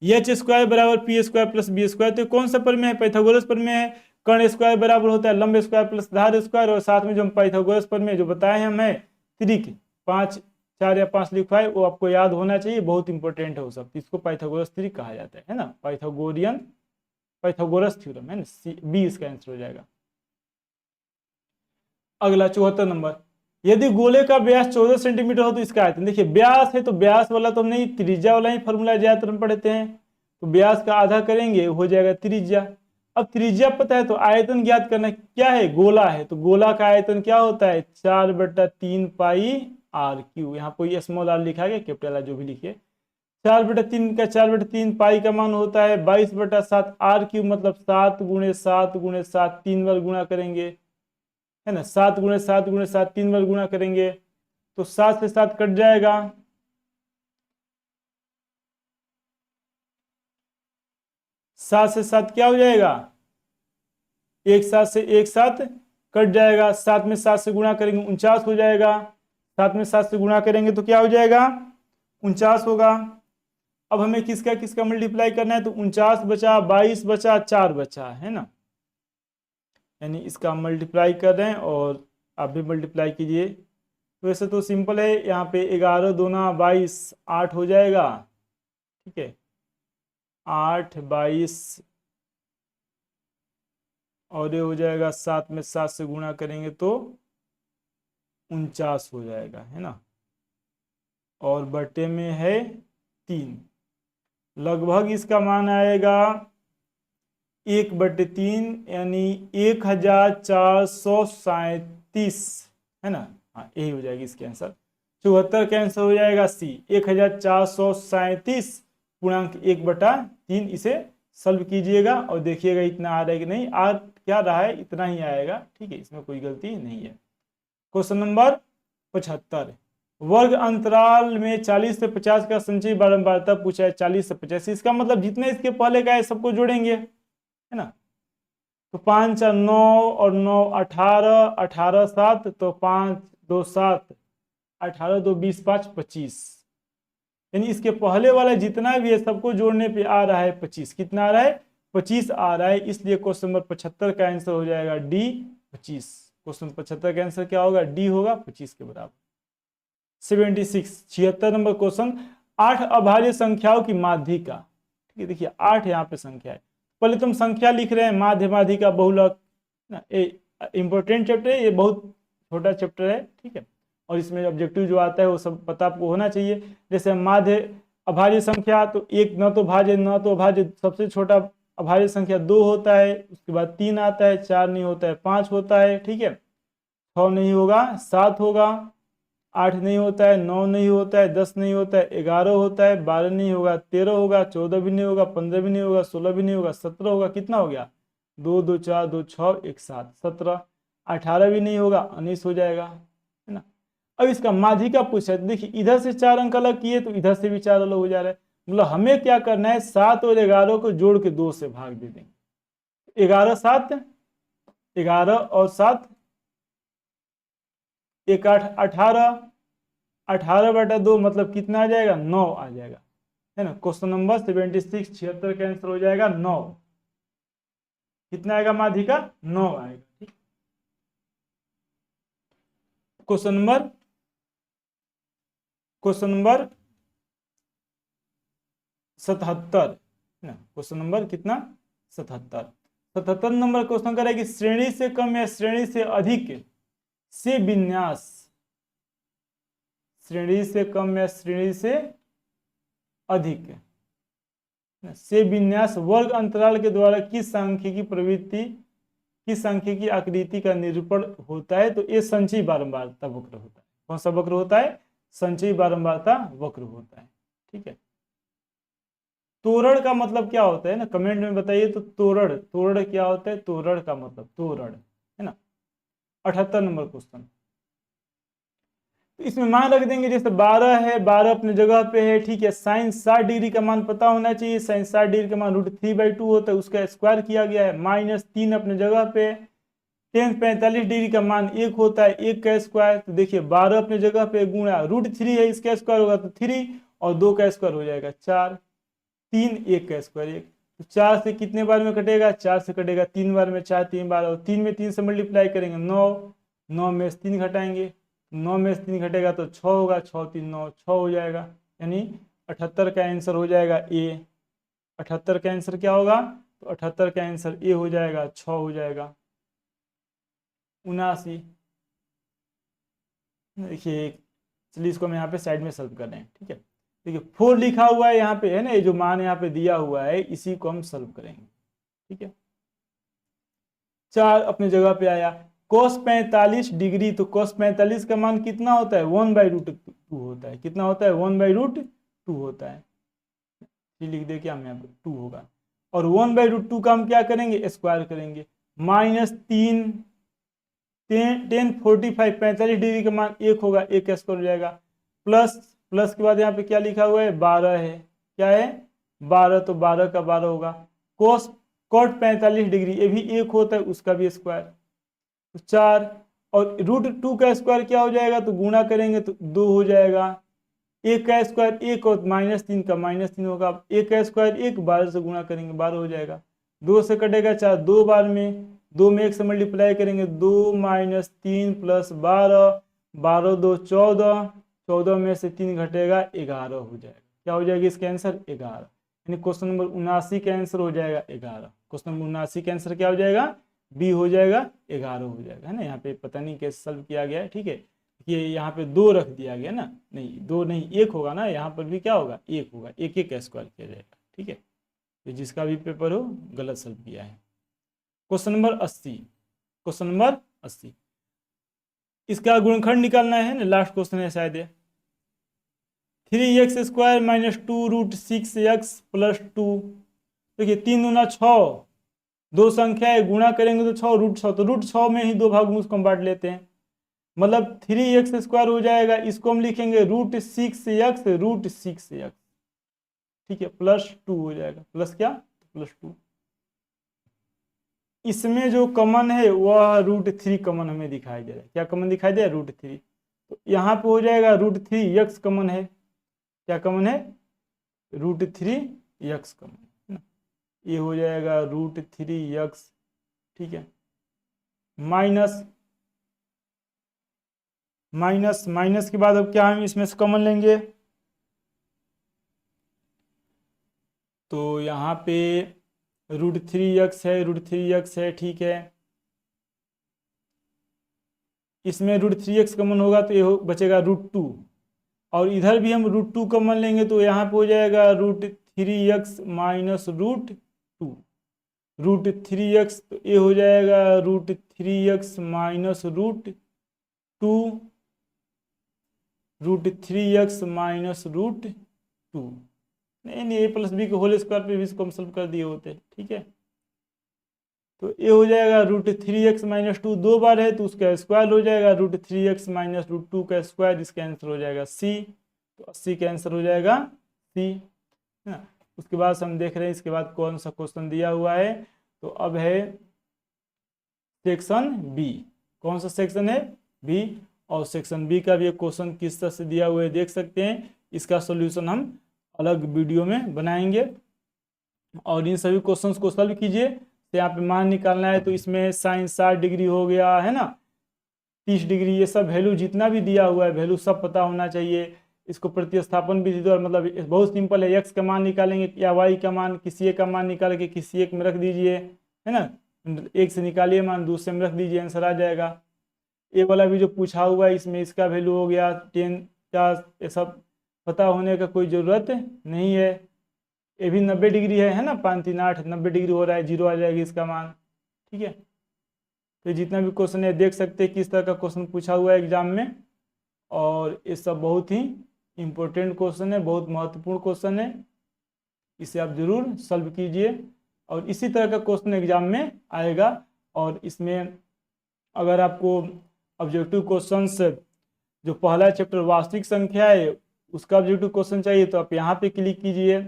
एच स्क्वायर बराबर P square plus B square, तो कौन सा प्रमेय है, पाइथागोरस प्रमेय है। कर्ण स्क्वायर बराबर होता है लंब स्क्वायर प्लस आधार स्क्वायर, और साथ में जो हम पाइथागोरस प्रमेय जो बताए हम है त्रिक 5 4 या 5 लिखवाए, वो आपको याद होना चाहिए, बहुत इंपॉर्टेंट है वो सब। इसको पाइथागोरस त्रिक कहा जाता है ना, पाइथागोरस थ्योरम है ना, बी इसका आंसर हो जाएगा। अगला 74 नंबर, यदि गोले का व्यास 14 सेंटीमीटर हो तो इसका आयतन, देखिए व्यास है तो व्यास वाला तो हम नहीं, त्रिज्या वाला ही फॉर्मूला ज्यादातर हम पढ़ते हैं, तो व्यास का आधा करेंगे हो जाएगा त्रिज्या। अब त्रिज्या पता है तो आयतन ज्ञात करना, क्या है गोला है तो गोला का आयतन क्या होता है 4/3 पाई आर क्यू, यहाँ कोई स्मॉल आर लिखा गया कैपिटल आर जो भी लिखिए, 4/3 का 4/3 पाई का मान होता है 22/7 आर क्यू, मतलब 7 × 7 × 7 3 बार गुणा करेंगे, है ना। 7 × 7 × 7 3 बार गुणा करेंगे तो 7 से 7 कट जाएगा, 7 से 7 क्या हो जाएगा, एक 7 से एक 7 कट जाएगा, 7 में 7 से गुणा करेंगे 49 हो जाएगा, 7 में 7 से गुणा करेंगे तो क्या हो जाएगा 49 होगा। अब हमें किसका किसका मल्टीप्लाई करना है, तो 49 बचा 22 बचा 4 बचा, है ना, यानी इसका मल्टीप्लाई कर रहे हैं और आप भी मल्टीप्लाई कीजिए। तो वैसे तो सिंपल है, यहाँ पे 11 दूना 22 8 हो जाएगा, ठीक है, 8 22 और ये हो जाएगा 7 में 7 से गुणा करेंगे तो 49 हो जाएगा, है ना, और बटे में है 3, लगभग इसका मान आएगा 1/3 यानी 1437, है ना, हाँ यही हो जाएगी इसके आंसर। 74 का आंसर हो जाएगा सी, 1437 पूर्णांक 1/3, इसे सॉल्व कीजिएगा और देखिएगा इतना आ रहा है कि नहीं, आ क्या रहा है इतना ही आएगा, ठीक है, इसमें कोई गलती नहीं है। क्वेश्चन नंबर 75, वर्ग अंतराल में 40 से 50 का संचयी बारंबारता पूछा है, 40 से 50, इसका मतलब जितने इसके पहले का है सबको जोड़ेंगे, है ना, तो 5 4 9 और 9 18, 18 7 तो 5 2 7, 18 2 20 5 25, यानी इसके पहले वाला जितना भी है सबको जोड़ने पे आ रहा है 25, कितना आ रहा है 25 आ रहा है, इसलिए क्वेश्चन नंबर 75 का आंसर हो जाएगा डी 25। क्वेश्चन 75 का आंसर क्या होगा, डी होगा 25 के बराबर। 76 नंबर क्वेश्चन, 8 अभाज्य संख्याओं की माध्यिका, ठीक है, देखिए 8 यहाँ पे संख्या है, पहले तुम संख्या लिख रहे हैं, माध्य माध्यिका बहुलक ना, इंपॉर्टेंट चैप्टर है, ये बहुत छोटा चैप्टर है, ठीक है, और इसमें ऑब्जेक्टिव जो आता है वो सब पता आपको होना चाहिए। जैसे माध्य अभाज्य संख्या, तो एक न तो भाज्य न तो अभाज्य, सबसे छोटा अभाज्य संख्या 2 होता है, उसके बाद 3 आता है, 4 नहीं होता है, 5 होता है, ठीक है, 6 नहीं होगा 7 होगा, 8 नहीं होता है, 9 नहीं होता है, 10 नहीं होता है, 11 होता है, 12 नहीं होगा, 13 होगा, 14 भी नहीं होगा, 15 भी नहीं होगा, 16 भी नहीं होगा, 17 होगा, कितना हो गया 2 2 4 2 6 1 7 17, 18 भी नहीं होगा 19 हो जाएगा, है ना। अब इसका माध्यिका पूछा है, देखिए इधर से 4 अंक अलग किए तो इधर से भी 4 अलग हो जा रहा है, मतलब हमें क्या करना है 7 और 11 को जोड़ के 2 से भाग दे देंगे, 11 7, 11 और 7 1 8 18, 18/2 मतलब कितना आ जाएगा 9 आ जाएगा, है ना। क्वेश्चन नंबर 76 76 का आंसर हो जाएगा 9, कितना आएगा माध्यिका 9 आएगा, ठीक। क्वेश्चन नंबर 77, ना क्वेश्चन नंबर कितना 77 नंबर क्वेश्चन करें कि श्रेणी से कम या श्रेणी से अधिक से विन्यास, श्रेणी से कम या श्रेणी से अधिक से विन्यास वर्ग अंतराल के द्वारा किस सांख्यिकी प्रवृत्ति, किस सांख्यिकी आकृति का निरूपण होता है, तो ये संचयी बारंबारता वक्र होता है। कौन सा वक्र होता है, संचयी बारंबारता वक्र होता है। ठीक है, तोरण का मतलब क्या होता है ना, कमेंट में बताइए। तो तोरण, तोरण क्या होता है? तोरण का मतलब तोरण, है ना। 78 नंबर क्वेश्चन। तो इसमें मान रख देंगे, जैसे 12 है, 12 अपने जगह पे है, ठीक है। साइन 60 डिग्री का मान पता होना चाहिए। साइन 60 डिग्री का मान √3/2 होता है, उसका स्क्वायर किया गया है। -3 अपने जगह पे। टेन 45 डिग्री का मान 1 होता है, 1 का स्क्वायर। तो देखिए 12 अपने जगह पे गुणा √3 है, इसका स्क्वायर होगा तो 3, और 2 का स्क्वायर हो जाएगा 4, 3, 1 का स्क्वायर 1। तो 4 से कितने बार में कटेगा? 4 से कटेगा 3 बार में, 4 3 बार, और 3 में 3 से मल्टीप्लाई करेंगे 9, 9 में से 3 घटाएंगे, 9 में से 3 घटेगा तो 6 होगा, 6 3 9, 6 हो जाएगा। यानी 78 का आंसर हो जाएगा ए। 78 का आंसर क्या होगा? तो 78 का आंसर ए हो जाएगा, 6 हो जाएगा। 79। देखिए, चलिए इसको हम यहाँ पे साइड में सॉल्व कर रहे हैं। ठीक है, देखिए 4 लिखा हुआ है यहाँ पे, है ना। ये जो मान यहाँ पे दिया हुआ है इसी को हम सॉल्व करेंगे। ठीक है, 4 अपने जगह पे आया। cos 45 डिग्री, तो cos 45 का मान कितना होता है? 1/√2 होता है। कितना होता है? 1/√2 होता है। लिख दे क्या हम यहाँ पे 2 होगा, और 1/√2 का हम क्या करेंगे? स्क्वायर करेंगे। -3, 10 45 45 डिग्री का मान 1 होगा, 1 का स्क्वायर हो जाएगा। प्लस, प्लस के बाद यहाँ पे क्या लिखा हुआ है? 12 है। क्या है? 12, तो 12 का 12 होगा। cot 45 डिग्री, ये भी 1 होता है, उसका भी स्क्वायर, तो 4, और √2 का स्क्वायर क्या हो जाएगा? तो गुणा करेंगे तो 2 हो जाएगा। 1 का स्क्वायर 1, और -3 का -3 होगा। 1 का स्क्वायर 1, 12 से गुणा करेंगे 12 हो जाएगा। 2 से कटेगा 4 2 बार में, 2 में 1 से मल्टीप्लाई करेंगे, 2 -3 + 12, 12 2 14, 14 में से 3 घटेगा 11 हो जाएगा। क्या हो जाएगा इसका आंसर? 11। यानी क्वेश्चन नंबर 79 का आंसर हो जाएगा 11। क्वेश्चन नंबर 79 का आंसर क्या हो जाएगा? बी हो जाएगा, 11 हो जाएगा, है ना। यहाँ पे पता नहीं कैसे सॉल्व किया गया है। ठीक है, ये यहाँ पे 2 रख दिया गया ना, नहीं 2 नहीं 1 होगा ना, यहाँ पर भी क्या होगा? 1 होगा, 1 का स्क्वायर किया जाएगा। ठीक है, तो जिसका भी पेपर हो गलत सॉल्व किया है। क्वेश्चन नंबर 80, क्वेश्चन नंबर 80, इसका गुणनखंड निकालना है ना, लास्ट क्वेश्चन है शायद ये। 3x² - 2√6x + 2। देखिए 3 दूना 6, दो संख्या है, गुणा करेंगे तो 6 √6, तो √6 में ही 2 भाग में उसको हम बांट लेते हैं। मतलब 3x² हो जाएगा, इसको हम लिखेंगे √6x। ठीक है, +2 हो जाएगा। प्लस क्या? +2। इसमें जो कॉमन है वह √3 कॉमन हमें दिखाई दे रहा है। क्या कॉमन दिखाई दे रहा है? √3। तो यहाँ पे हो जाएगा √3x कॉमन है। क्या कॉमन है? √3x कॉमन है ना। ये हो जाएगा √3x। ठीक है, माइनस, माइनस, माइनस के बाद अब क्या हम इसमें से कॉमन लेंगे? तो यहाँ पे √3x है, √3x है। ठीक है, इसमें √3x कॉमन होगा तो ये बचेगा √2, और इधर भी हम √2 कॉमन लेंगे तो यहाँ पे हो जाएगा √3x - √2। √3x, तो ये हो जाएगा √3x - √2, √3x - √2। नहीं, a + b के होल स्क्वायर पे भी इसको हम सॉल्व कर दिए होते। ठीक है, तो ये हो जाएगा √3x - 2, 2 बार है तो उसका स्क्वायर हो जाएगा, √3x - √2 का स्क्वायर, इसका आंसर हो जाएगा सी। तो 80 का आंसर हो जाएगा सी, है ना। उसके बाद हम देख रहे हैं इसके बाद कौन सा क्वेश्चन दिया हुआ है। तो अब है सेक्शन बी। कौन सा सेक्शन है? बी। और सेक्शन बी का भी एक क्वेश्चन किस तरह से दिया हुआ है देख सकते हैं। इसका सॉल्यूशन हम अलग वीडियो में बनाएंगे, और इन सभी क्वेश्चंस को सॉल्व कीजिए। तो यहाँ पे मान निकालना है, तो इसमें साइन 60 डिग्री हो गया, है ना, 30 डिग्री, ये सब वैल्यू जितना भी दिया हुआ है वैल्यू सब पता होना चाहिए। इसको प्रतिस्थापन भी दीजिए, मतलब बहुत सिंपल है। एक्स का मान निकालेंगे या वाई का मान, किसी एक का मान निकाल के किसी एक में रख दीजिए, है ना। एक से निकालिए मान, दूसरे में रख दीजिए, आंसर आ जाएगा। ये वाला भी जो पूछा हुआ है इसमें इसका वैल्यू हो गया 10, क्या ये सब पता होने का कोई ज़रूरत नहीं है। ये भी 90 डिग्री है ना, 5 3 8 90 डिग्री हो रहा है, 0 आ जाएगी इसका मान। ठीक है, तो जितना भी क्वेश्चन है देख सकते हैं किस तरह का क्वेश्चन पूछा हुआ है एग्जाम में। और ये सब बहुत ही इम्पोर्टेंट क्वेश्चन है, बहुत महत्वपूर्ण क्वेश्चन है, इसे आप जरूर सॉल्व कीजिए। और इसी तरह का क्वेश्चन एग्जाम में आएगा। और इसमें अगर आपको ऑब्जेक्टिव क्वेश्चंस, जो पहला चैप्टर वास्तविक संख्या है उसका ऑब्जेक्टिव क्वेश्चन चाहिए तो आप यहाँ पे क्लिक कीजिए।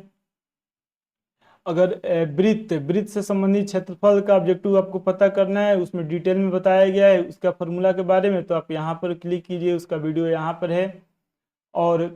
अगर वृत्त से संबंधित क्षेत्रफल का ऑब्जेक्टिव आपको पता करना है, उसमें डिटेल में बताया गया है उसका फॉर्मूला के बारे में, तो आप यहाँ पर क्लिक कीजिए, उसका वीडियो यहाँ पर है। और